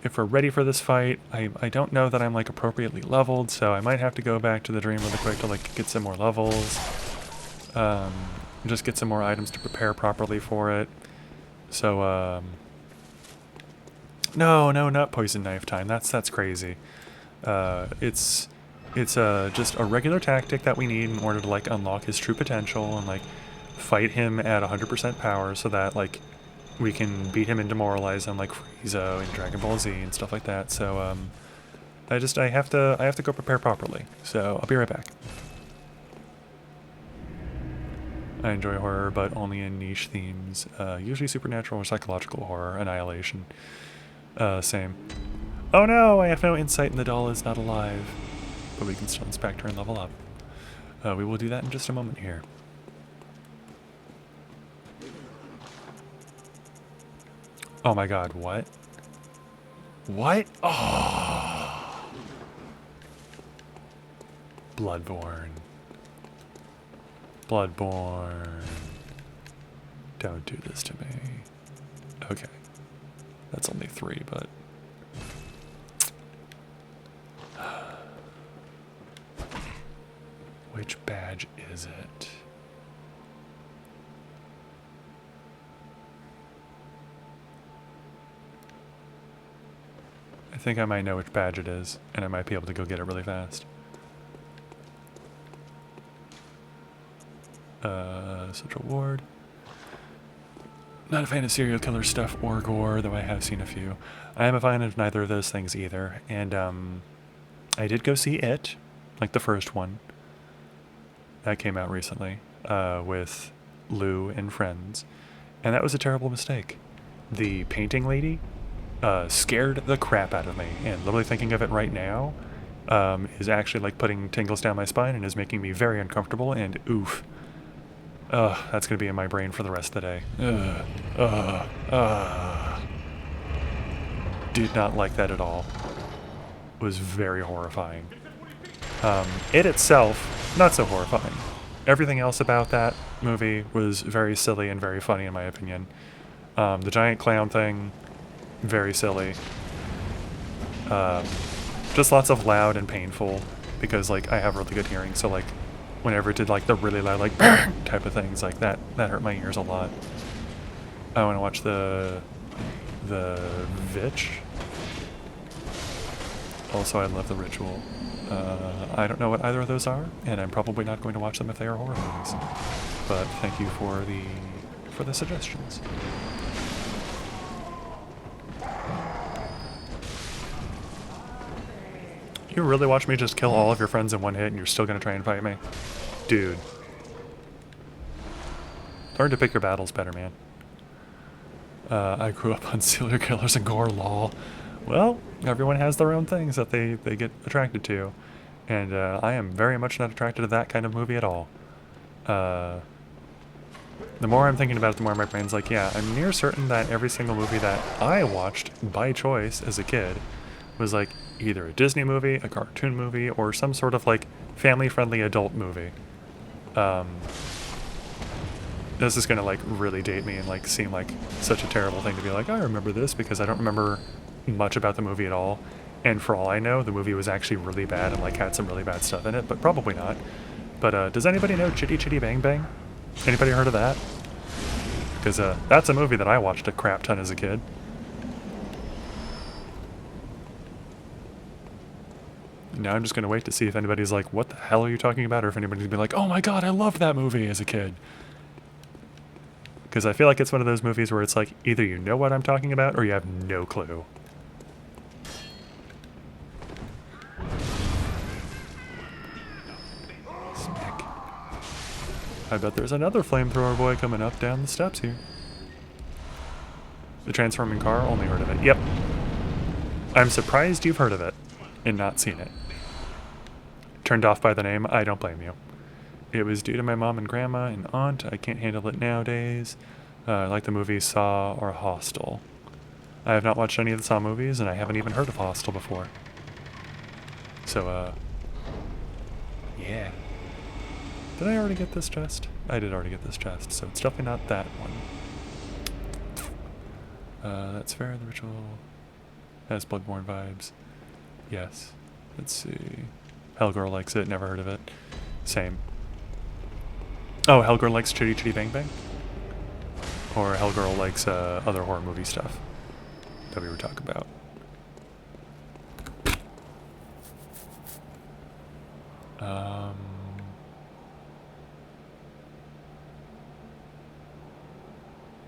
if we're ready for this fight. I don't know that I'm like appropriately leveled, so I might have to go back to the dream really quick to like get some more levels. Just get some more items to prepare properly for it. So, no, not poison knife time. That's crazy. It's just a regular tactic that we need in order to like unlock his true potential and like fight him at 100% power, so that like we can beat him and demoralize him like Frieza and Dragon Ball Z and stuff like that. So I have to go prepare properly. So I'll be right back. I enjoy horror, but only in niche themes. Usually supernatural or psychological horror. Annihilation. Same. Oh no, I have no insight and the doll is not alive. But we can still inspect her and level up. We will do that in just a moment here. Oh my god, what? What? Oh! Bloodborne. Bloodborne. Don't do this to me. Okay. That's only 3, but... Which badge is it? I think I might know which badge it is, and I might be able to go get it really fast. Such a ward. Not a fan of serial killer stuff or gore, though I have seen a few. I am a fan of neither of those things either, and I did go see It, like the first one. That came out recently, with Lou and friends, and that was a terrible mistake. The painting lady scared the crap out of me, and literally thinking of it right now is actually like putting tingles down my spine and is making me very uncomfortable, and oof. That's going to be in my brain for the rest of the day. Did not like that at all. Was very horrifying. It itself, not so horrifying. Everything else about that movie was very silly and very funny in my opinion. The giant clown thing, very silly. Just lots of loud and painful, because like I have really good hearing, so like whenever it did like the really loud like type of things like that hurt my ears a lot. I want to watch the Vitch. Also, I love The Ritual. I don't know what either of those are, and I'm probably not going to watch them if they are horror movies. But thank you for the suggestions. You really watch me just kill all of your friends in one hit and you're still gonna try and fight me? Dude. Learn to pick your battles better, man. I grew up on serial killers and gore, lol. Well, everyone has their own things that they get attracted to. And I am very much not attracted to that kind of movie at all. The more I'm thinking about it, the more my brain's like, yeah, I'm near certain that every single movie that I watched by choice as a kid was like either a Disney movie, a cartoon movie, or some sort of like family-friendly adult movie. This is gonna like really date me and like seem like such a terrible thing to be like, I remember this, because I don't remember much about the movie at all. And for all I know, the movie was actually really bad and like had some really bad stuff in it, but probably not. But does anybody know Chitty Chitty Bang Bang? Anybody heard of that? Because that's a movie that I watched a crap ton as a kid. Now I'm just going to wait to see if anybody's like, what the hell are you talking about? Or if anybody's going to be like, oh my god, I loved that movie as a kid. Because I feel like it's one of those movies where it's like, either you know what I'm talking about or you have no clue. Smack. I bet there's another flamethrower boy coming up down the steps here. The transforming car, only heard of it. Yep. I'm surprised you've heard of it and not seen it. Turned off by the name, I don't blame you. It was due to my mom and grandma and aunt. I can't handle it nowadays. Like the movies Saw or Hostel. I have not watched any of the Saw movies, and I haven't even heard of Hostel before. So, yeah. Did I already get this chest? I did already get this chest, so it's definitely not that one. That's fair. The Ritual has Bloodborne vibes. Yes. Let's see. Hellgirl likes it. Never heard of it. Same. Oh, Hellgirl likes Chitty Chitty Bang Bang? or Hellgirl likes other horror movie stuff that we were talking about.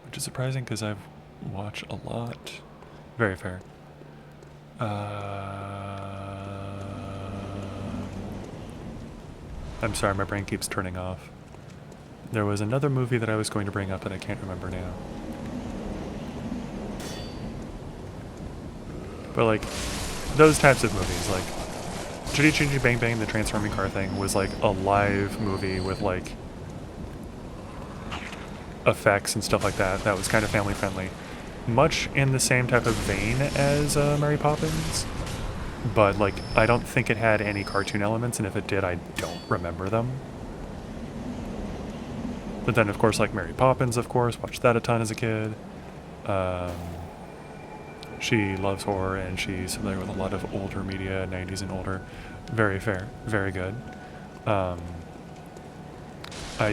Which is surprising because I've watched a lot. Very fair. I'm sorry, my brain keeps turning off. There was another movie that I was going to bring up that I can't remember now. But like, those types of movies, like Chitty Chitty Bang Bang, the transforming car thing, was like a live movie with like effects and stuff like that. That was kind of family friendly. Much in the same type of vein as Mary Poppins. But like, I don't think it had any cartoon elements, and if it did, I don't remember them. But then, of course, like Mary Poppins, of course, watched that a ton as a kid. She loves horror, and she's familiar with a lot of older media, 90s and older. Very fair. Very good. I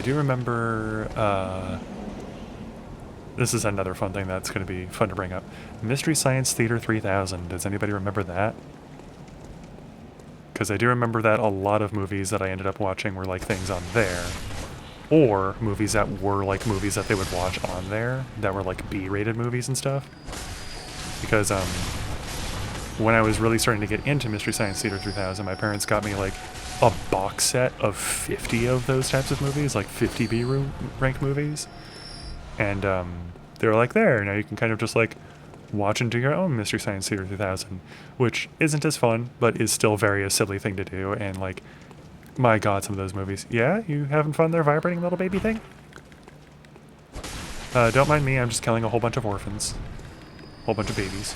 do remember... this is another fun thing that's going to be fun to bring up. Mystery Science Theater 3000. Does anybody remember that? Because I do remember that a lot of movies that I ended up watching were like things on there. Or movies that were like movies that they would watch on there that were like B-rated movies and stuff. Because when I was really starting to get into Mystery Science Theater 3000, my parents got me like a box set of 50 of those types of movies, like 50 B-ranked movies. And they were like, there, now you can kind of just like watch and do your own Mystery Science Theater 3000, which isn't as fun, but is still very a silly thing to do. And like, my God, some of those movies. Yeah, you having fun there, vibrating little baby thing? Don't mind me, I'm just killing a whole bunch of orphans. Whole bunch of babies.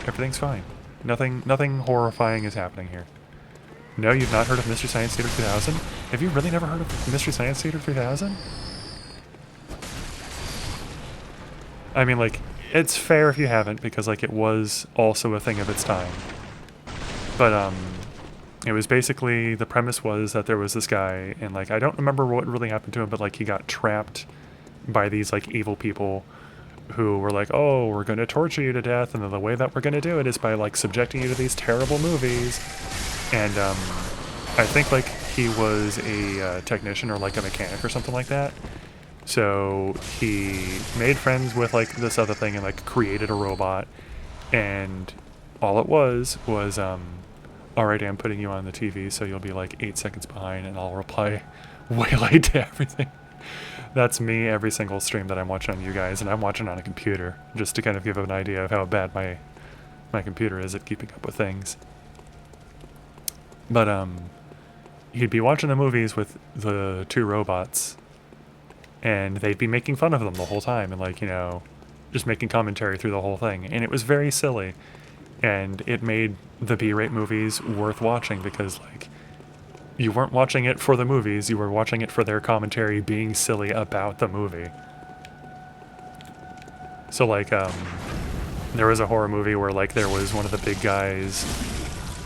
Everything's fine. Nothing horrifying is happening here. No, you've not heard of Mystery Science Theater 3000? Have you really never heard of Mystery Science Theater 3000? I mean, like, it's fair if you haven't, because, like, it was also a thing of its time. But, it was basically, the premise was that there was this guy, and, like, I don't remember what really happened to him, but, like, he got trapped by these, like, evil people who were like, oh, we're going to torture you to death, and then the way that we're going to do it is by, like, subjecting you to these terrible movies. And, I think, like, he was a technician or, like, a mechanic or something like that. So he made friends with like this other thing and like created a robot, and all it was alright, I'm putting you on the TV, so you'll be like 8 seconds behind and I'll reply way late to everything. That's me every single stream that I'm watching on you guys, and I'm watching on a computer, just to kind of give an idea of how bad my computer is at keeping up with things. But he'd be watching the movies with the two robots, and they'd be making fun of them the whole time, and like, you know, just making commentary through the whole thing. And it was very silly, and it made the B-rate movies worth watching, because like, you weren't watching it for the movies, you were watching it for their commentary being silly about the movie. So like, there was a horror movie where like there was one of the big guys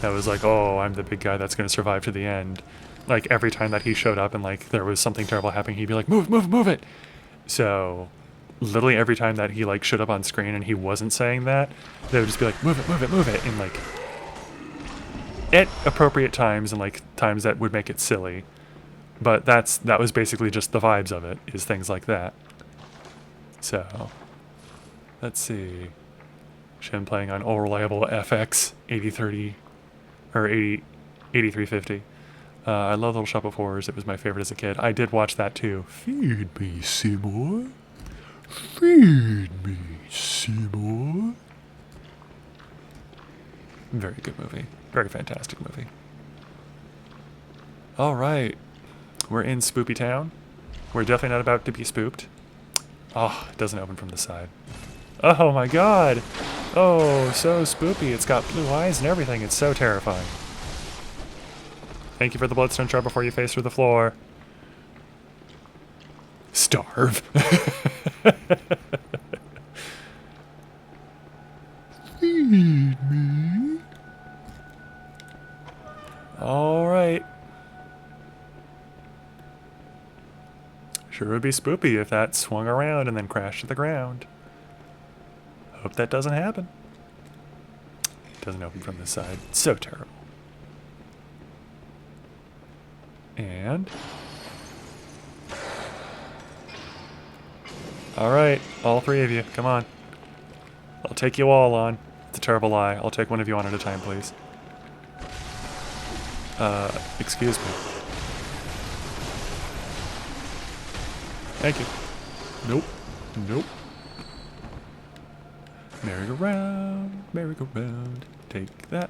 that was like, oh, I'm the big guy that's going to survive to the end. Like, every time that he showed up and, like, there was something terrible happening, he'd be like, move it! So, literally every time that he, like, showed up on screen and he wasn't saying that, they would just be like, move it, and, like, at appropriate times and, like, times that would make it silly. But that was basically just the vibes of it, is things like that. So, let's see. Shen playing on all-reliable FX 8030, or 8350. I love Little Shop of Horrors. It was my favorite as a kid. I did watch that too. Feed me, Seymour. Feed me, Seymour. Very good movie. Very fantastic movie. Alright. We're in Spoopy Town. We're definitely not about to be spooked. Oh, it doesn't open from the side. Oh my god! Oh, so spoopy. It's got blue eyes and everything. It's so terrifying. Thank you for the bloodstone shard before you face through the floor. Starve. Feed me. Alright. Sure would be spoopy if that swung around and then crashed to the ground. Hope that doesn't happen. It doesn't open from this side. So terrible. And... Alright, all three of you, come on. I'll take you all on. It's a terrible lie. I'll take one of you on at a time, please. Excuse me. Thank you. Nope. Nope. Merry-go-round, merry-go-round. Take that.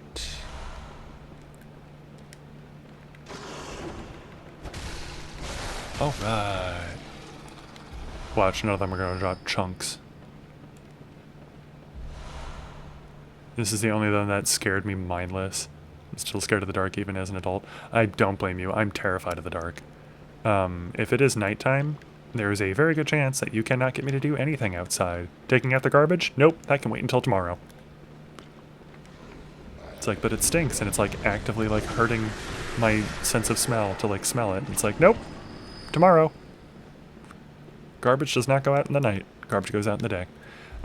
Alright. Watch, none of them are gonna drop chunks. This is the only one that scared me mindless. I'm still scared of the dark even as an adult. I don't blame you. I'm terrified of the dark. If it is nighttime, there is a very good chance that you cannot get me to do anything outside. Taking out the garbage? Nope, that can wait until tomorrow. It's like, but it stinks, and it's like actively like hurting my sense of smell to like smell it. It's like, nope, tomorrow. Garbage does not go out in the night. Garbage goes out in the day.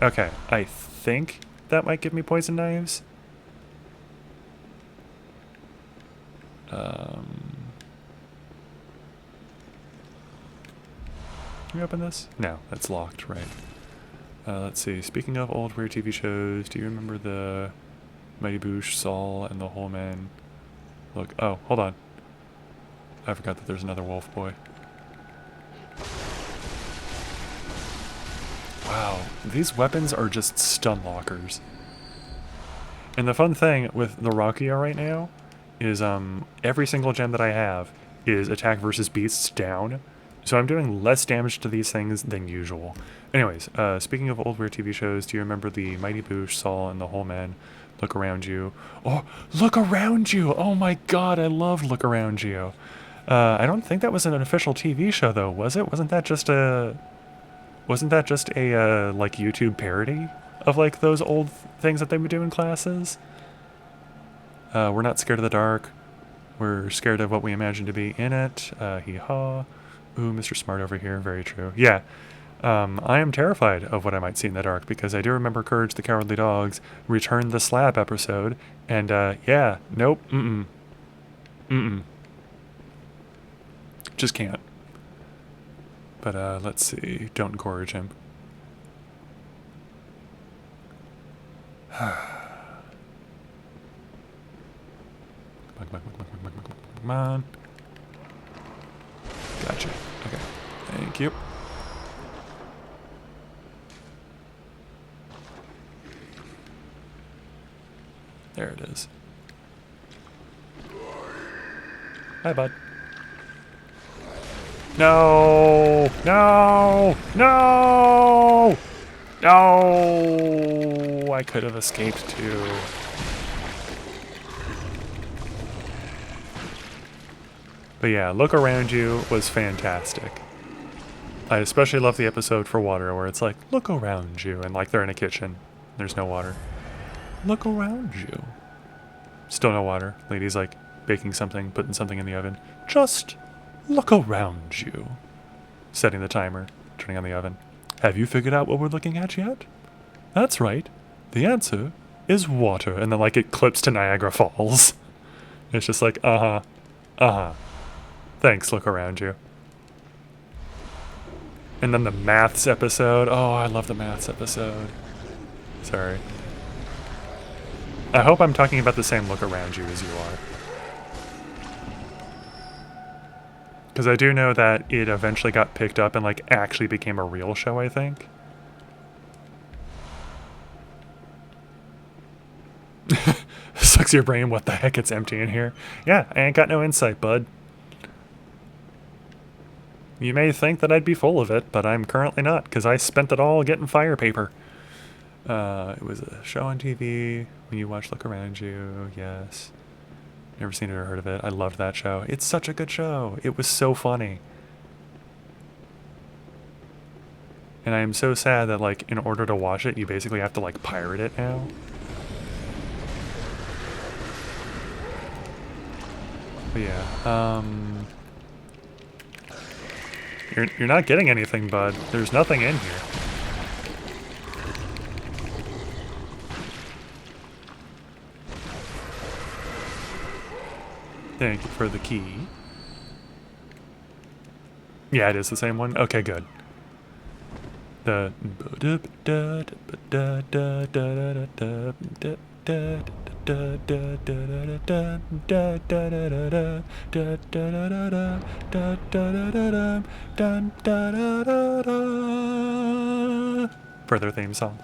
Okay, I think that might give me poison knives. Can we open this? No, that's locked, right. Let's see. Speaking of old weird TV shows, do you remember the Mighty Boosh, Saul, and the Whole Man? Look, oh, hold on. I forgot that there's another wolf boy. Wow, these weapons are just stun lockers. And the fun thing with the Rakia right now is every single gem that I have is attack versus beasts down. So I'm doing less damage to these things than usual. Anyways, speaking of old weird TV shows, do you remember the Mighty Boosh, Saul, and the Whole Man? Look Around You. Oh, Look Around You! Oh my god, I love Look Around You. I don't think that was an official TV show though, was it? Wasn't that just a like YouTube parody of like those old things that they would do in classes? We're not scared of the dark. We're scared of what we imagine to be in it. Hee-haw. Ooh, Mr. Smart over here. Very true. Yeah. I am terrified of what I might see in the dark because I do remember Courage the Cowardly Dog's Return the Slap episode. And, yeah. Nope. Mm-mm. Just can't. But, let's see. Don't encourage him. Come on. Gotcha. Okay. Thank you. There it is. Hi, bud. No! No! No! No! I could have escaped too. But yeah, Look Around You was fantastic. I especially love the episode for water where it's like, look around you, and like they're in a kitchen. There's no water. Look around you. Still no water. Lady's like baking something, putting something in the oven. Just look around you. Setting the timer, turning on the oven. Have you figured out what we're looking at yet? That's right. The answer is water. And then like it clips to Niagara Falls. It's just like, uh-huh. Uh-huh. Thanks, Look Around You. And then the maths episode. Oh, I love the maths episode. Sorry. I hope I'm talking about the same Look Around You as you are. Because I do know that it eventually got picked up and like actually became a real show, I think. Sucks your brain, what the heck, it's empty in here. Yeah, I ain't got no insight, bud. You may think that I'd be full of it, but I'm currently not, because I spent it all getting fire paper. It was a show on TV, when you watch Look Around You, yes. Never seen it or heard of it. I loved that show. It's such a good show. It was so funny. And I am so sad that, like, in order to watch it, you basically have to, like, pirate it now. But yeah, You're not getting anything, bud. There's nothing in here. Thank you for the key. Yeah, it is the same one. Okay, good. The for their theme song.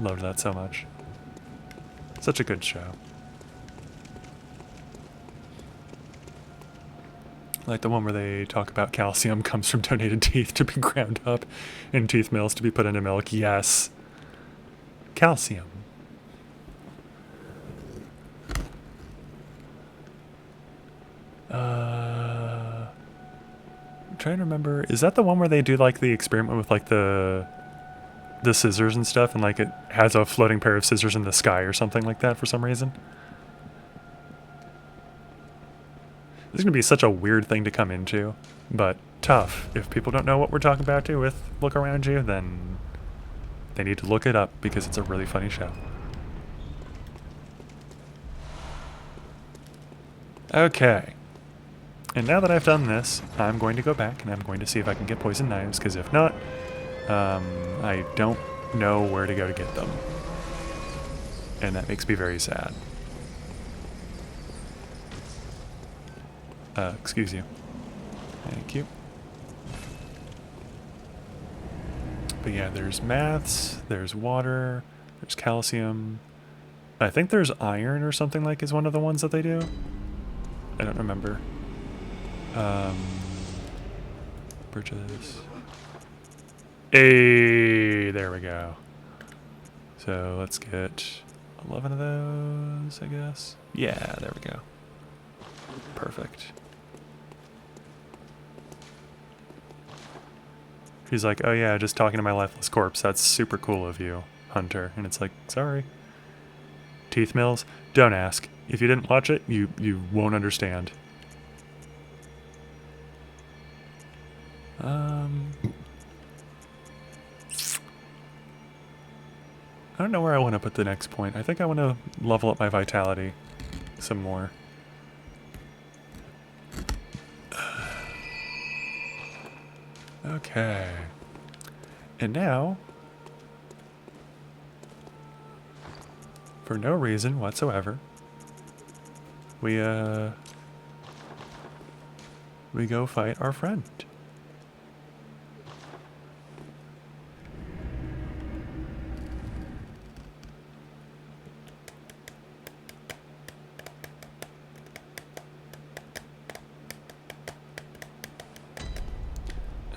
Loved that so much. Such a good show. Like the one where they talk about calcium comes from donated teeth to be ground up in teeth mills to be put into milk. Yes. Calcium. I'm trying to remember. Is that the one where they do like the experiment with like the scissors and stuff, and like it has a floating pair of scissors in the sky or something like that for some reason? This is going to be such a weird thing to come into, but tough. If people don't know what we're talking about with Look Around You, then they need to look it up because it's a really funny show. Okay. And now that I've done this, I'm going to go back and I'm going to see if I can get poison knives, because if not, I don't know where to go to get them. And that makes me very sad. Excuse you. Thank you. But yeah, there's maths, there's water, there's calcium. I think there's iron or something like is one of the ones that they do. I don't remember. Bridges. Hey, there we go. So let's get 11 of those, I guess. Yeah, there we go. Perfect. He's like, oh yeah, just talking to my lifeless corpse. That's super cool of you, Hunter. And it's like, sorry. Teeth mills? Don't ask. If you didn't watch it, you won't understand. I don't know where I want to put the next point. I think I want to level up my vitality some more. Okay. And now, for no reason whatsoever, we go fight our friend.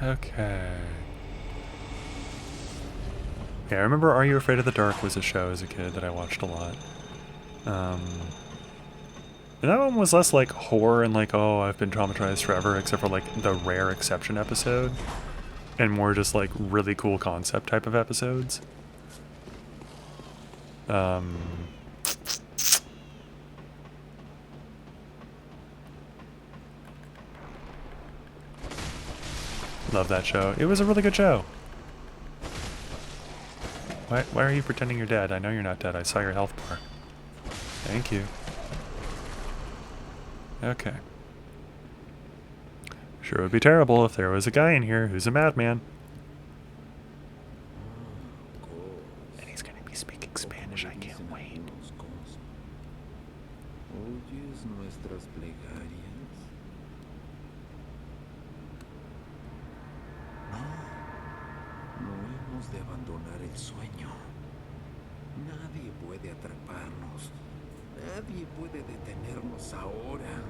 Okay. Yeah, I remember Are You Afraid of the Dark was a show as a kid that I watched a lot. And that one was less like horror and like, oh, I've been traumatized forever, except for like the rare exception episode. And more just like really cool concept type of episodes. Love that show. It was a really good show. Why are you pretending you're dead? I know you're not dead. I saw your health bar. Thank you. Okay. Sure would be terrible if there was a guy in here who's a madman. And he's gonna be speaking Spanish. I can't wait. De abandonar el sueño. Nadie puede atraparnos. Nadie puede detenernos ahora.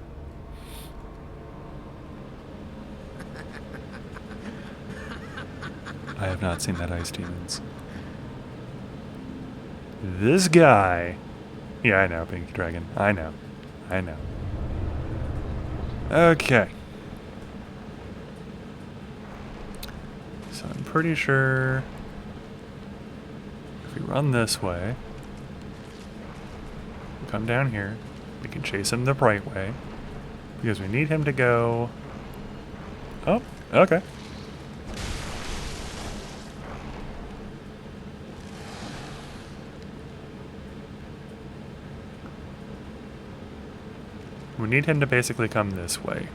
I have not seen that Ice Demons. This guy. Yeah, I know, Pink Dragon. I know. I know. Okay. So I'm pretty sure if we run this way, we come down here, we can chase him the right way, because we need him to go... Oh, Okay. We need him to basically come this way.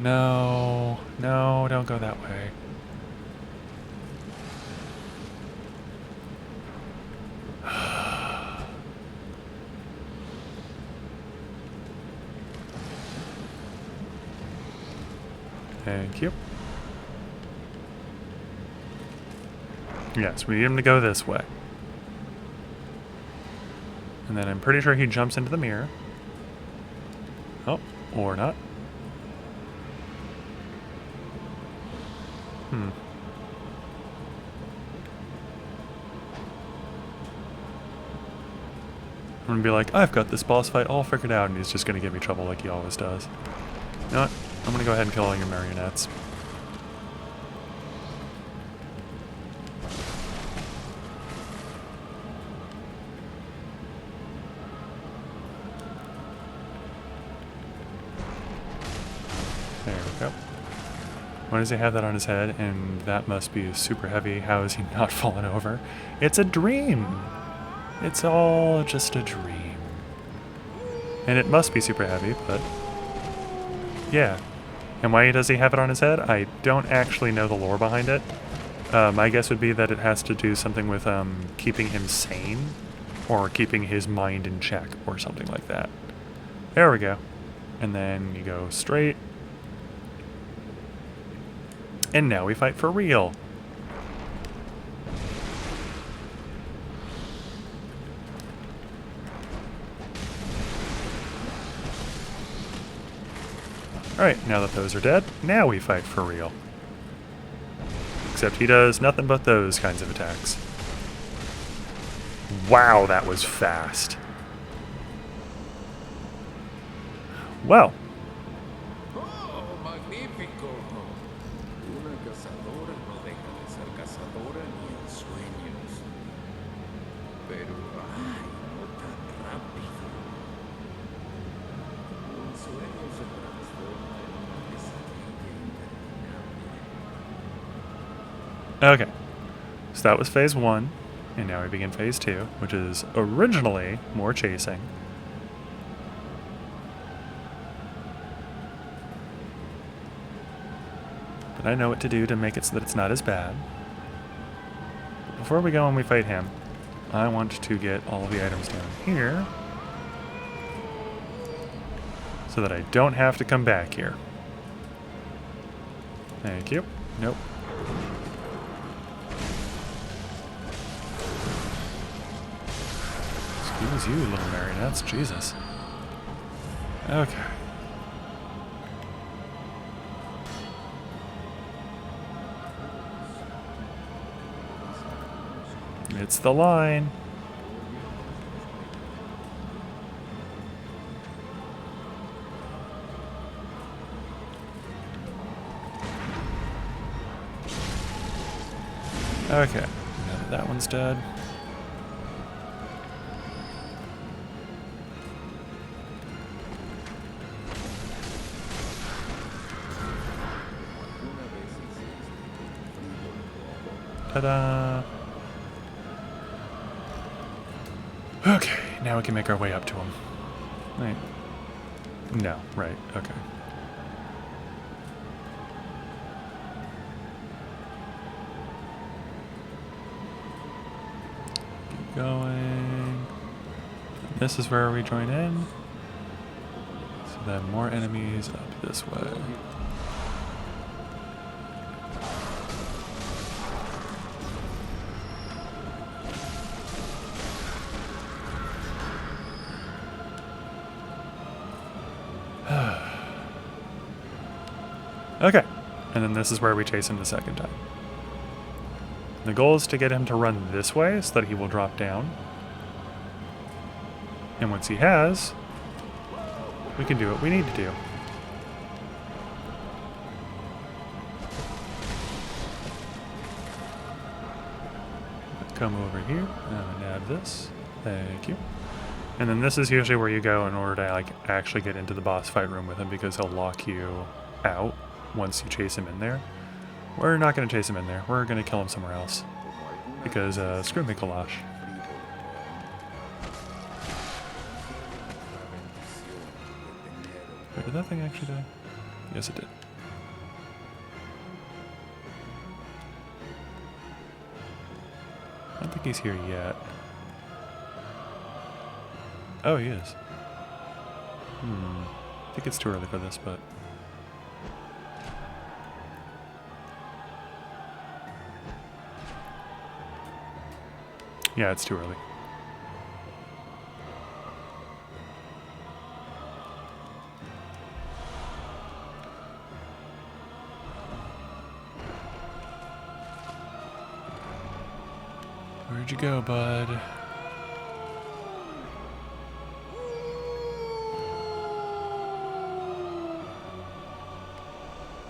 No, no, don't go that way. Thank you. Yes, we need him to go this way. And then I'm pretty sure he jumps into the mirror. Oh, or not. I'm gonna be like, I've got this boss fight all figured out, and he's just gonna give me trouble like he always does. You know what? I'm gonna go ahead and kill all your marionettes. There we go. Why does he have that on his head? And that must be super heavy. How is he not fallen over? It's a dream! It's all just a dream. And it must be super heavy, but... yeah. And why does he have it on his head? I don't actually know the lore behind it. My guess would be that it has to do something with keeping him sane, or keeping his mind in check, or something like that. There we go. And then you go straight. And now we fight for real. Alright, now that those are dead, now we fight for real. Except he does nothing but those kinds of attacks. Wow, that was fast. Well. ¡Oh, magnífico! Una cazadora no deja de ser cazadora ni en sueños. Pero, ay, no tan rápido. Un sueño se transforma en una pesadilla interminable. Okay. So that was phase 1, and now we begin phase 2, which is originally more chasing. But I know what to do to make it so that it's not as bad. But before we go and we fight him, I want to get all of the items down here so that I don't have to come back here. Thank you. Nope. Excuse you, little marionettes. Jesus. Okay. It's the line. Okay, now that that one's dead. Ta-da! Okay, now we can make our way up to him. Right. No, right, okay. Keep going. This is where we join in. So then more enemies up this way. Okay, and then this is where we chase him the second time. The goal is to get him to run this way so that he will drop down. And once he has, we can do what we need to do. Come over here and nab this. Thank you. And then this is usually where you go in order to like actually get into the boss fight room with him, because he'll lock you out once you chase him in there. We're not going to chase him in there. We're going to kill him somewhere else. Because, screw Micolash. Wait, did that thing actually die? Yes, it did. I don't think he's here yet. Oh, he is. I think it's too early for this, but... yeah, it's too early. Where'd you go, bud?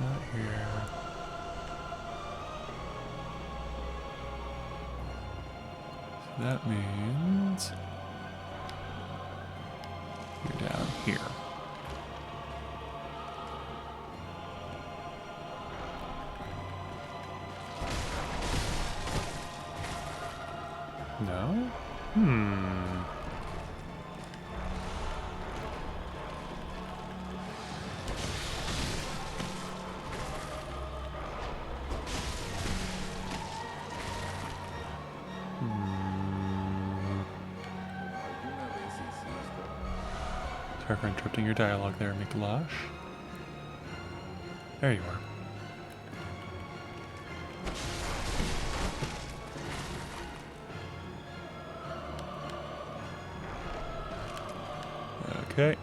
Not here. So that means you're down here. No? Sorry for interrupting your dialogue there, Micolash. There you are. Okay.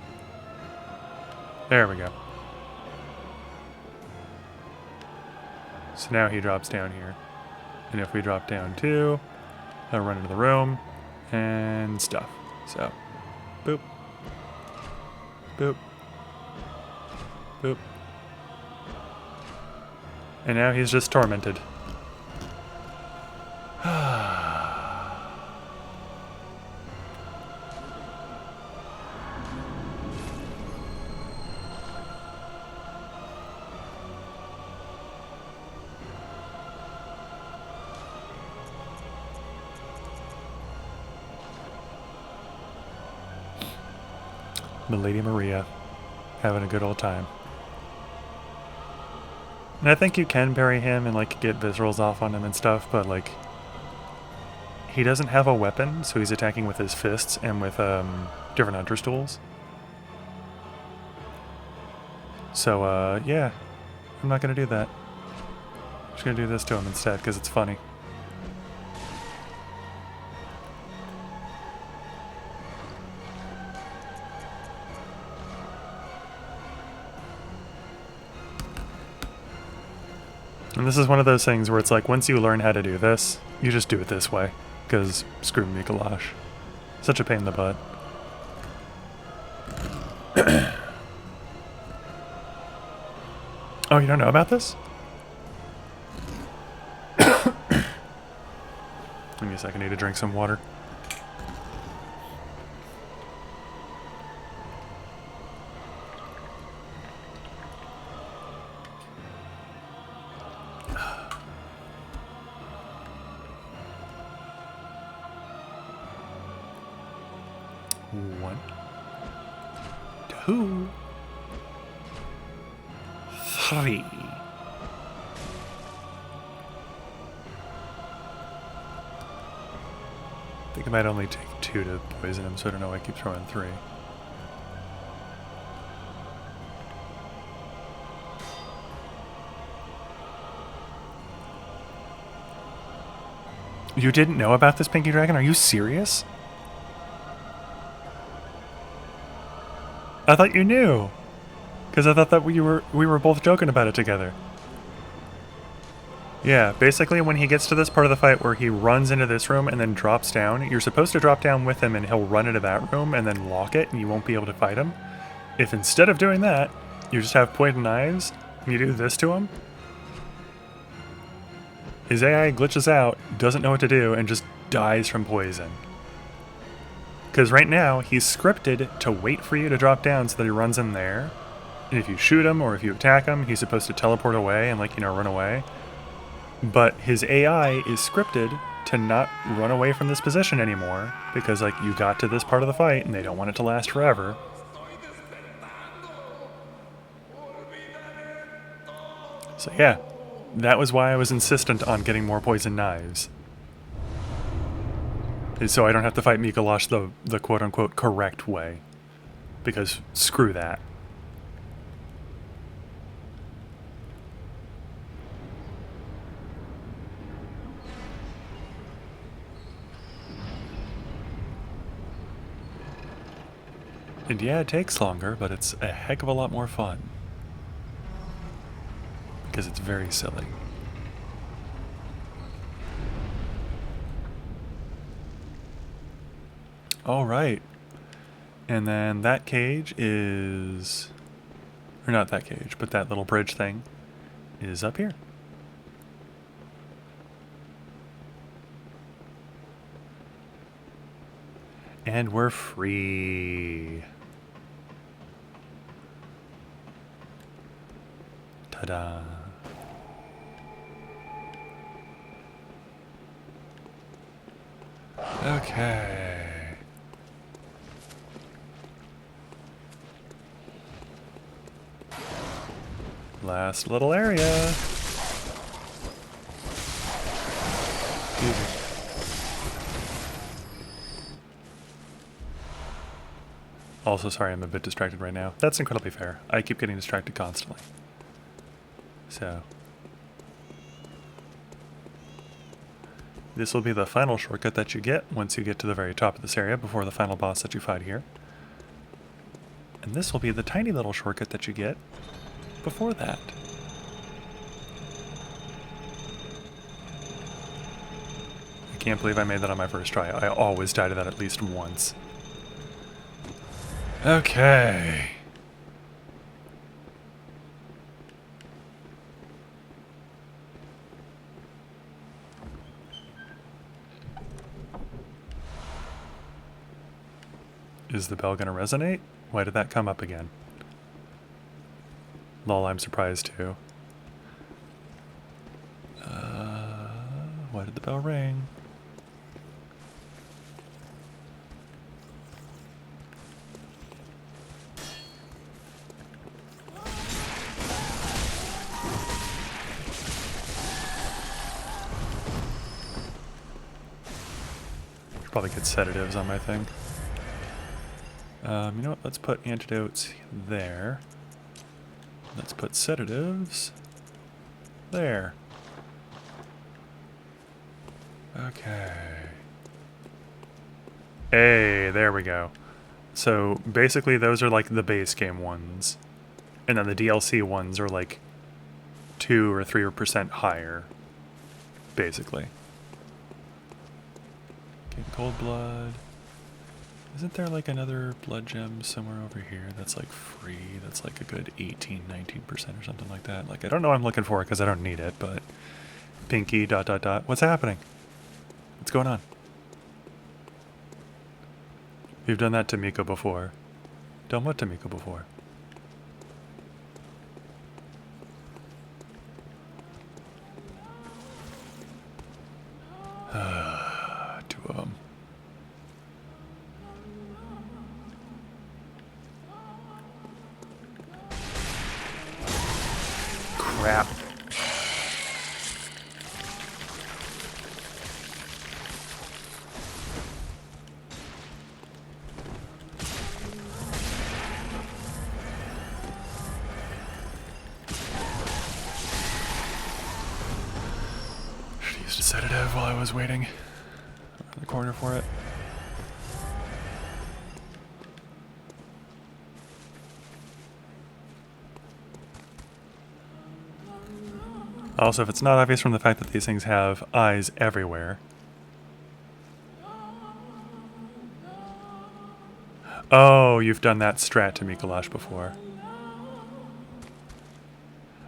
There we go. So now he drops down here. And if we drop down too, I'll run into the room and stuff. So, boop. Boop. Boop. And now he's just tormented. Lady Maria, having a good old time. And I think you can parry him and like get viscerals off on him and stuff, but like he doesn't have a weapon, so he's attacking with his fists and with different hunter stools. So yeah, I'm not gonna do that. I'm just gonna do this to him instead because it's funny. And this is one of those things where it's like, once you learn how to do this, you just do it this way. Because screw Micolash. Such a pain in the butt. Oh, you don't know about this? Give me a second, I need to drink some water. One, two, three. I think it might only take 2 to poison him, so I don't know why I keep throwing 3. You didn't know about this, Pinky Dragon? Are you serious? I thought you knew, because I thought that we were both joking about it together. Yeah, basically when he gets to this part of the fight where he runs into this room and then drops down, you're supposed to drop down with him and he'll run into that room and then lock it and you won't be able to fight him. If instead of doing that, you just have poison knives and you do this to him, his AI glitches out, doesn't know what to do, and just dies from poison. Because right now, he's scripted to wait for you to drop down so that he runs in there, And if you shoot him or if you attack him, he's supposed to teleport away and, like, you know, run away. But his AI is scripted to not run away from this position anymore because, like, you got to this part of the fight and they don't want it to last forever. So yeah, that was why I was insistent on getting more poison knives. Is so I don't have to fight Micolash the quote-unquote correct way. Because screw that. And yeah, it takes longer, but it's a heck of a lot more fun. Because it's very silly. Alright. And then that cage is... Or not that cage, but that little bridge thing is up here. And we're free. Ta-da. Okay. Last little area. Easy. Also, sorry, I'm a bit distracted right now. That's incredibly fair. I keep getting distracted constantly. So. This will be the final shortcut that you get once you get to the very top of this area before the final boss that you fight here. And this will be the tiny little shortcut that you get before that. I can't believe I made that on my first try. I always die to that at least once. Okay. Is the bell gonna resonate? Why did that come up again? Lol, I'm surprised too. Why did the bell ring? Should probably get sedatives on my thing. You know what? Let's put antidotes there. Let's put sedatives there. Okay. Hey, there we go. So basically those are like the base game ones. And then the DLC ones are like 2 or 3% higher. Basically. Okay, Cold Blood. Isn't there like another blood gem somewhere over here that's like free? That's like a good 18, 19% or something like that. Like, I don't know what I'm looking for because I don't need it, but... Pinky, ... What's happening? What's going on? You've done that to Miko before. Done what to Miko before? Two of them. Crap. Should have used a sedative while I was waiting around the corner for it. Also, if it's not obvious from the fact that these things have eyes everywhere. Oh, you've done that strat to Micolash before.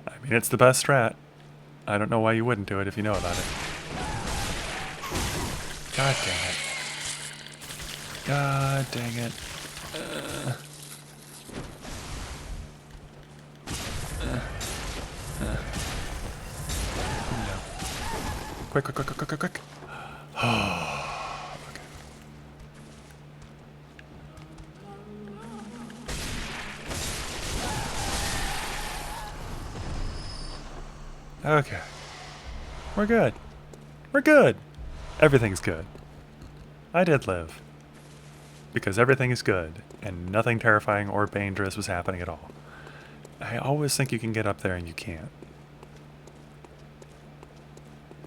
I mean, it's the best strat. I don't know why you wouldn't do it if you know about it. God dang it. God dang it. Quick, quick, quick, quick, quick, quick, quick. Okay. We're good. We're good. Everything's good. I did live. Because everything is good, and nothing terrifying or dangerous was happening at all. I always think you can get up there and you can't.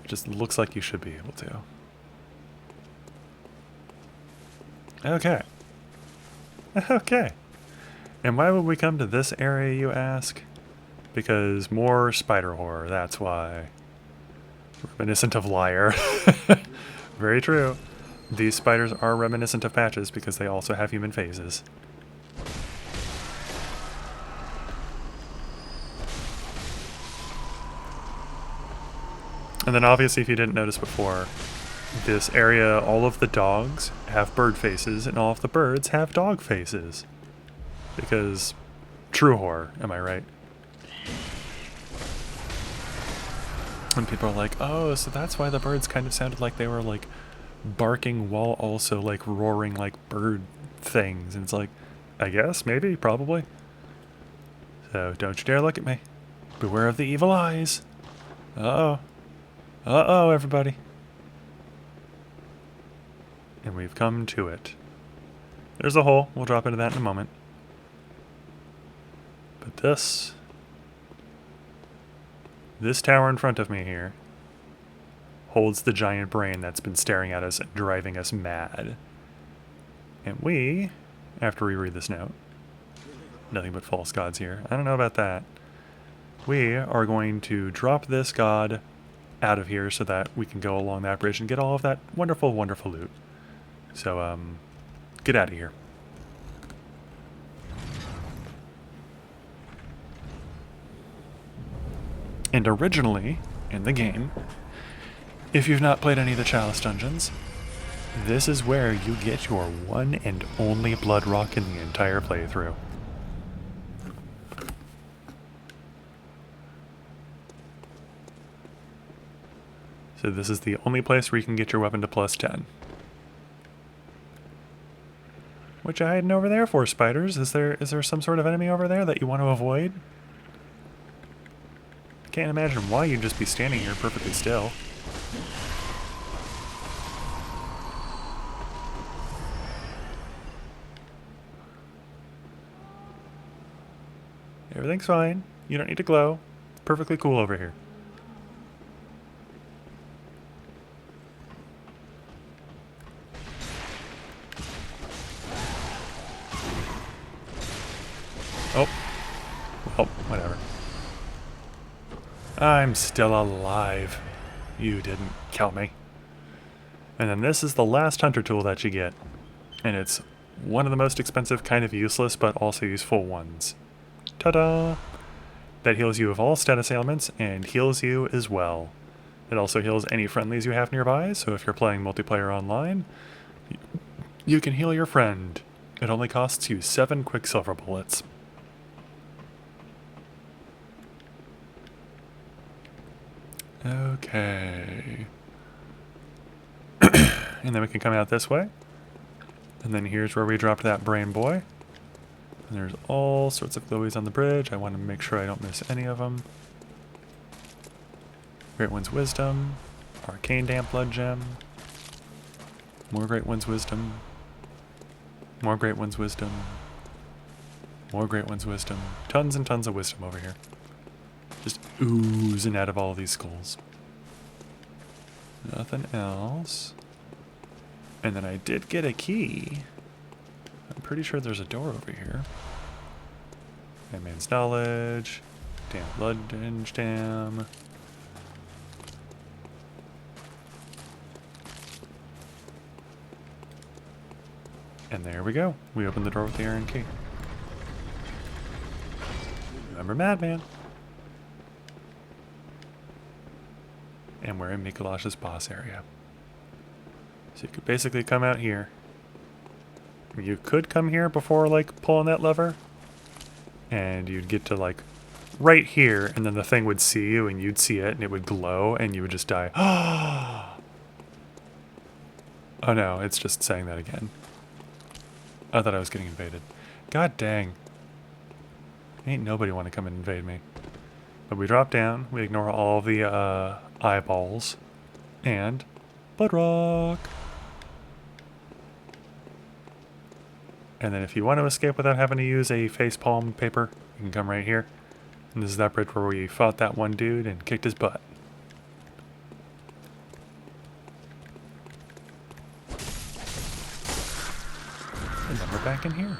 It just looks like you should be able to. Okay. Okay. And why would we come to this area, you ask? Because more spider horror, that's why. Reminiscent of Liar. Very true. These spiders are reminiscent of Patches because they also have human faces. And then obviously, if you didn't notice before, this area, all of the dogs have bird faces and all of the birds have dog faces. Because true horror, am I right? When people are like, oh, so that's why the birds kind of sounded like they were like barking while also like roaring like bird things. And it's like, I guess, maybe, probably. So don't you dare look at me. Beware of the evil eyes. Uh-oh. Uh-oh, everybody. And we've come to it. There's a hole. We'll drop into that in a moment. But this tower in front of me here holds the giant brain that's been staring at us and driving us mad. And we, after we read this note, nothing but false gods here. I don't know about that. We are going to drop this god out of here so that we can go along that bridge and get all of that wonderful, wonderful loot. So, get out of here. And originally, in the game, if you've not played any of the Chalice dungeons, this is where you get your one and only blood rock in the entire playthrough. So this is the only place where you can get your weapon to +10. What you hiding over there for, spiders? Is there some sort of enemy over there that you want to avoid? Can't imagine why you'd just be standing here perfectly still. Everything's fine. You don't need to glow. Perfectly cool over here. Oh. Well, whatever. I'm still alive. You didn't kill me. And then this is the last hunter tool that you get. And it's one of the most expensive, kind of useless, but also useful ones. Ta-da! That heals you of all status ailments and heals you as well. It also heals any friendlies you have nearby, so if you're playing multiplayer online, you can heal your friend. It only costs you 7 Quicksilver bullets. Okay. And then we can come out this way. And then here's where we dropped that brain boy. And there's all sorts of glowies on the bridge. I want to make sure I don't miss any of them. Great One's Wisdom. Arcane Damp Blood Gem. More Great One's Wisdom. More Great One's Wisdom. More Great One's Wisdom. Tons and tons of wisdom over here. Just oozing out of all these skulls. Nothing else. And then I did get a key. I'm pretty sure there's a door over here. Man's Knowledge. Damn Blood Binge Dam. And there we go. We opened the door with the iron key. Remember Madman. And we're in Micolash's boss area. So you could basically come out here. You could come here before, like, pulling that lever. And you'd get to, like, right here, and then the thing would see you, and you'd see it, and it would glow, and you would just die. Oh no, it's just saying that again. I thought I was getting invaded. God dang. Ain't nobody want to come and invade me. But we drop down, we ignore all the eyeballs, and blood rock. And then if you want to escape without having to use a facepalm paper, you can come right here. And this is that bridge where we fought that one dude and kicked his butt. And then we're back in here.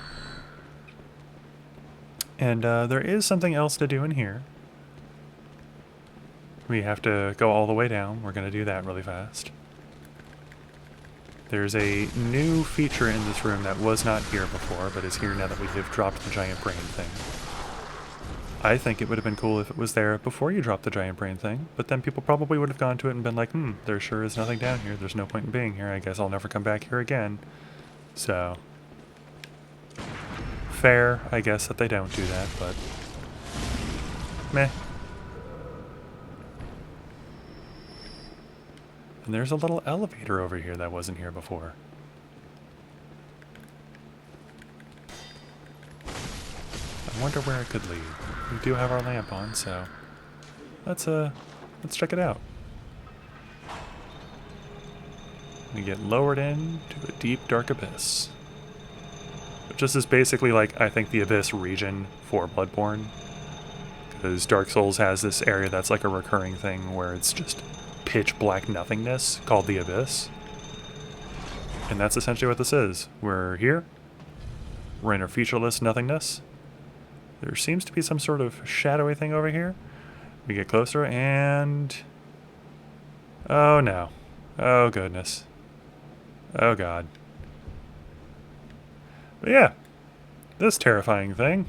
And there is something else to do in here. We have to go all the way down. We're going to do that really fast. There's a new feature in this room that was not here before, but is here now that we have dropped the giant brain thing. I think it would have been cool if it was there before you dropped the giant brain thing, but then people probably would have gone to it and been like, there sure is nothing down here. There's no point in being here. I guess I'll never come back here again. So, fair, I guess, that they don't do that, but meh. And there's a little elevator over here that wasn't here before. I wonder where it could lead. We do have our lamp on, so let's check it out. We get lowered into a deep, dark abyss. Which is basically like, I think, the abyss region for Bloodborne. Because Dark Souls has this area that's like a recurring thing where it's just pitch black nothingness called the abyss. And that's essentially what this is. We're here. We're in a featureless nothingness. There seems to be some sort of shadowy thing over here. We get closer and... oh no. Oh goodness. Oh god. But yeah, this terrifying thing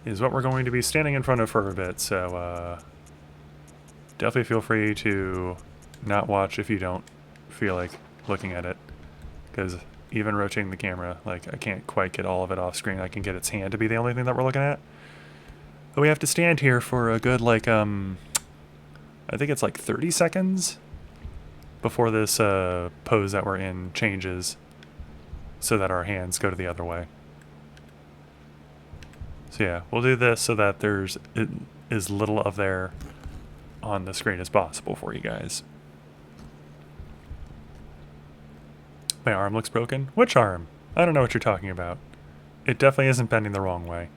is what we're going to be standing in front of for a bit, so definitely feel free to not watch if you don't feel like looking at it, because even rotating the camera, like, I can't quite get all of it off screen. I can get its hand to be the only thing that we're looking at. But we have to stand here for a good, like, I think it's like 30 seconds before this pose that we're in changes so that our hands go to the other way. So yeah, we'll do this so that there's as little of there on the screen as possible for you guys. My arm looks broken? Which arm? I don't know what you're talking about. It definitely isn't bending the wrong way.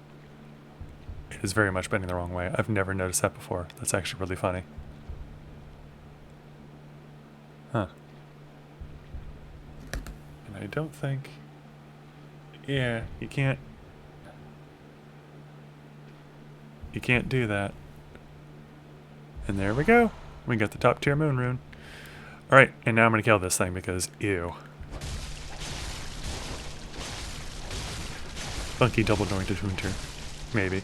It is very much bending the wrong way. I've never noticed that before. That's actually really funny. Huh. And I don't think... yeah, you can't do that. And there we go. We got the top tier moon rune. Alright, and now I'm going to kill this thing because, ew. Funky double jointed winter. Maybe.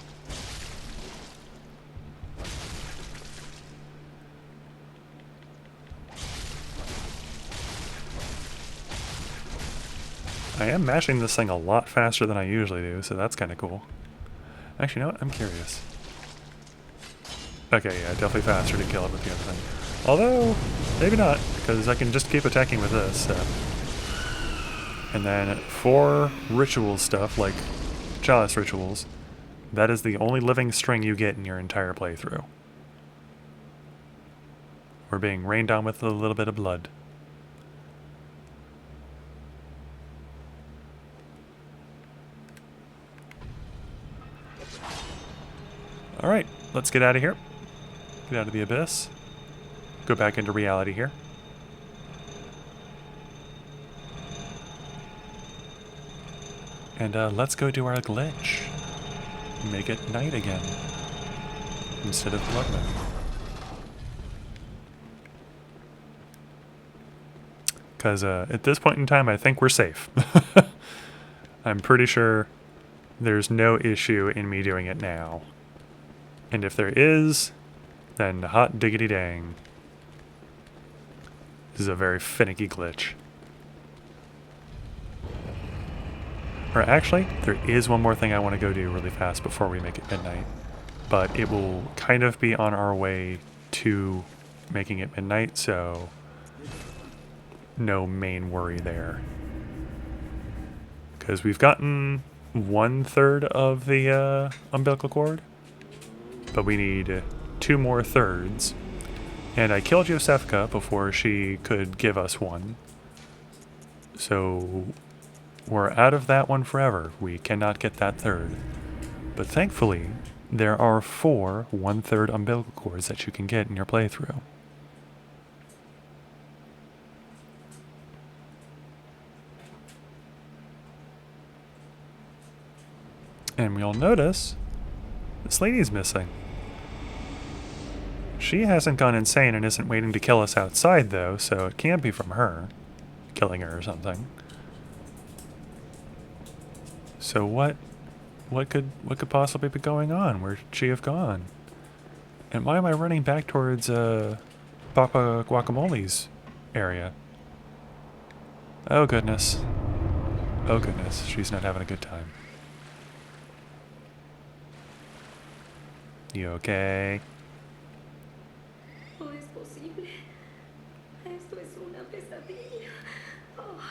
I am mashing this thing a lot faster than I usually do, so that's kind of cool. Actually, you know what? I'm curious. Okay, yeah, definitely faster to kill it with the other thing. Although, maybe not, because I can just keep attacking with this. And then for ritual stuff, like chalice rituals, that is the only living string you get in your entire playthrough. We're being rained on with a little bit of blood. Alright, let's get out of here. Get out of the abyss. Go back into reality here. And let's go do our glitch. Make it night again. Instead of blood moon. Because at this point in time, I think we're safe. I'm pretty sure there's no issue in me doing it now. And if there is, then hot diggity dang. This is a very finicky glitch. Or actually, there is one more thing I want to go do really fast before we make it midnight. But it will kind of be on our way to making it midnight, so no main worry there. Because we've gotten 1/3 of the umbilical cord, but we need 2 more thirds. And I killed Yosefka before she could give us one. So we're out of that one forever. We cannot get that third. But thankfully, there are 4 1/3 umbilical cords that you can get in your playthrough. And you'll notice this lady's missing. She hasn't gone insane and isn't waiting to kill us outside, though, so it can't be from her killing her or something. So what could possibly be going on? Where'd she have gone? And why am I running back towards Papa Guacamole's area? Oh goodness. Oh goodness, she's not having a good time. You okay? No es posible. Esto es una pesadilla. Oh,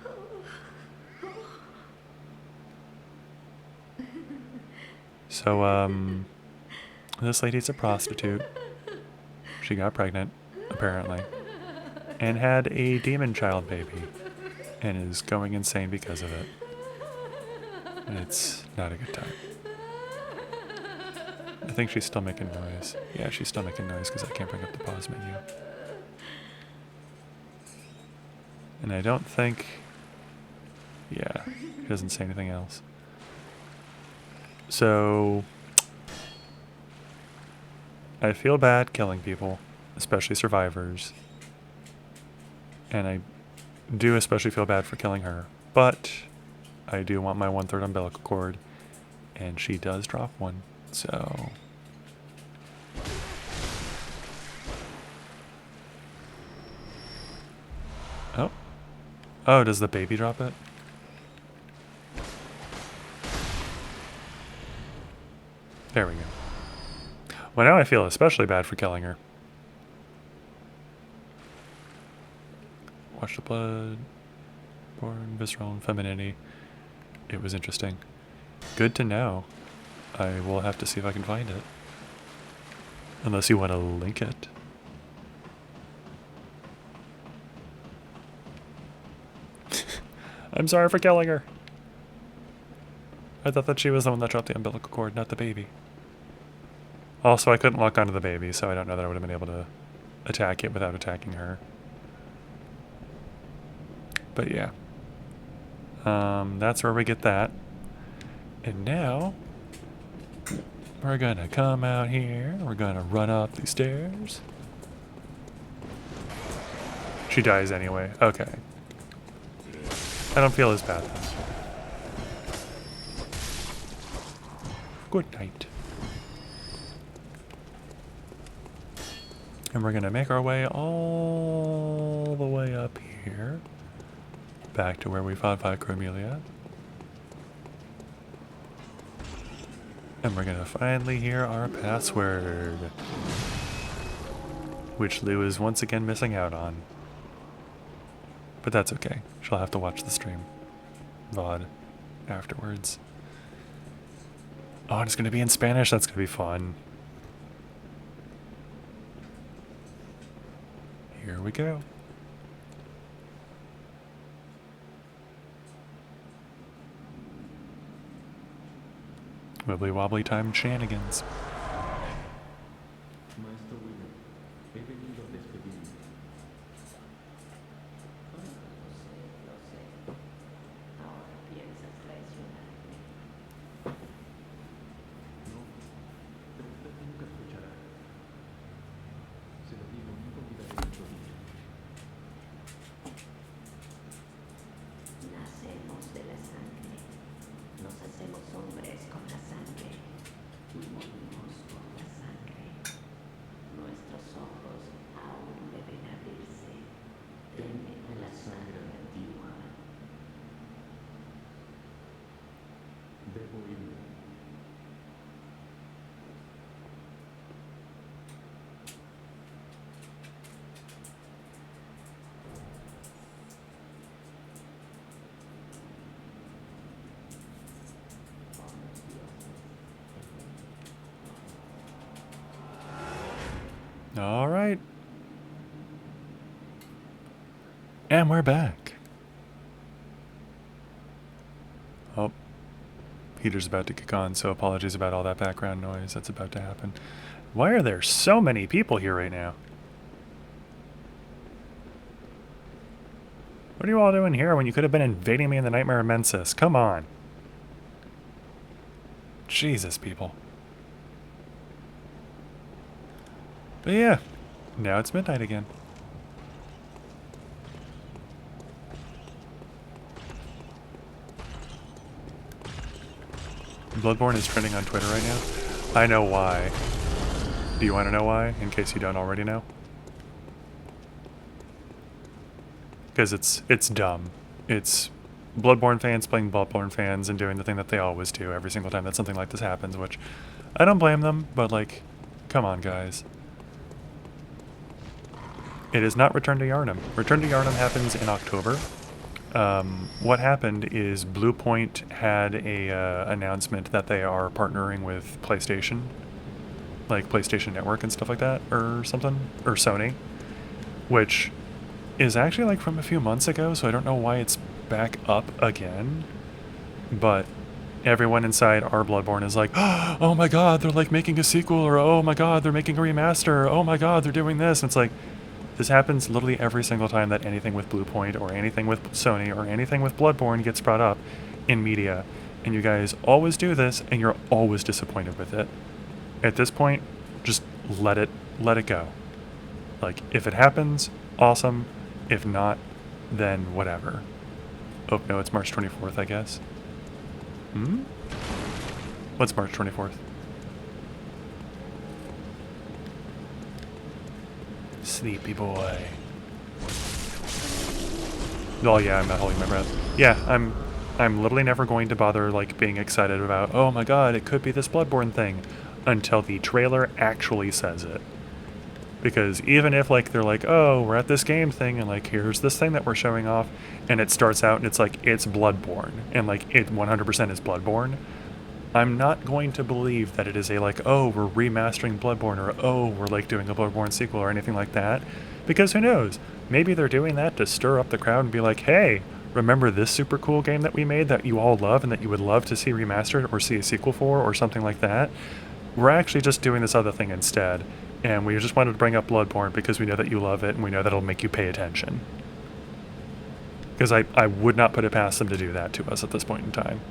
oh, oh. So, this lady's a prostitute. She got pregnant, apparently, and had a demon child baby, and is going insane because of it. And it's not a good time. I think she's still making noise. Yeah, she's still making noise because I can't bring up the pause menu. And I don't think... Yeah, she doesn't say anything else. So... I feel bad killing people, especially survivors. And I do especially feel bad for killing her. But I do want my 1/3 umbilical cord. And she does drop one. So... Oh. Oh, does the baby drop it? There we go. Well, now I feel especially bad for killing her. Watch the blood. Born visceral and femininity. It was interesting. Good to know. I will have to see if I can find it. Unless you want to link it. I'm sorry for killing her. I thought that she was the one that dropped the umbilical cord, not the baby. Also, I couldn't lock onto the baby, so I don't know that I would have been able to attack it without attacking her. But yeah. That's where we get that. And now, we're gonna come out here. We're gonna run up these stairs. She dies anyway. Okay. I don't feel as bad then. Good night. And we're gonna make our way all the way up here. Back to where we fought Vicromelia. And we're gonna finally hear our password. Which Lou is once again missing out on. But that's okay. She'll have to watch the stream. VOD. Afterwards. Oh, and it's gonna be in Spanish. That's gonna be fun. Here we go. Wibbly wobbly time shenanigans. Maestro William, he venido a despedirme. Lo sé. Ahora piensas traicionarme. No, pero usted nunca escuchará. Se lo digo, nunca olvidaré otro día. Nacemos de la sangre. Nos hacemos hombres con la sangre. Y morimos Debo irme. All right. And we're back. Oh, heater's about to kick on, so apologies about all that background noise that's about to happen. Why are there so many people here right now? What are you all doing here when you could have been invading me in the Nightmare of Mensis? Come on. Jesus, people. But yeah, now it's midnight again. Bloodborne is trending on Twitter right now. I know why. Do you want to know why, in case you don't already know? Because it's dumb. It's Bloodborne fans playing Bloodborne fans and doing the thing that they always do every single time that something like this happens, which I don't blame them, but like, come on, guys. It is not Return to Yharnam. Return to Yharnam happens in October. What happened is Bluepoint had a announcement that they are partnering with PlayStation, like PlayStation Network and stuff like that, or something, or Sony, which is actually like from a few months ago, so I don't know why it's back up again, but everyone inside our Bloodborne is like, oh my god, they're like making a sequel, or oh my god, they're making a remaster, or oh my god, they're doing this, and it's like, this happens literally every single time that anything with Bluepoint or anything with Sony or anything with Bloodborne gets brought up in media. And you guys always do this, and you're always disappointed with it. At this point, just let it go. Like, if it happens, awesome. If not, then whatever. Oh, no, it's March 24th, I guess. What's March 24th? Sleepy boy. Oh yeah, I'm not holding my breath. Yeah, I'm literally never going to bother like being excited about, oh my god, it could be this Bloodborne thing, until the trailer actually says it. Because even if like they're like, oh, we're at this game thing and like here's this thing that we're showing off, and it starts out and it's like it's Bloodborne and like it 100% is Bloodborne, I'm not going to believe that it is a like, oh, we're remastering Bloodborne, or oh, we're like doing a Bloodborne sequel or anything like that. Because who knows? Maybe they're doing that to stir up the crowd and be like, hey, remember this super cool game that we made that you all love and that you would love to see remastered or see a sequel for or something like that? We're actually just doing this other thing instead. And we just wanted to bring up Bloodborne because we know that you love it and we know that it'll make you pay attention. Because I would not put it past them to do that to us at this point in time.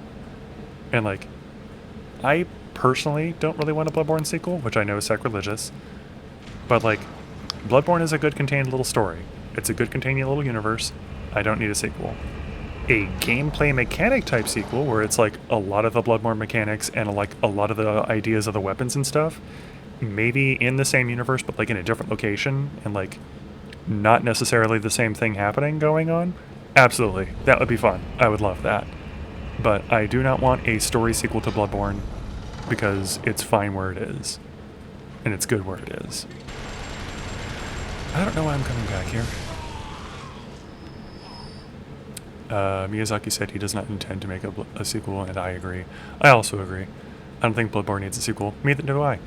And like, I personally don't really want a Bloodborne sequel, which I know is sacrilegious, but like, Bloodborne is a good contained little story. It's a good contained little universe. I don't need a sequel. A gameplay mechanic type sequel where it's like a lot of the Bloodborne mechanics and like a lot of the ideas of the weapons and stuff, maybe in the same universe but like in a different location and like not necessarily the same thing going on, absolutely, that would be fun. I would love that. But I do not want a story sequel to Bloodborne because it's fine where it is. And it's good where it is. I don't know why I'm coming back here. Miyazaki said he does not intend to make a sequel, and I agree. I also agree. I don't think Bloodborne needs a sequel. Neither do I.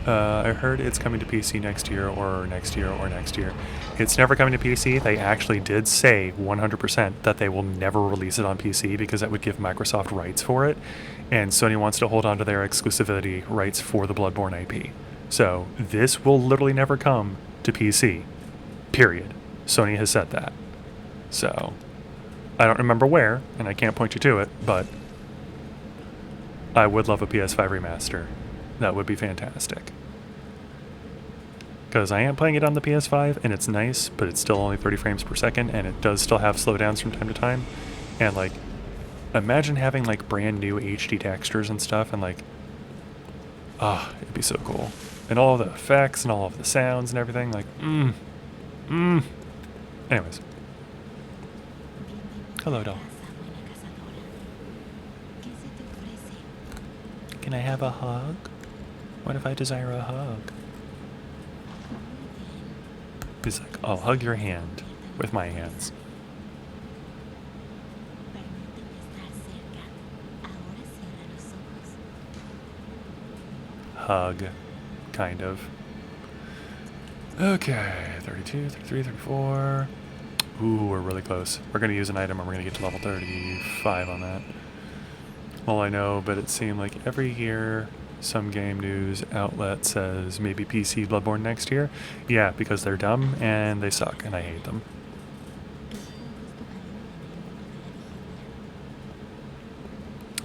I heard it's coming to PC next year, or next year, or next year. It's never coming to PC. They actually did say 100% that they will never release it on PC because that would give Microsoft rights for it, and Sony wants to hold on to their exclusivity rights for the Bloodborne IP. So this will literally never come to PC. Period. Sony has said that. So I don't remember where, and I can't point you to it, but I would love a PS5 remaster. That would be fantastic. Because I am playing it on the PS5, and it's nice, but it's still only 30 frames per second, and it does still have slowdowns from time to time. And, like, imagine having, like, brand new HD textures and stuff, and, like, it'd be so cool. And all of the effects, and all of the sounds and everything, like, Anyways. Hello, doll. Buena cazadora. ¿Qué se te ofrece? Can I have a hug? What if I desire a hug? He's like, I'll hug your hand with my hands. Permíteme estar cerca. Ahora cierra los ojos. Hug. Kind of. Okay, 32, 33, 34. Ooh, we're really close. We're going to use an item and we're going to get to level 35 on that. Well, I know, but it seemed like every year some game news outlet says maybe PC Bloodborne next year. Yeah, because they're dumb and they suck and I hate them.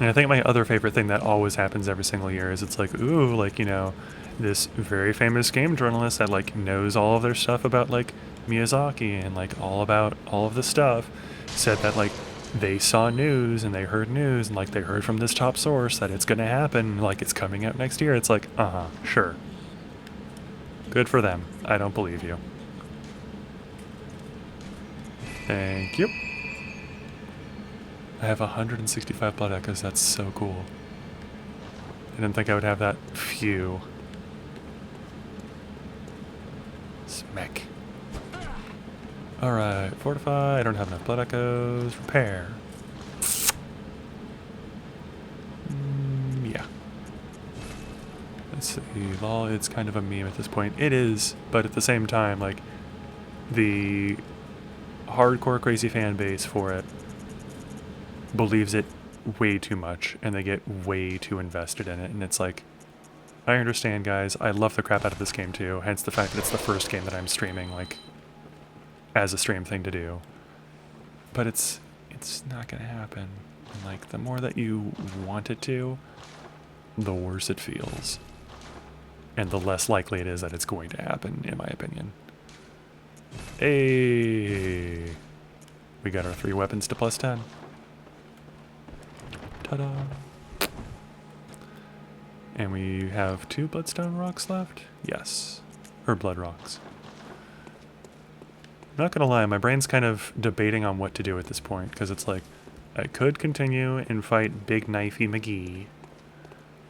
And I think my other favorite thing that always happens every single year is it's like, ooh, like, you know, this very famous game journalist that like knows all of their stuff about like Miyazaki and like all about all of the stuff said that like they saw news and they heard news and like they heard from this top source that it's gonna happen, like it's coming out next year. It's like, sure. Good for them. I don't believe you. Thank you. I have 165 blood echoes. That's so cool. I didn't think I would have that few. Smack. Alright, fortify. I don't have enough blood echoes. Repair. Yeah. Let's see. Lol, it's kind of a meme at this point. It is, but at the same time, like, the hardcore crazy fan base for it believes it way too much, and they get way too invested in it, and it's like, I understand, guys. I love the crap out of this game too, hence the fact that it's the first game that I'm streaming, like, as a stream thing to do. But it's not gonna happen. And like, the more that you want it to, the worse it feels. And the less likely it is that it's going to happen, in my opinion. Hey! We got our 3 weapons to plus 10. Ta-da! And we have 2 bloodstone rocks left? Yes. Or blood rocks. I'm not gonna lie, my brain's kind of debating on what to do at this point, because it's like, I could continue and fight Big Knifey McGee.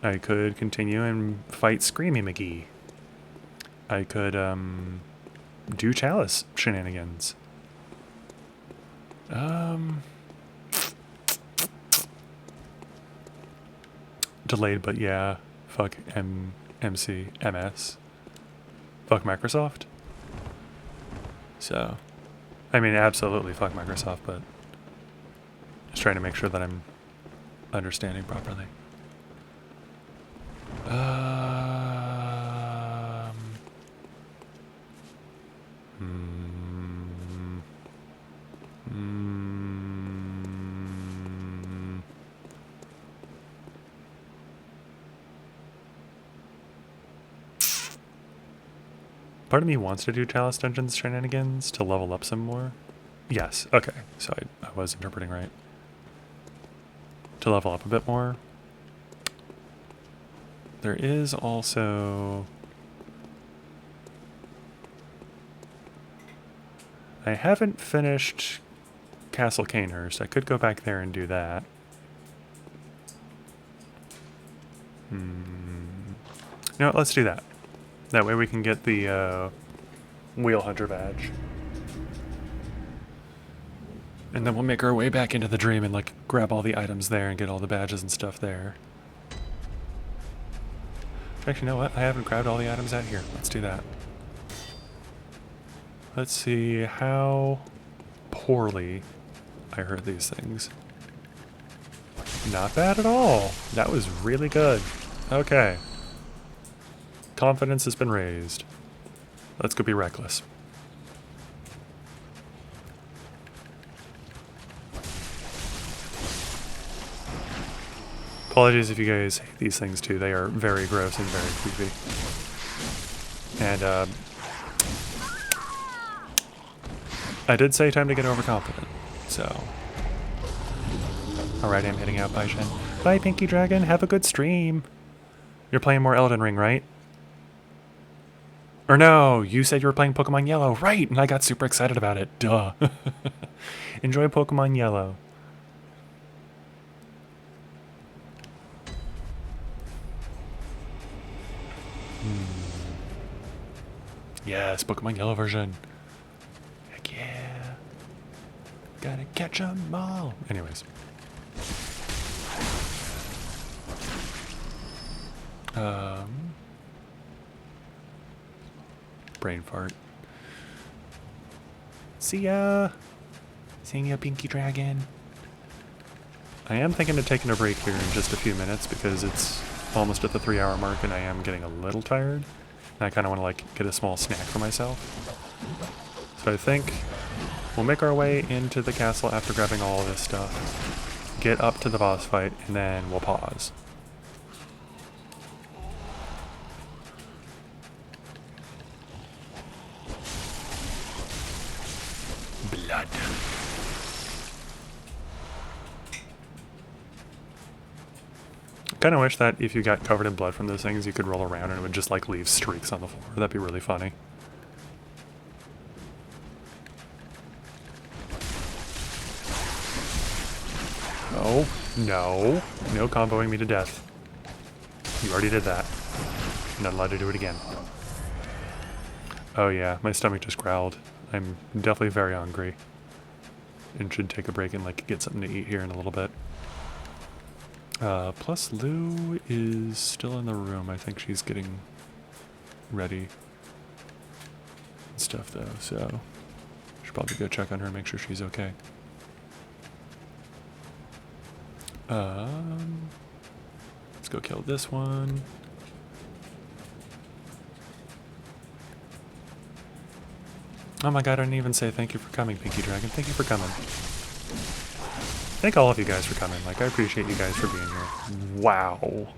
I could continue and fight Screamy McGee. I could, do Chalice shenanigans. Delayed, but yeah. Fuck MS. Fuck Microsoft. So, I mean, absolutely fuck Microsoft, but just trying to make sure that I'm understanding properly. Part of me wants to do Chalice Dungeons shenanigans to level up some more. Yes, okay, so I was interpreting right. To level up a bit more. There is also... I haven't finished Castle Canehurst. I could go back there and do that. No, let's do that. That way we can get the Wheel Hunter badge. And then we'll make our way back into the dream and like grab all the items there and get all the badges and stuff there. Actually, you know what? I haven't grabbed all the items out here. Let's do that. Let's see how poorly I heard these things. Not bad at all. That was really good. Okay. Confidence has been raised. Let's go be reckless. Apologies if you guys hate these things too. They are very gross and very creepy. And I did say time to get overconfident, so. Alright, I'm heading out. Bye, Shen. Bye, Pinky Dragon. Have a good stream. You're playing more Elden Ring, right? Or no, you said you were playing Pokemon Yellow. Right, and I got super excited about it. Duh. Enjoy Pokemon Yellow. Yes, Pokemon Yellow version. Heck yeah. Gotta catch 'em all. Anyways. Brain fart. See ya. Seeing ya, Pinky Dragon. I am thinking of taking a break here in just a few minutes because it's almost at the 3-hour mark and I am getting a little tired. And I kind of want to like get a small snack for myself. So I think we'll make our way into the castle after grabbing all this stuff. Get up to the boss fight and then we'll pause. Blood. Kind of wish that if you got covered in blood from those things, you could roll around and it would just like leave streaks on the floor. That'd be really funny. Oh, no. No comboing me to death. You already did that. You're not allowed to do it again. Oh yeah, my stomach just growled. I'm definitely very hungry. And should take a break and like get something to eat here in a little bit. Plus Lou is still in the room. I think she's getting ready and stuff though, so should probably go check on her and make sure she's okay. Let's go kill this one. Oh my god, I didn't even say thank you for coming, Pinky Dragon. Thank you for coming. Thank all of you guys for coming. Like, I appreciate you guys for being here. Wow.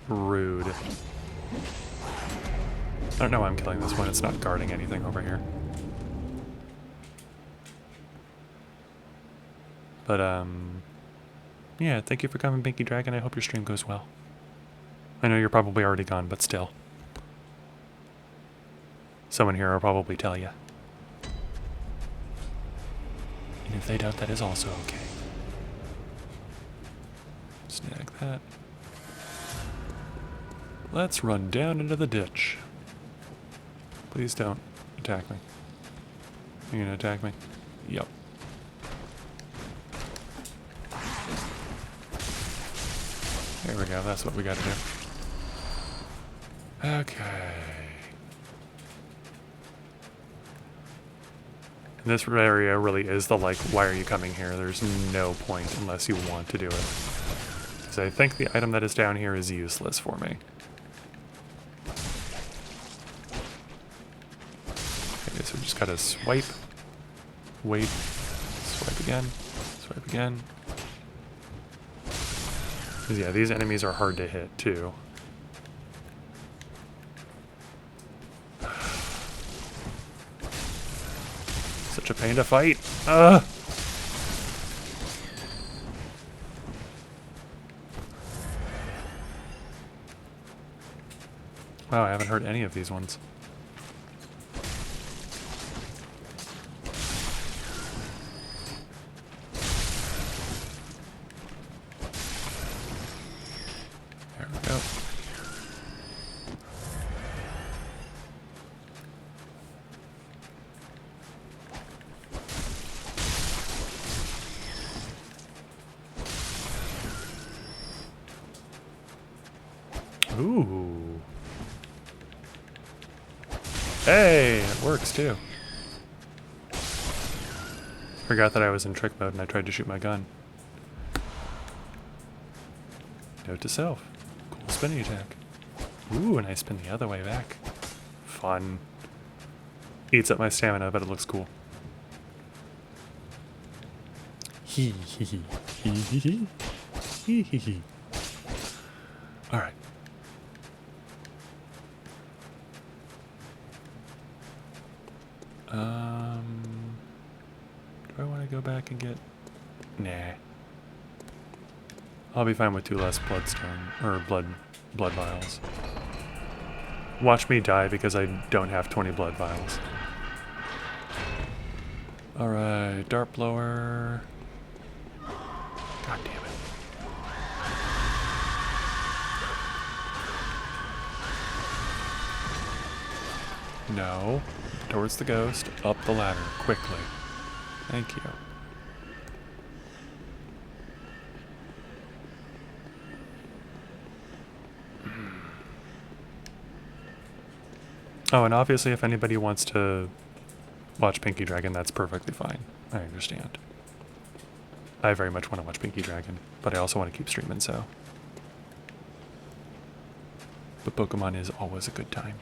Rude. I don't know why I'm killing this one. It's not guarding anything over here. But, yeah, thank you for coming, Pinky Dragon. I hope your stream goes well. I know you're probably already gone, but still. Someone here will probably tell you. And if they don't, that is also okay. Snag that. Let's run down into the ditch. Please don't attack me. You gonna attack me? Yep. There we go, that's what we gotta do. Okay. And this area really is the like, why are you coming here? There's no point unless you want to do it. Because I think the item that is down here is useless for me. Okay, so we just gotta swipe. Wait. Swipe again. Swipe again. Because yeah, these enemies are hard to hit too. Such a pain to fight. Ugh. Wow, I haven't heard any of these ones. There we go. Ooh. Hey, it works too. Forgot that I was in trick mode and I tried to shoot my gun. Note to self. Cool spinning attack. Ooh, and I spin the other way back. Fun. Eats up my stamina, but it looks cool. Hee hee hee. Hee hee hee. Hee hee hee. Alright. Do I want to go back and get... Nah. I'll be fine with 2 less bloodstone, or blood vials. Watch me die because I don't have 20 blood vials. Alright, dart blower. God damn it. No. Towards the ghost. Up the ladder. Quickly. Thank you. Oh, and obviously if anybody wants to watch Pinky Dragon, that's perfectly fine. I understand. I very much want to watch Pinky Dragon, but I also want to keep streaming, so. But Pokemon is always a good time.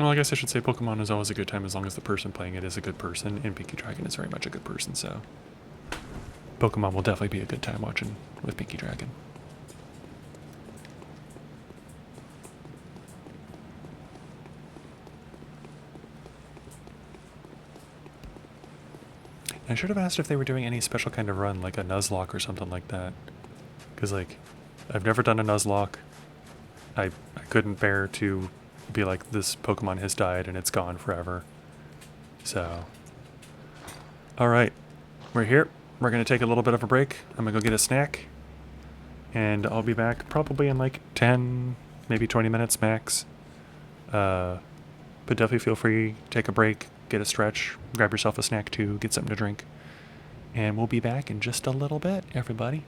Well, I guess I should say Pokemon is always a good time as long as the person playing it is a good person, and Pinky Dragon is very much a good person, so. Pokemon will definitely be a good time watching with Pinky Dragon. I should have asked if they were doing any special kind of run, like a Nuzlocke or something like that. Because, like, I've never done a Nuzlocke. I couldn't bear to be like, this Pokemon has died and it's gone forever. So. Alright. We're here. We're going to take a little bit of a break. I'm going to go get a snack. And I'll be back probably in like 10, maybe 20 minutes max. But definitely feel free, take a break, get a stretch, grab yourself a snack too, get something to drink. And we'll be back in just a little bit, everybody.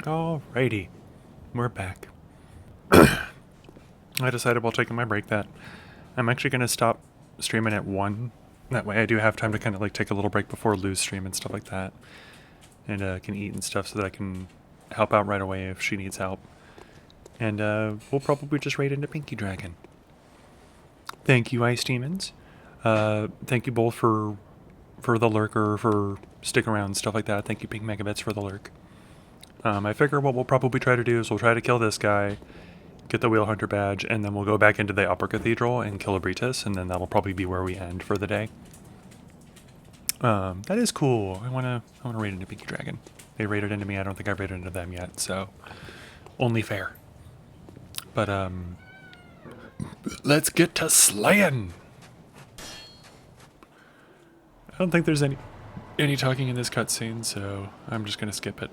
Alrighty. We're back. I decided while taking my break that I'm actually going to stop streaming at 1. That way I do have time to kind of like take a little break before Lou's stream and stuff like that. And can eat and stuff so that I can help out right away if she needs help. And we'll probably just raid into Pinky Dragon. Thank you, Ice Demons. Thank you both for the lurker, for sticking around and stuff like that. Thank you, Pink Megabits, for the lurk. I figure what we'll probably try to do is we'll try to kill this guy, get the Wheel Hunter badge, and then we'll go back into the Upper Cathedral and kill Ebrietas, and then that'll probably be where we end for the day. That is cool. I wanna raid into Pinky Dragon. They raided into me. I don't think I've raided into them yet, so only fair. But let's get to slaying. I don't think there's any talking in this cutscene, so I'm just gonna skip it.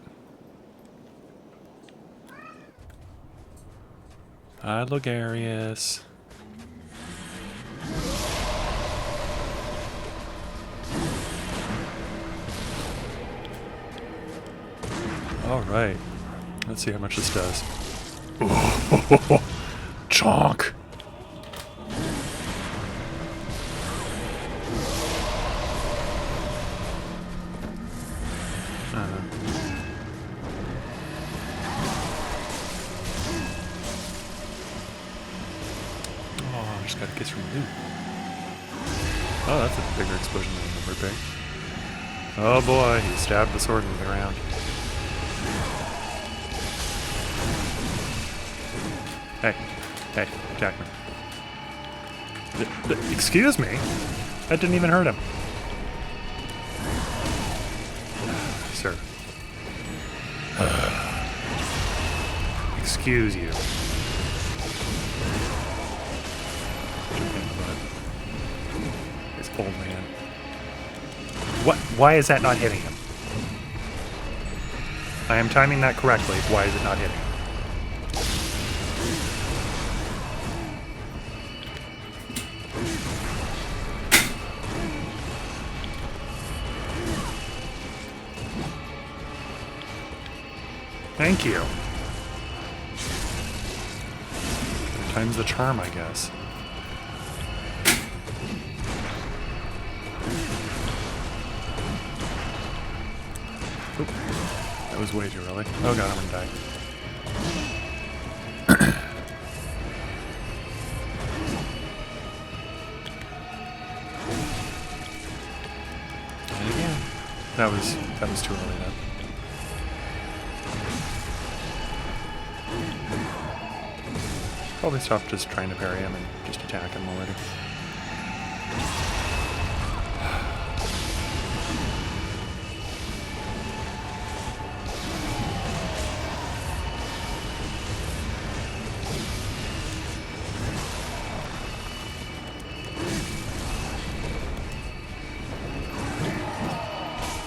Hi, Logarius. Alright. Let's see how much this does. Oh, chonk! Oh, I just got a kiss from Lou. Oh, that's a bigger explosion than I remember big. Oh boy, he stabbed the sword into the ground. Hey, attack me. Excuse me? That didn't even hurt him. Sir. Excuse you. This old man. What? Why is that not hitting him? I am timing that correctly. Why is it not hitting him? Thank you. Times the charm, I guess. Oop. That was way too early. Oh god, I'm gonna die. And again. That was too early then. Probably stop just trying to parry him and just attack him already.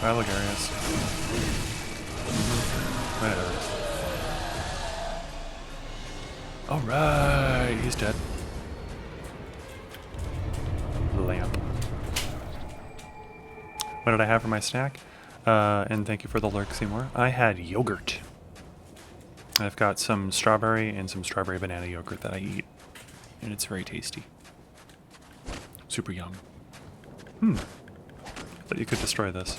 Bye, Logarius. Whatever. Alright, he's dead. Lamp. What did I have for my snack? And thank you for the lurk, Seymour. I had yogurt. I've got some strawberry and some strawberry banana yogurt that I eat. And it's very tasty. Super young. But you could destroy this.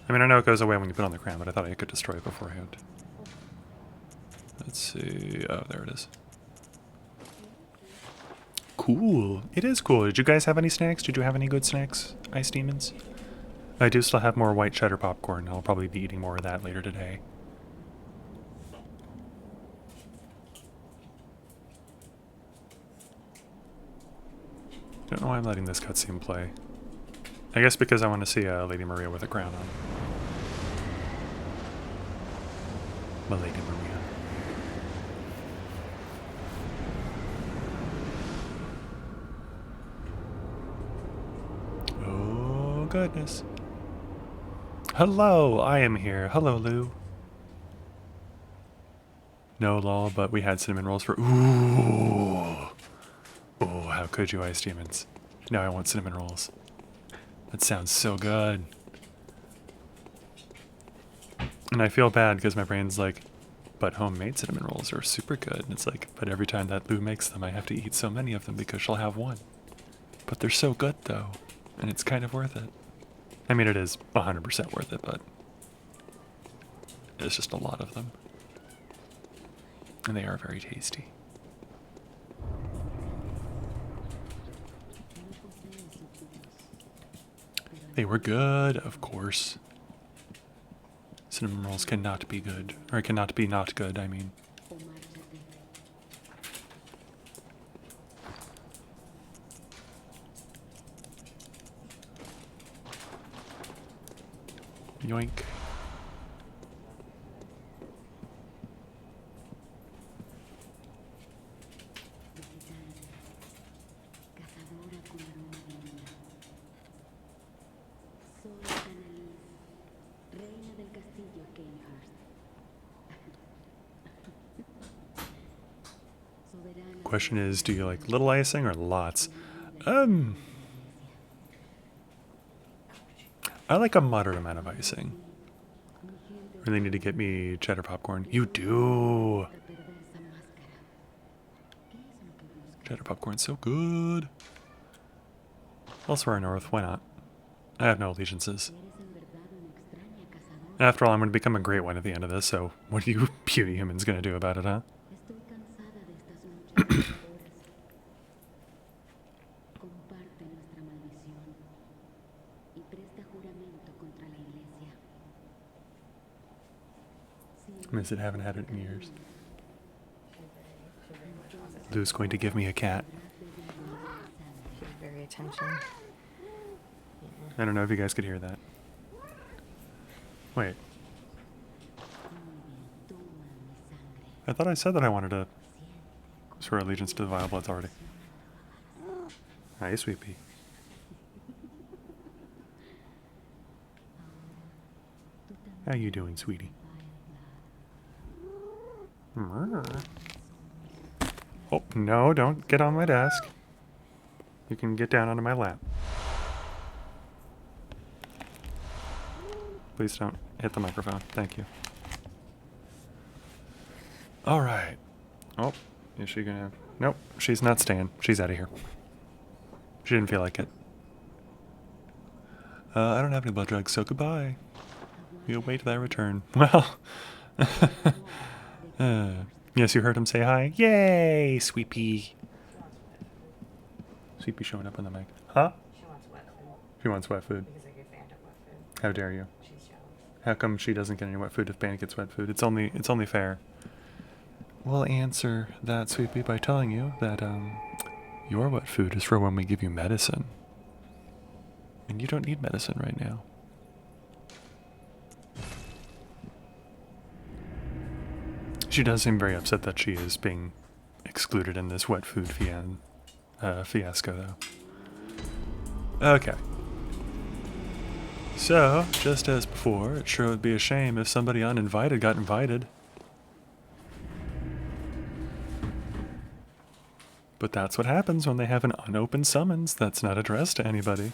I mean, I know it goes away when you put it on the crown, but I thought I could destroy it beforehand. Let's see. Oh, there it is. Cool. It is cool. Did you guys have any snacks? Did you have any good snacks, Ice Demons? I do still have more white cheddar popcorn. I'll probably be eating more of that later today. Don't know why I'm letting this cutscene play. I guess because I want to see Lady Maria with a crown on. My Lady Maria. Oh, goodness. Hello, I am here. Hello, Lou. No, lol, but we had cinnamon rolls for... Ooh. Oh, how could you, Ice Demons? Now I want cinnamon rolls. That sounds so good. And I feel bad because my brain's like, but homemade cinnamon rolls are super good. And it's like, but every time that Lou makes them, I have to eat so many of them because she'll have one. But they're so good though, and it's kind of worth it. I mean, it is 100% worth it, but it's just a lot of them. And they are very tasty. They were good, of course. Cinnamon rolls cannot be good. Or cannot be not good, I mean. Yoink. Question is, do you like little icing or lots? I like a moderate amount of icing. Really need to get me cheddar popcorn. You do! Cheddar popcorn's so good. Elsewhere north, why not? I have no allegiances. After all, I'm going to become a great one at the end of this, so what are you puny humans going to do about it, huh? Miss it, haven't had it in years. Lou's going to give me a cat. She's very attention. I don't know if you guys could hear that. Wait. I thought I said that I wanted to swear allegiance to the Vile Bloods already. Hi, sweet pea. How you doing, sweetie? Oh, no, don't get on my desk. You can get down onto my lap. Please don't hit the microphone. Thank you. All right. Oh, is she gonna... Nope, she's not staying. She's out of here. She didn't feel like it. I don't have any blood drugs, so goodbye. You'll wait till I return. Well... yes, you heard him say hi. Yay, Sweet Pea. Sweet Pea showing up on the mic. Huh? She wants wet food. She wants wet food. Because I get Fanta wet food. How dare you? She's jealous. How come she doesn't get any wet food if Bandit gets wet food? It's only fair. We'll answer that, Sweet Pea, by telling you that your wet food is for when we give you medicine. And you don't need medicine right now. She does seem very upset that she is being excluded in this wet food fiasco, though. Okay. So, just as before, it sure would be a shame if somebody uninvited got invited. But that's what happens when they have an unopened summons that's not addressed to anybody.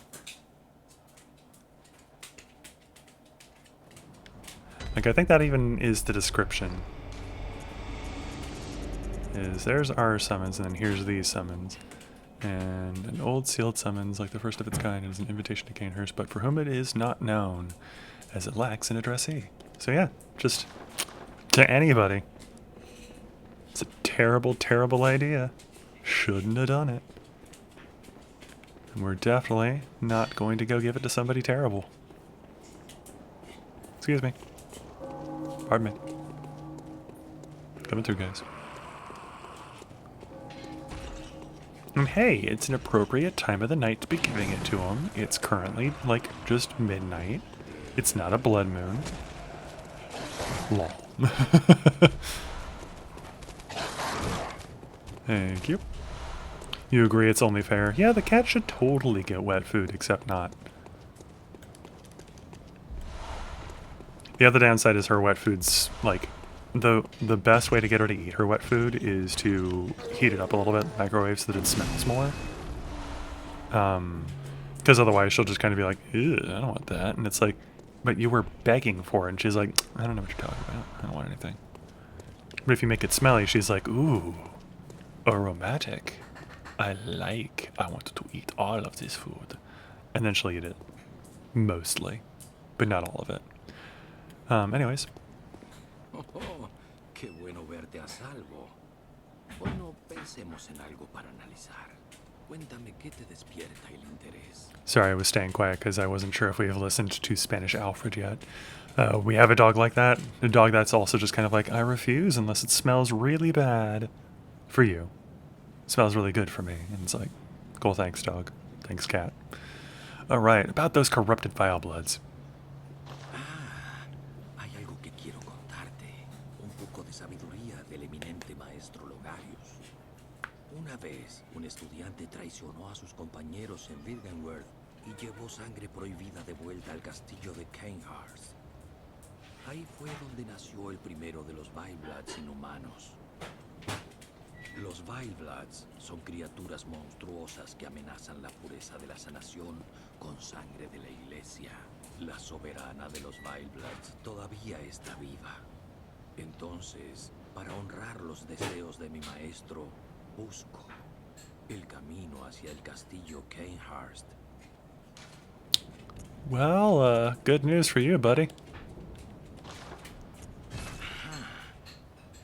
Like, I think that even is the description. There's our summons, and then here's these summons. And an old sealed summons, like the first of its kind, is an invitation to Canehurst, but for whom it is not known, as it lacks an addressee. So yeah, just to anybody. It's a terrible, terrible idea. Shouldn't have done it. And we're definitely not going to go give it to somebody terrible. Excuse me. Pardon me. Coming through, guys. And hey, it's an appropriate time of the night to be giving it to him. It's currently, like, just midnight. It's not a blood moon. Lol. Thank you. You agree it's only fair? Yeah, the cat should totally get wet food, except not. The other downside is her wet food's, like, the best way to get her to eat her wet food is to heat it up a little bit, microwave, so that it smells more. Because otherwise she'll just kind of be like, ew, I don't want that. And it's like, but you were begging for it. And she's like, I don't know what you're talking about. I don't want anything. But if you make it smelly, she's like, ooh, aromatic. I want to eat all of this food. And then she'll eat it. Mostly. But not all of it. Anyways. Oh, qué bueno verte a salvo. Bueno, pensemos en algo para analizar. Cuéntame qué te despierta el interés. Sorry, I was staying quiet because I wasn't sure if we have listened to Spanish Alfred yet. We have a dog like that. A dog that's also just kind of like, I refuse unless it smells really bad. For you. It smells really good for me. And it's like, cool, thanks, dog. Thanks, cat. Alright, about those corrupted vile bloods. Hay algo que quiero contarte. Un poco de sabiduría del eminente maestro Logarius. Una vez, un estudiante traicionó a sus compañeros en Virgenworth y llevó sangre prohibida de vuelta al castillo de Cainhurst. Ahí fue donde nació el primero de los Vilebloods inhumanos. Los Vilebloods son criaturas monstruosas que amenazan la pureza de la sanación con sangre de la iglesia. La soberana de los Vilebloods todavía está viva. Entonces, para honrar los deseos de mi maestro, busco el camino hacia el castillo Cainhurst. Well, good news for you, buddy.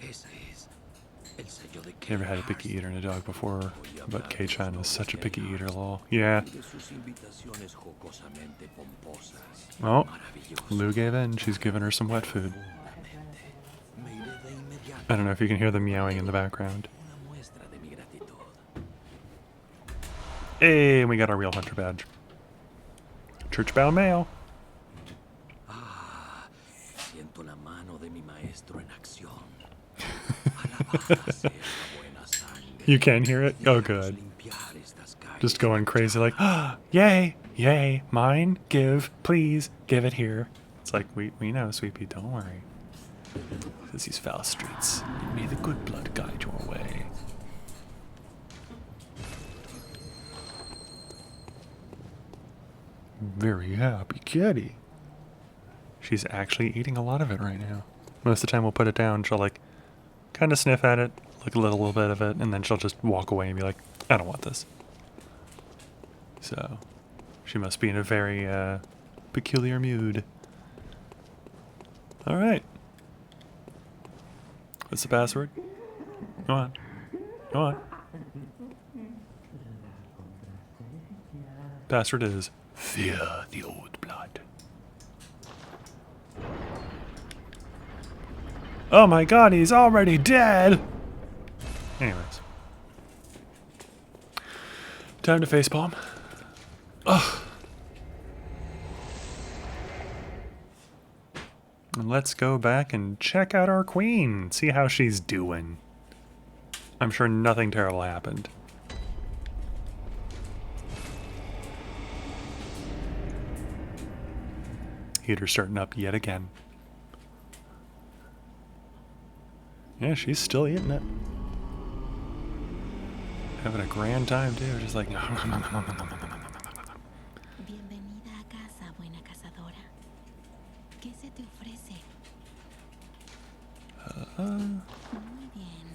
Ese es el sello de Never had a picky eater and a dog before, but Kei-chan is such a picky eater, lol. Yeah. de sus invitaciones jocosamente pomposas. Oh, Lou gave in. She's giving her some wet food. Me iré de inmediato. I don't know if you can hear the meowing in the background. Una muestra de mi gratitud. Hey, and we got our real hunter badge. Church-bound mail. Siento la mano de mi maestro en acción. Alabada sea la buena sangre. You can hear it? Oh, Debemos good. limpiar estas calles Just going de crazy like, ah, yay, yay, mine, give, please, give it here. It's like, we know, Sweet Pea, don't worry. Says these foul streets, and may the good blood guide your way. Very happy kitty. She's actually eating a lot of it right now. Most of the time we'll put it down, she'll like, kind of sniff at it, look a little bit of it, and then she'll just walk away and be like, I don't want this. So, she must be in a very peculiar mood. Alright. What's the password? Go on. Go on. Password is Fear the Old Blood. Oh my god, he's already dead! Anyways. Time to facepalm. Ugh. And let's go back and check out our queen. See how she's doing. I'm sure nothing terrible happened. Heater starting up yet again. Yeah, she's still eating it. Having a grand time too, just like Bienvenida a casa, buena cazadora. ¿Qué se te ofrece? Muy bien.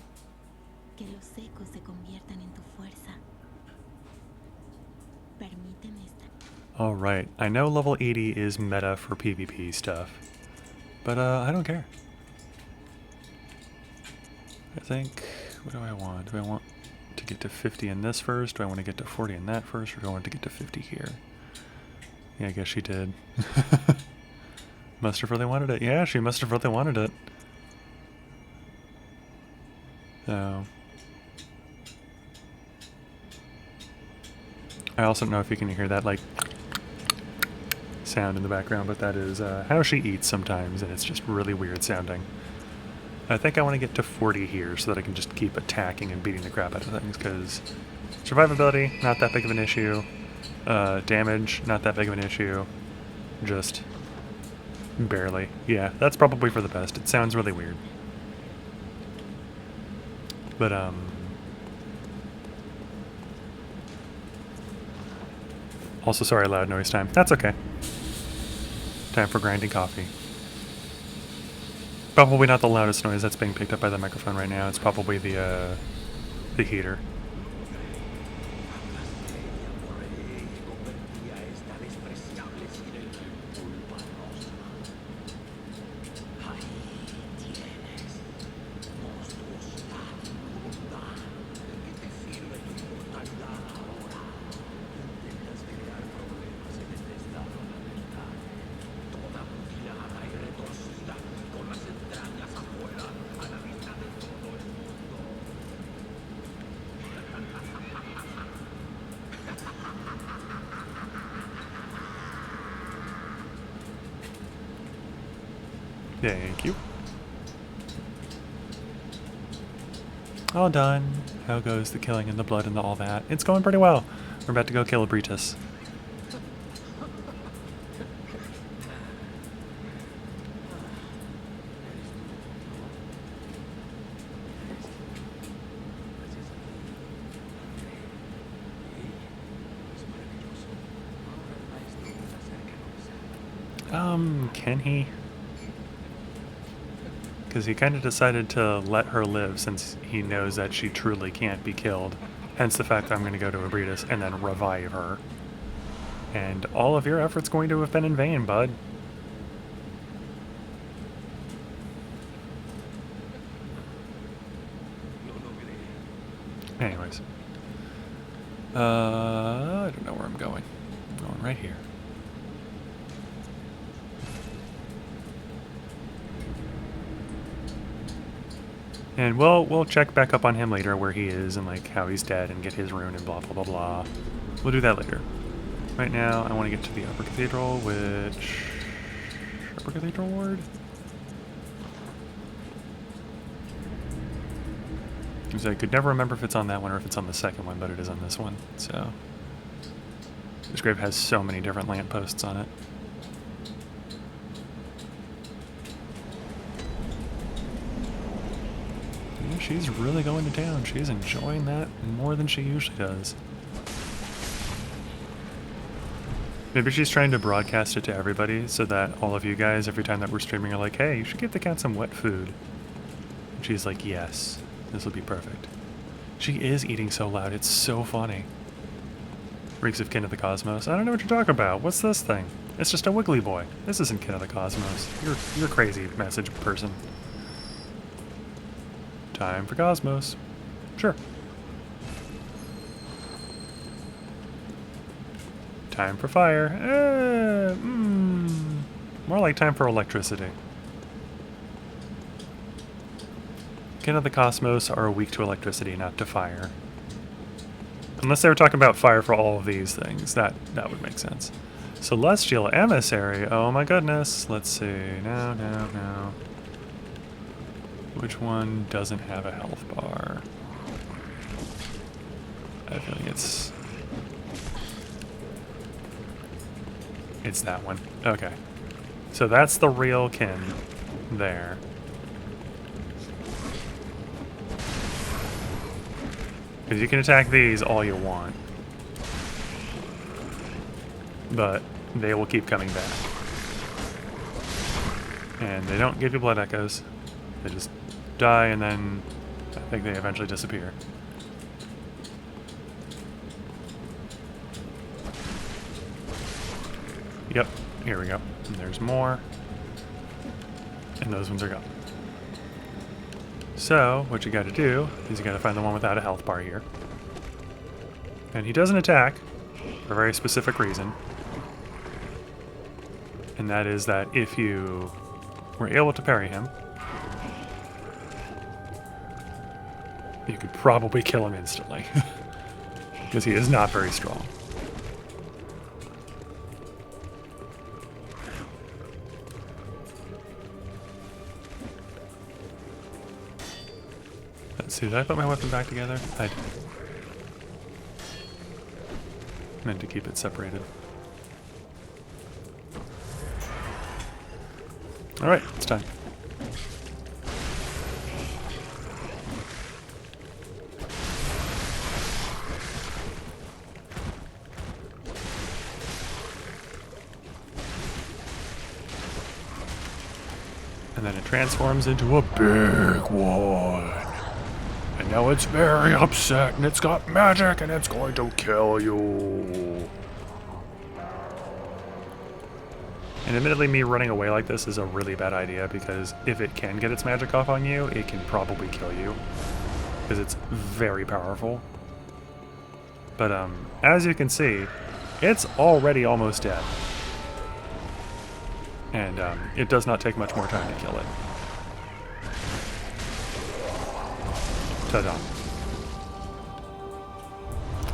Que los secos se conviertan en tu fuerza. Permíteme esta. Alright, I know level 80 is meta for PvP stuff, but I don't care. I think, what do I want? Do I want to get to 50 in this first? Do I want to get to 40 in that first? Or do I want to get to 50 here? Yeah, I guess she did. Must have really wanted it. Yeah, she must have really wanted it. So... I also don't know if you can hear that, like, sound in the background, but that is how she eats sometimes, and it's just really weird sounding. I think I want to get to 40 here so that I can just keep attacking and beating the crap out of things, because survivability, not that big of an issue. Damage, not that big of an issue. Just barely. Yeah, that's probably for the best. It sounds really weird. But, also, sorry, loud noise time. That's okay. Time for grinding coffee. Probably not the loudest noise that's being picked up by the microphone right now. It's probably the heater. Thank you. All done. How goes the killing and the blood and all that? It's going pretty well. We're about to go kill Ebrietas. Can he? Because he kind of decided to let her live since he knows that she truly can't be killed. Hence the fact that I'm going to go to Ebrietas and then revive her. And all of your efforts going to have been in vain, bud. Anyways. I don't know where I'm going. I'm going right here. And we'll check back up on him later where he is and like how he's dead and get his rune and blah blah blah blah. We'll do that later. Right now I want to get to the Upper Cathedral, which... Upper Cathedral Ward? Because I could never remember if it's on that one or if it's on the second one, but it is on this one, so... This grave has so many different lampposts on it. She's really going to town. She's enjoying that more than she usually does. Maybe she's trying to broadcast it to everybody so that all of you guys, every time that we're streaming, are like, hey, you should give the cat some wet food. And she's like, yes, this will be perfect. She is eating so loud. It's so funny. Reeks of Kin of the Cosmos. I don't know what you're talking about. What's this thing? It's just a wiggly boy. This isn't Kin of the Cosmos. You're crazy, message person. Time for Cosmos. Sure. Time for fire. More like time for electricity. Kin of the Cosmos are weak to electricity, not to fire. Unless they were talking about fire for all of these things. That would make sense. Celestial Emissary. Oh my goodness. Let's see. No. Which one doesn't have a health bar? I feel like it's that one. Okay. So that's the real Kin there. Because you can attack these all you want. But they will keep coming back. And they don't give you blood echoes. They just die, and then I think they eventually disappear. Yep, here we go. And there's more. And those ones are gone. So, what you gotta do is you gotta find the one without a health bar here. And he doesn't attack for a very specific reason. And that is that if you were able to parry him, you could probably kill him instantly. Because he is not very strong. Let's see, did I put my weapon back together? I did. Meant to keep it separated. Alright, it's time. And then it transforms into a big one. And now it's very upset, and it's got magic, and it's going to kill you. And admittedly, me running away like this is a really bad idea, because if it can get its magic off on you, it can probably kill you. Because it's very powerful. But as you can see, it's already almost dead. And it does not take much more time to kill it. Ta-da.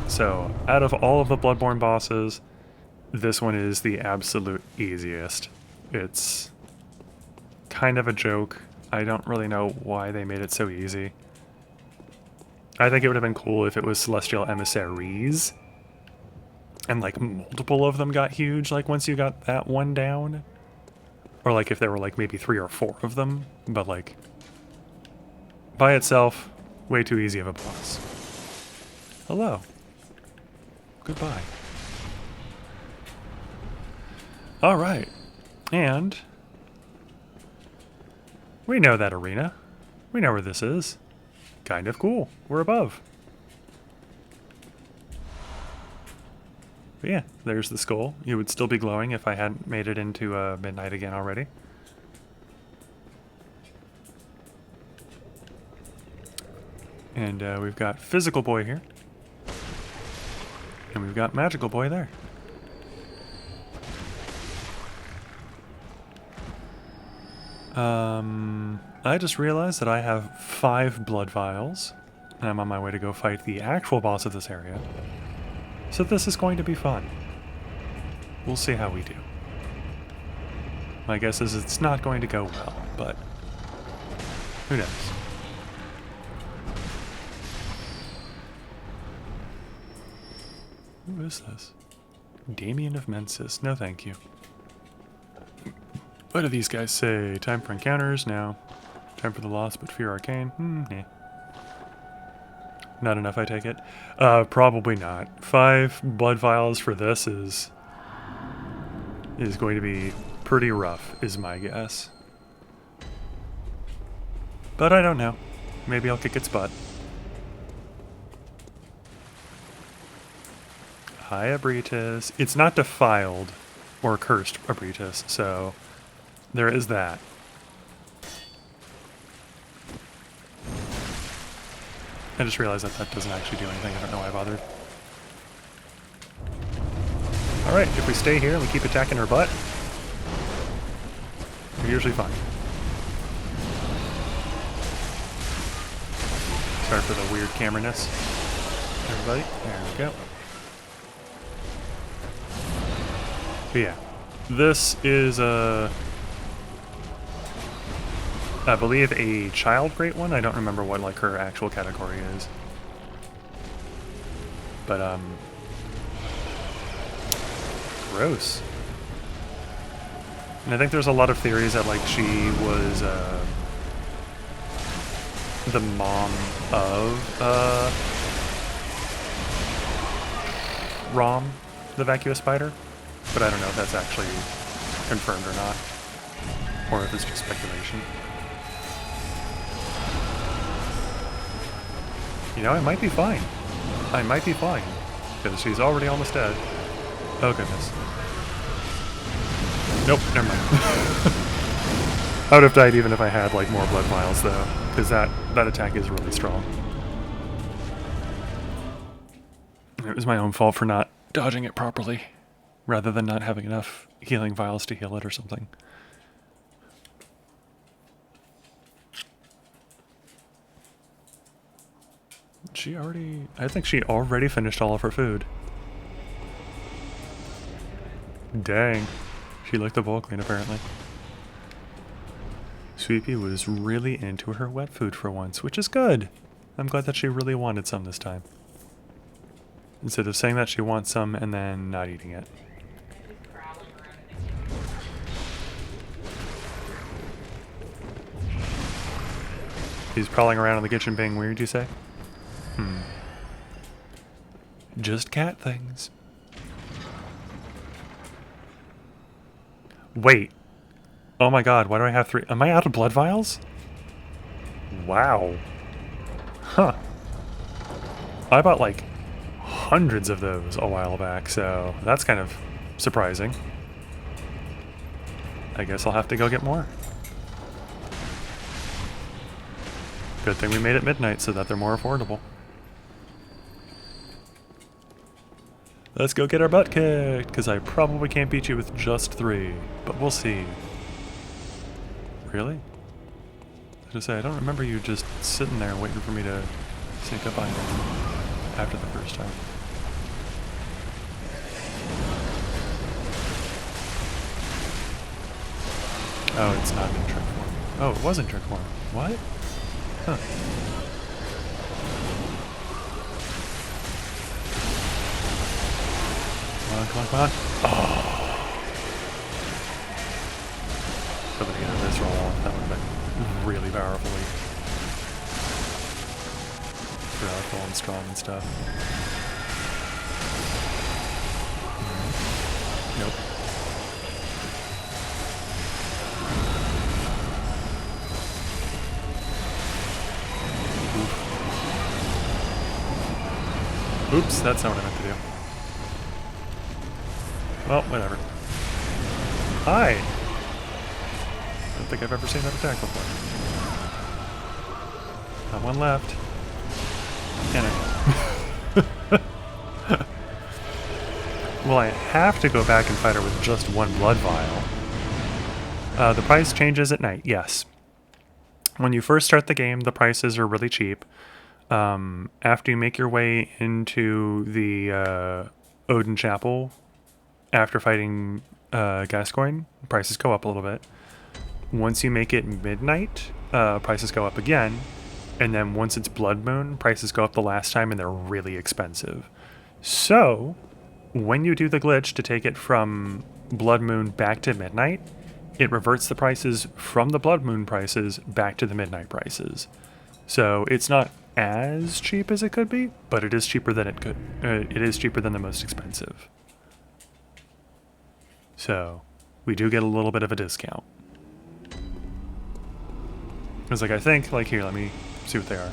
So, out of all of the Bloodborne bosses, this one is the absolute easiest. It's kind of a joke. I don't really know why they made it so easy. I think it would have been cool if it was Celestial Emissaries. And like multiple of them got huge, like once you got that one down. Or like if there were like maybe 3 or 4 of them. But like, by itself, way too easy of a boss. Hello. Goodbye. Alright. And we know that arena. We know where this is. Kind of cool. We're above. But yeah, there's the skull. You would still be glowing if I hadn't made it into midnight again already. And we've got Physical Boy here. And we've got Magical Boy there. I just realized that I have 5 blood vials, and I'm on my way to go fight the actual boss of this area. So this is going to be fun. We'll see how we do. My guess is it's not going to go well, but who knows? Who is this? Damien of Mensis. No thank you. What do these guys say? Time for encounters? Now. Time for the lost but fear arcane? Nah. Not enough, I take it? Probably not. 5 blood vials for this is going to be pretty rough, is my guess. But I don't know. Maybe I'll kick its butt. Hi, Ebrietas. It's not defiled or cursed Ebrietas, so there is that. I just realized that that doesn't actually do anything. I don't know why I bothered. Alright, if we stay here and we keep attacking her butt, we're usually fine. Sorry for the weird camera-ness. Everybody, there we go. But yeah, this is I believe a child great one. I don't remember what like her actual category is. But gross. And I think there's a lot of theories that like she was the mom of Rom, the vacuous spider. But I don't know if that's actually confirmed or not. Or if it's just speculation. You know, I might be fine. I might be fine. Because she's already almost dead. Oh, goodness. Nope, never mind. I would have died even if I had, like, more blood vials, though. Because that attack is really strong. It was my own fault for not dodging it properly. Rather than not having enough healing vials to heal it or something. She already... I think she already finished all of her food. Dang. She liked the bowl clean, apparently. Sweepy was really into her wet food for once, which is good. I'm glad that she really wanted some this time. Instead of saying that she wants some and then not eating it. He's prowling around in the kitchen being weird, you say? Just cat things. Wait. Oh my god, why do I have 3? Am I out of blood vials? Wow. Huh. I bought like hundreds of those a while back, so that's kind of surprising. I guess I'll have to go get more. Good thing we made it midnight so that they're more affordable. Let's go get our butt kicked, because I probably can't beat you with just 3, but we'll see. Really? I was gonna say, I don't remember you just sitting there waiting for me to sneak up on you after the first time. Oh, it's not in trick form. Oh, it was in trick form. What? Huh. Come on, come on, come on. Oh. Somebody get a this roll off. That would have been really powerfully. Powerful and strong and stuff. Nope. Oops, that's not what I meant to do. Well, whatever. Hi! I don't think I've ever seen that attack before. Not one left. Can I? Well, I have to go back and fight her with just 1 blood vial. The price changes at night, yes. When you first start the game, the prices are really cheap. After you make your way into the Odin Chapel, after fighting Gascoigne, prices go up a little bit. Once you make it midnight, prices go up again. And then once it's Blood Moon, prices go up the last time and they're really expensive. So, when you do the glitch to take it from Blood Moon back to midnight, it reverts the prices from the Blood Moon prices back to the midnight prices. So it's not as cheap as it could be, but it is cheaper than it could. It is cheaper than the most expensive. So we do get a little bit of a discount. Because like I think, like here, let me see what they are.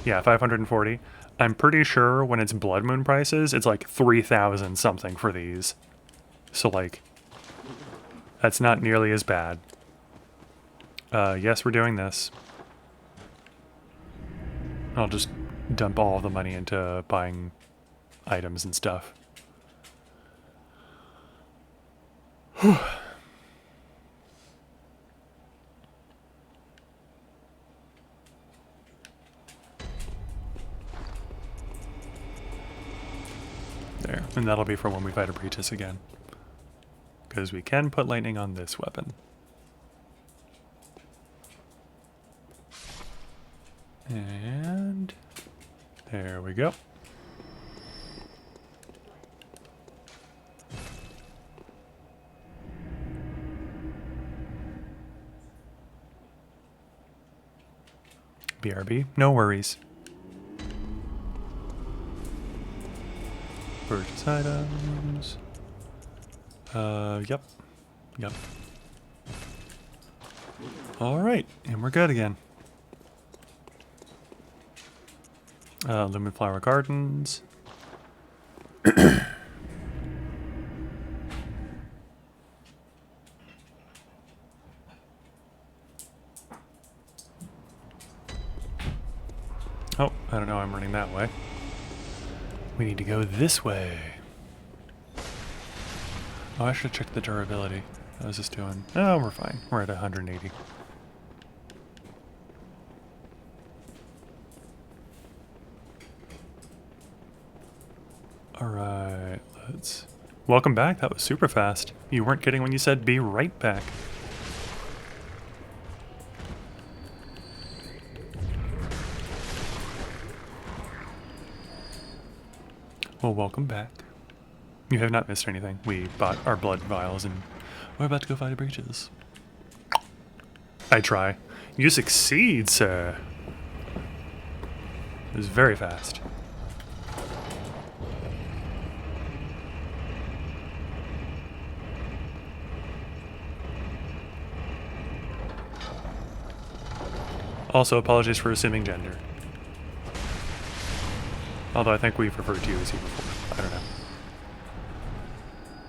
Yeah, 540. I'm pretty sure when it's Blood Moon prices, it's like 3,000 something for these. So like, that's not nearly as bad. Yes, we're doing this. I'll just dump all of the money into buying items and stuff. Whew. There, and that'll be for when we fight Ebrietas again. Because we can put lightning on this weapon. And there we go. BRB, no worries. Purchase items. Yep. Alright, and we're good again. Lumen Flower Gardens. Oh, I don't know, I'm running that way. We need to go this way. Oh, I should check the durability. How's this doing? Oh, we're fine. We're at 180. Alright, let's... Welcome back. That was super fast. You weren't kidding when you said be right back. Well, welcome back. You have not missed anything. We bought our blood vials and we're about to go fight Ebrietas. I try. You succeed, sir. It was very fast. Also, apologies for assuming gender. Although I think we've referred to you as he before. I don't know.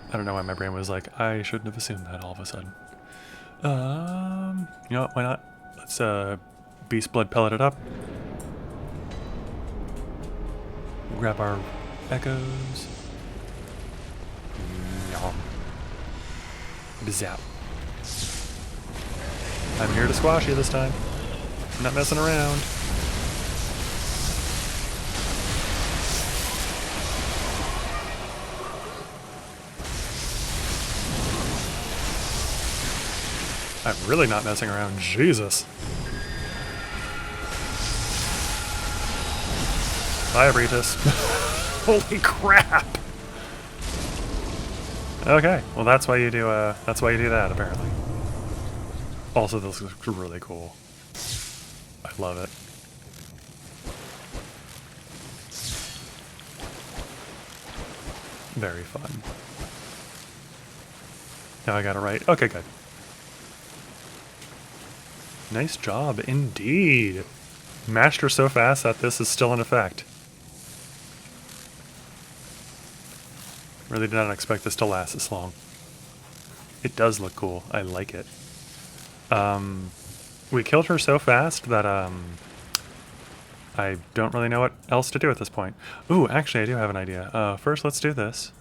I don't know why my brain was like, I shouldn't have assumed that all of a sudden. You know what, why not? Let's, Beast Blood pellet it up. Grab our echoes. Yum. Zap. I'm here to squash you this time. I'm not messing around. I'm really not messing around. Jesus. Bye, Ebrietas. Holy crap! Okay, well that's why you do that apparently. Also, this looks really cool. I love it. Very fun. Now I got it right. Okay, good. Nice job, indeed. Mashed her so fast that this is still in effect. Really did not expect this to last this long. It does look cool. I like it. We killed her so fast that I don't really know what else to do at this point. Ooh, actually I do have an idea. First let's do this.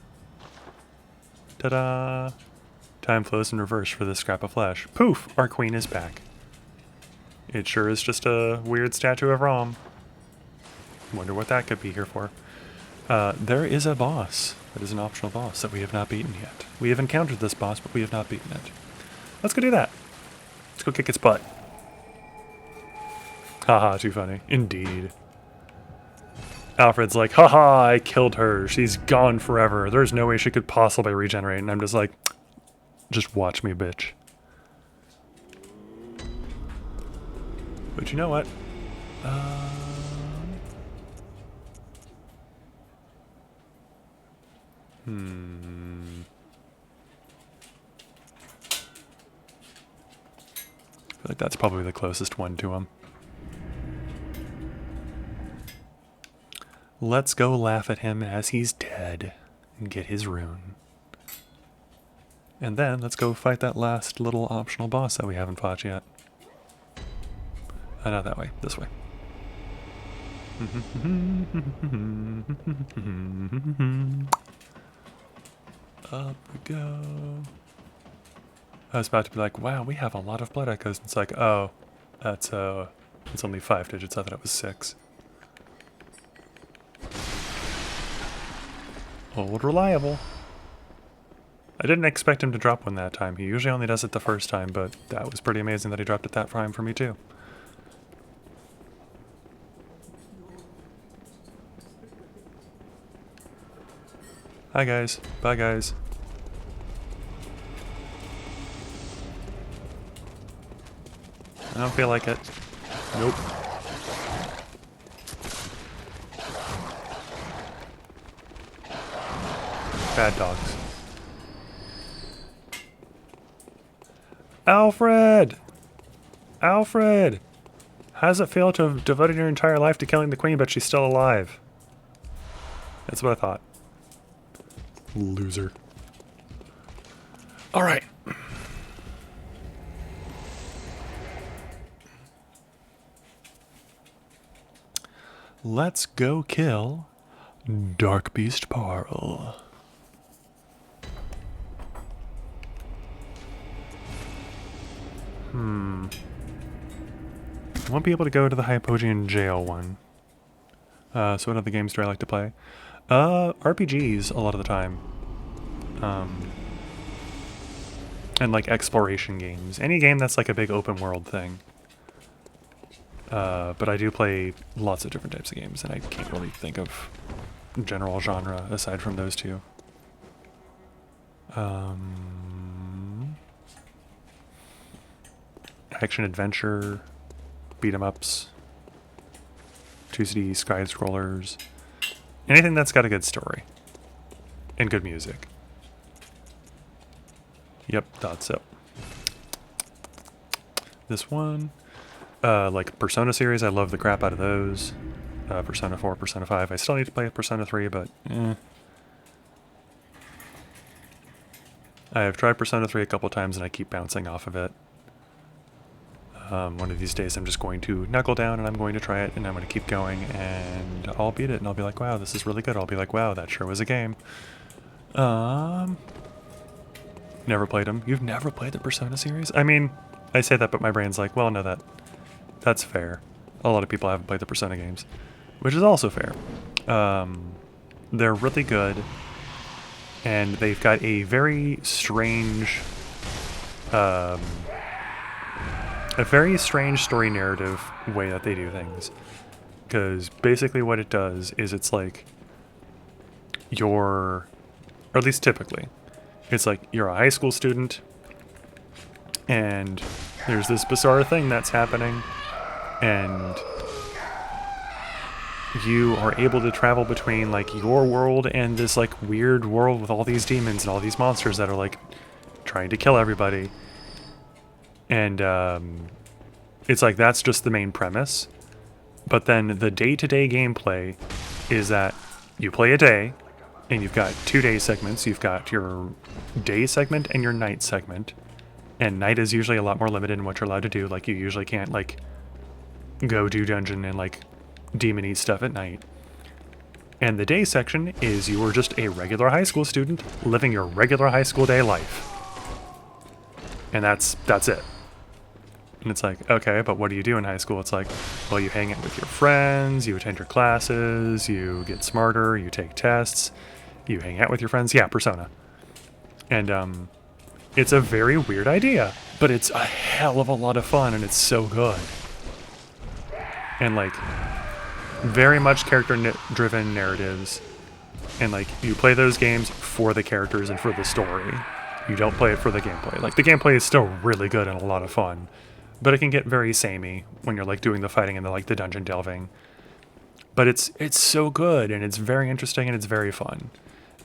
Ta-da! Time flows in reverse for this scrap of flesh. Poof! Our queen is back. It sure is just a weird statue of Rom. Wonder what that could be here for. There is a boss. That is an optional boss that we have not beaten yet. We have encountered this boss, but we have not beaten it. Let's go do that. Let's go kick its butt. Haha, too funny. Indeed. Alfred's like, haha, I killed her. She's gone forever. There's no way she could possibly regenerate. And I'm just like, just watch me, bitch. But you know what? I feel like that's probably the closest one to him. Let's go laugh at him as he's dead and get his rune. And then let's go fight that last little optional boss that we haven't fought yet. Not that way, this way. Up we go. I was about to be like, wow, we have a lot of blood echoes. It's like, oh, it's only 5 digits. I thought it was 6. Old reliable. I didn't expect him to drop one that time. He usually only does it the first time, but that was pretty amazing that he dropped it that time for me too. Hi guys. Bye guys. I don't feel like it. Nope. Bad dogs. Alfred! Alfred! How does it feel to have devoted your entire life to killing the queen, but she's still alive? That's what I thought. Loser. Alright. Let's go kill Dark Beast Paarl. I won't be able to go to the Hypogean jail one. So what other games do I like to play? RPGs a lot of the time. And like exploration games. Any game that's like a big open world thing. But I do play lots of different types of games, and I can't really think of general genre aside from those two. Action adventure, beat 'em ups, 2D side scrollers, anything that's got a good story and good music. Yep, thought so. This one. like Persona series, I love the crap out of those. Persona 4, Persona 5. I still need to play Persona 3, but I have tried Persona 3 a couple times and I keep bouncing off of it. One of these days I'm just going to knuckle down and I'm going to try it and I'm going to keep going and I'll beat it and I'll be like, wow, this is really good. I'll be like, wow, that sure was a game. Never played them. You've never played the Persona series? I mean, I say that, but my brain's like, well, no, that's fair. A lot of people haven't played the Persona games, which is also fair. They're really good, and they've got a very strange, story narrative way that they do things. Because basically what it does is it's like or at least typically, it's like you're a high school student, and there's this bizarre thing that's happening, and you are able to travel between like your world and this like weird world with all these demons and all these monsters that are like trying to kill everybody. And it's like that's just the main premise. But then the day-to-day gameplay is that you play a day, and you've got 2 day segments. You've got your day segment and your night segment. And night is usually a lot more limited in what you're allowed to do. Like, you usually can't, like, go do dungeon and, like, demon-y stuff at night. And the day section is you were just a regular high school student living your regular high school day life. And that's it. And it's like, okay, but what do you do in high school? It's like, well, you hang out with your friends, you attend your classes, you get smarter, you take tests, you hang out with your friends. Yeah, Persona. And it's a very weird idea, but it's a hell of a lot of fun, and it's so good. And like, very much character-driven narratives. And like, you play those games for the characters and for the story. You don't play it for the gameplay. Like, the gameplay is still really good and a lot of fun. But it can get very samey when you're like doing the fighting and the dungeon delving. But it's so good, and it's very interesting, and it's very fun.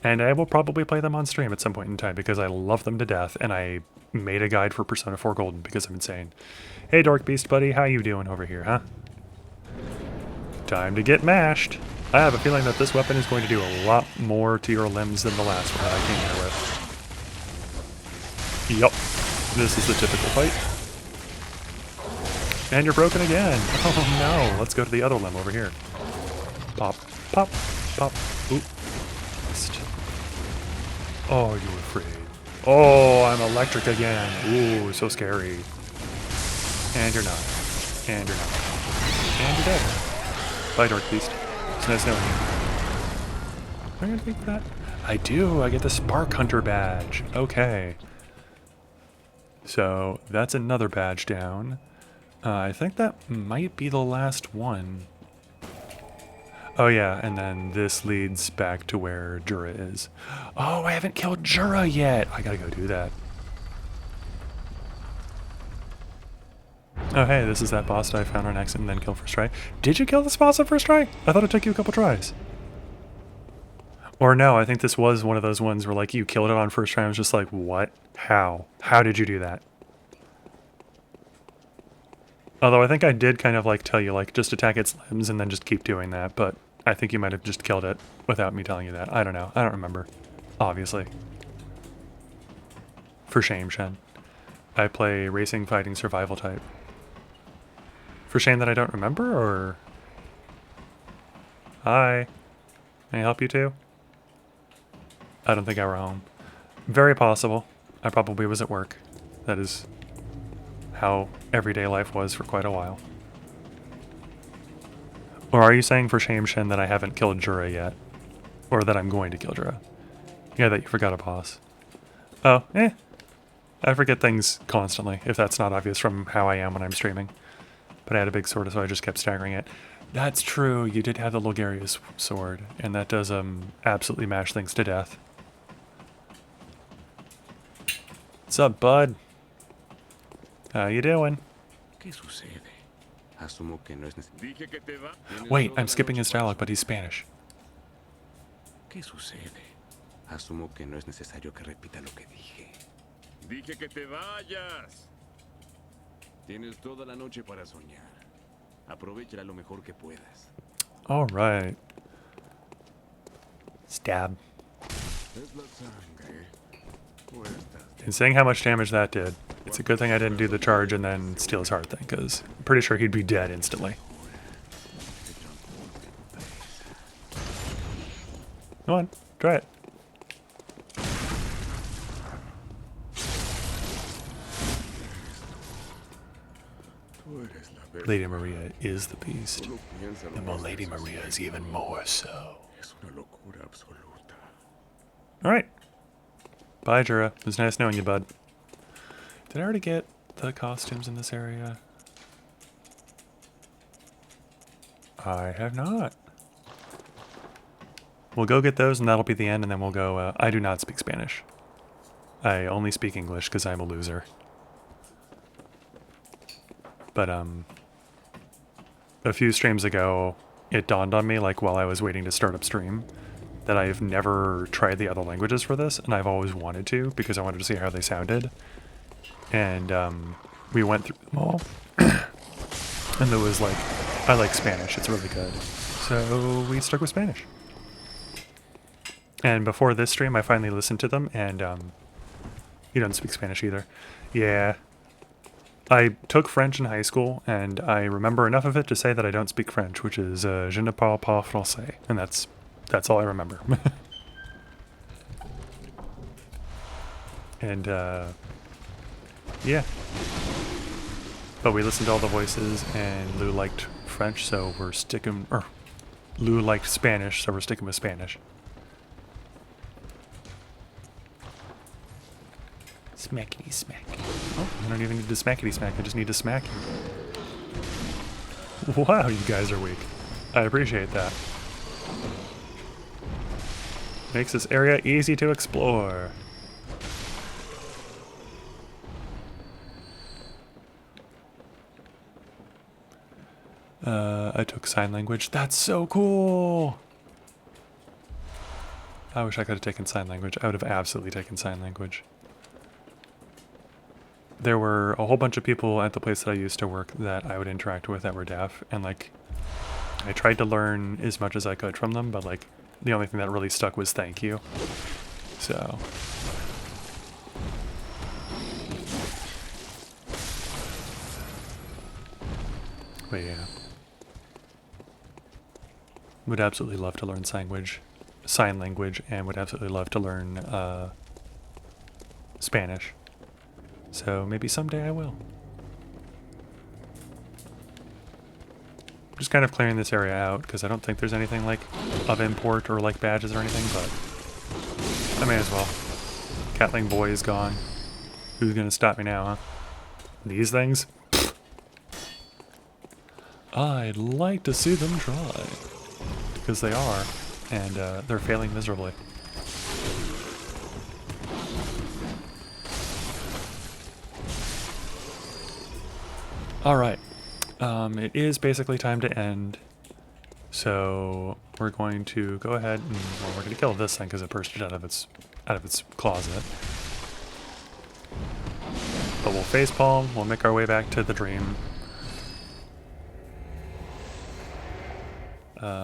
And I will probably play them on stream at some point in time because I love them to death, and I made a guide for Persona 4 Golden because I'm insane. Hey Dork Beast buddy, how you doing over here, huh? Time to get mashed. I have a feeling that this weapon is going to do a lot more to your limbs than the last one that I came here with. Yup. This is the typical fight. And you're broken again. Oh no. Let's go to the other limb over here. Pop, pop, pop. Oop. Missed. Oh, you're afraid. Oh, I'm electric again. Ooh, so scary. And you're not. And you're not. And you're dead. Bye, Dork Beast. It's nice knowing you. Am I gonna think for that? I do. I get the Spark Hunter badge. Okay. So that's another badge down. I think that might be the last one. Oh yeah, and then this leads back to where Jura is. Oh, I haven't killed Jura yet! I gotta go do that. Oh hey, this is that boss that I found on accident and then killed first try. Did you kill this boss on first try? I thought it took you a couple tries. Or no, I think this was one of those ones where like you killed it on first try and I was just like, what? How? How did you do that? Although I think I did kind of like tell you like just attack its limbs and then just keep doing that, but I think you might have just killed it without me telling you that. I don't know. I don't remember. Obviously. For shame, Shen. I play racing, fighting, survival type. For shame that I don't remember, or... Hi. Can I help you too? I don't think I were home. Very possible. I probably was at work. That is how everyday life was for quite a while. Or are you saying for shame, Shen, that I haven't killed Jura yet? Or that I'm going to kill Jura? Yeah, that you forgot a boss. Oh, I forget things constantly, if that's not obvious from how I am when I'm streaming. But I had a big sword, so I just kept staggering it. That's true, you did have the Logarius sword, and that does absolutely mash things to death. What's up, bud? How you doing? Wait, I'm skipping his dialogue, but he's Spanish. ¿Qué sucede? Asumo que no es necesario que repita lo que dije. Dije que te vayas. Tienes toda la noche para soñar. Aprovéchala lo mejor que puedas. All right. Stab. Es la sangre. Puertas de And seeing how much damage that did, it's a good thing I didn't do the charge and then steal his heart thing, because I'm pretty sure he'd be dead instantly. Come on, try it. Tú eres la bestia. Lady Maria is the beast. Solo piensa lo And que well, Lady haces. Maria is even more so. Es una locura absoluta. Alright. Bye, Jura. It was nice knowing you, bud. Did I already get the costumes in this area? I have not. We'll go get those and that'll be the end, and then we'll go, I do not speak Spanish. I only speak English because I'm a loser. But, a few streams ago, it dawned on me, like, while I was waiting to start up stream, that I've never tried the other languages for this, and I've always wanted to, because I wanted to see how they sounded. And, we went through them all. And there was, like, I like Spanish, it's really good. So, we stuck with Spanish. And before this stream, I finally listened to them, and, you don't speak Spanish either. Yeah. I took French in high school, and I remember enough of it to say that I don't speak French, which is, je ne parle pas français, and that's all I remember. And, yeah. But we listened to all the voices, and Lou liked French, so we're sticking, or Lou liked Spanish, so we're sticking with Spanish. Smackety smack. Oh, I don't even need to smackety smack, I just need to smack you. Wow, you guys are weak. I appreciate that. Makes this area easy to explore. I took sign language. That's so cool! I wish I could have taken sign language. I would have absolutely taken sign language. There were a whole bunch of people at the place that I used to work that I would interact with that were deaf, and like, I tried to learn as much as I could from them, but like, the only thing that really stuck was thank you. So. But yeah. Would absolutely love to learn sign language, and would absolutely love to learn Spanish. So maybe someday I will. Just kind of clearing this area out because I don't think there's anything like of import or like badges or anything, but I may as well. Catling boy is gone. Who's gonna stop me now, huh? These things? I'd like to see them try. Because they are, and they're failing miserably. Alright, it is basically time to end, so we're going to go ahead and, well, we're going to kill this thing because it bursted out of its closet. But we'll facepalm, we'll make our way back to the dream.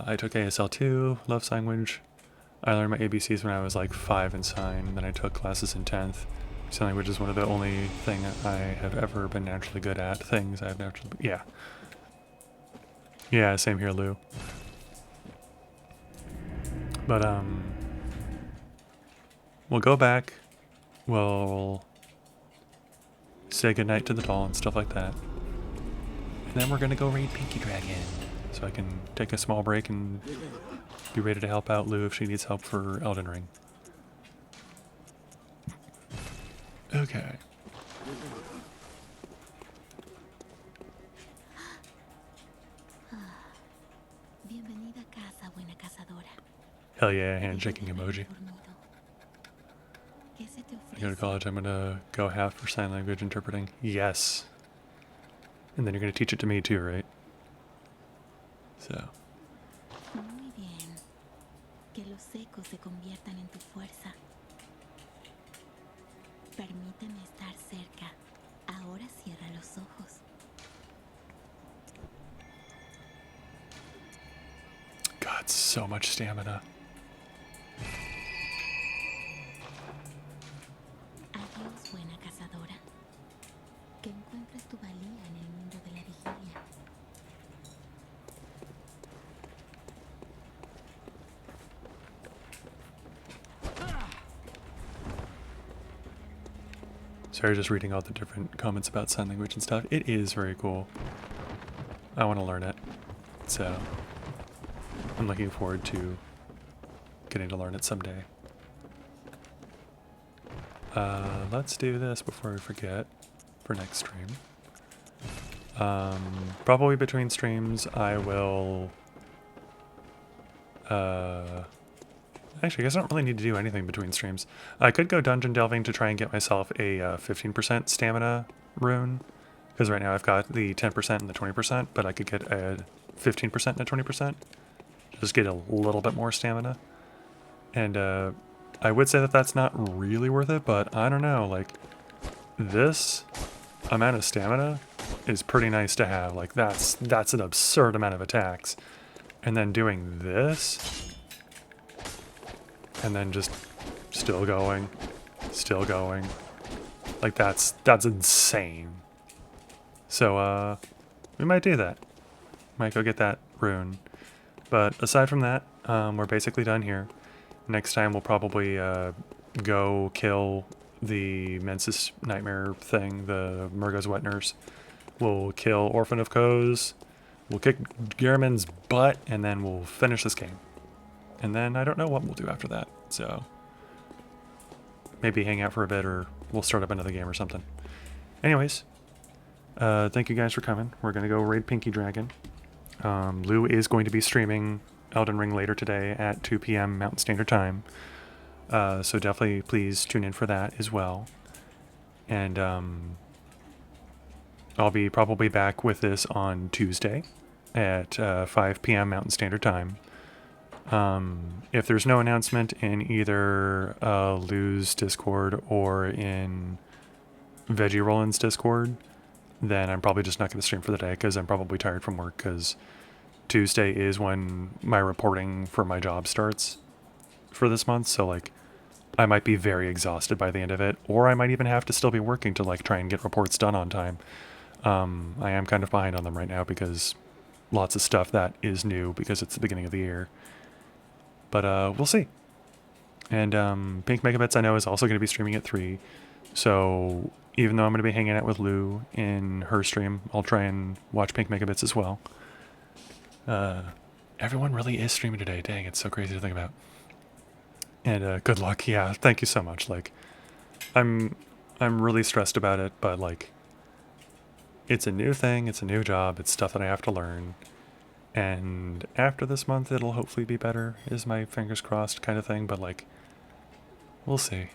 I took ASL 2, love language. I learned my ABCs when I was like 5 in sign, then I took classes in 10th. Sign language is one of the only thing I have ever been naturally good at. Things I've naturally, yeah. Yeah, same here, Lou. But, we'll go back, we'll say goodnight to the doll and stuff like that. And then we're gonna go raid Pinky Dragon. So I can take a small break and be ready to help out Lou if she needs help for Elden Ring. Okay. Bienvenida a casa, buena cazadora. Hell yeah, handshaking emoji. ¿Qué se te I go to ofrece? college, I'm gonna go half for sign language interpreting. Yes. And then you're gonna teach it to me too, right? So. Muy bien. Que los secos se conviertan en tu fuerza. Permíteme estar cerca. Ahora cierra los ojos. God, so much stamina. Adiós, buena cazadora. Que encuentres tu valía en el mundo de la vigilia. Sorry, just reading all the different comments about sign language and stuff. It is very cool. I want to learn it. So, I'm looking forward to getting to learn it someday. Let's do this before we forget for next stream. Probably between streams I will... Actually, I guess I don't really need to do anything between streams. I could go dungeon delving to try and get myself a 15% stamina rune. Because right now I've got the 10% and the 20%, but I could get a 15% and a 20%. Just get a little bit more stamina. And I would say that that's not really worth it, but I don't know. Like, this amount of stamina is pretty nice to have. Like, that's an absurd amount of attacks. And then doing this... and then just still going. Like that's insane. So we might do that. Might go get that rune. But aside from that, we're basically done here. Next time we'll probably go kill the Mensis nightmare thing, the Murga's Wetners. We'll kill Orphan of Koz. We'll kick Gehrman's butt, and then we'll finish this game. And then I don't know what we'll do after that, so maybe hang out for a bit, or we'll start up another game or something. Anyways, thank you guys for coming. We're going to go raid Pinky Dragon. Lou is going to be streaming Elden Ring later today at 2 p.m. Mountain Standard Time, so definitely please tune in for that as well. And I'll be probably back with this on Tuesday at 5 p.m. Mountain Standard Time. If there's no announcement in either Lou's Discord or in Veggie Rollins Discord, then I'm probably just not going to stream for the day because I'm probably tired from work, because Tuesday is when my reporting for my job starts for this month. So like, I might be very exhausted by the end of it, or I might even have to still be working to like try and get reports done on time. I am kind of behind on them right now because lots of stuff that is new because it's the beginning of the year. But we'll see. And Pink Megabits I know is also going to be streaming at 3. So even though I'm going to be hanging out with Lou in her stream, I'll try and watch Pink Megabits as well. Everyone really is streaming today. Dang, it's so crazy to think about. And good luck. Yeah, thank you so much. Like, I'm really stressed about it, but like, it's a new thing. It's a new job. It's stuff that I have to learn. And after this month, it'll hopefully be better, is my fingers crossed kind of thing. But like, we'll see.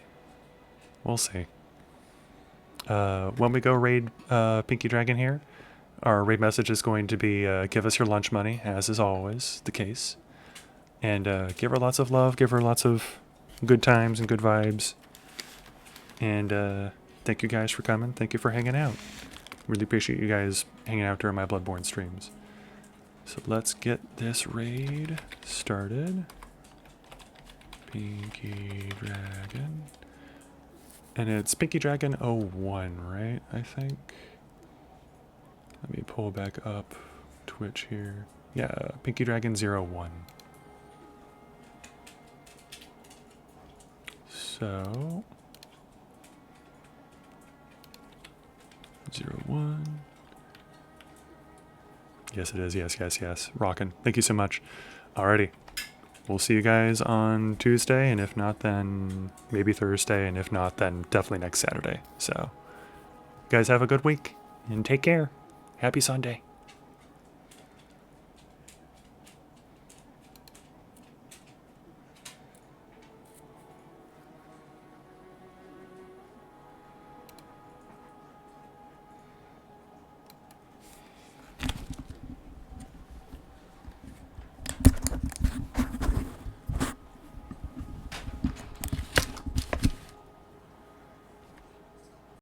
We'll see. When we go raid Pinky Dragon here, our raid message is going to be give us your lunch money, as is always the case. And give her lots of love, give her lots of good times and good vibes. And thank you guys for coming. Thank you for hanging out. Really appreciate you guys hanging out during my Bloodborne streams. So let's get this raid started. Pinky Dragon. And it's Pinky Dragon 01, right? I think. Let me pull back up Twitch here. Yeah, Pinky Dragon 01. So 01. Yes, it is. Yes. Rockin'. Thank you so much. Alrighty. We'll see you guys on Tuesday, and if not, then maybe Thursday, and if not, then definitely next Saturday. So, guys, have a good week, and take care. Happy Sunday.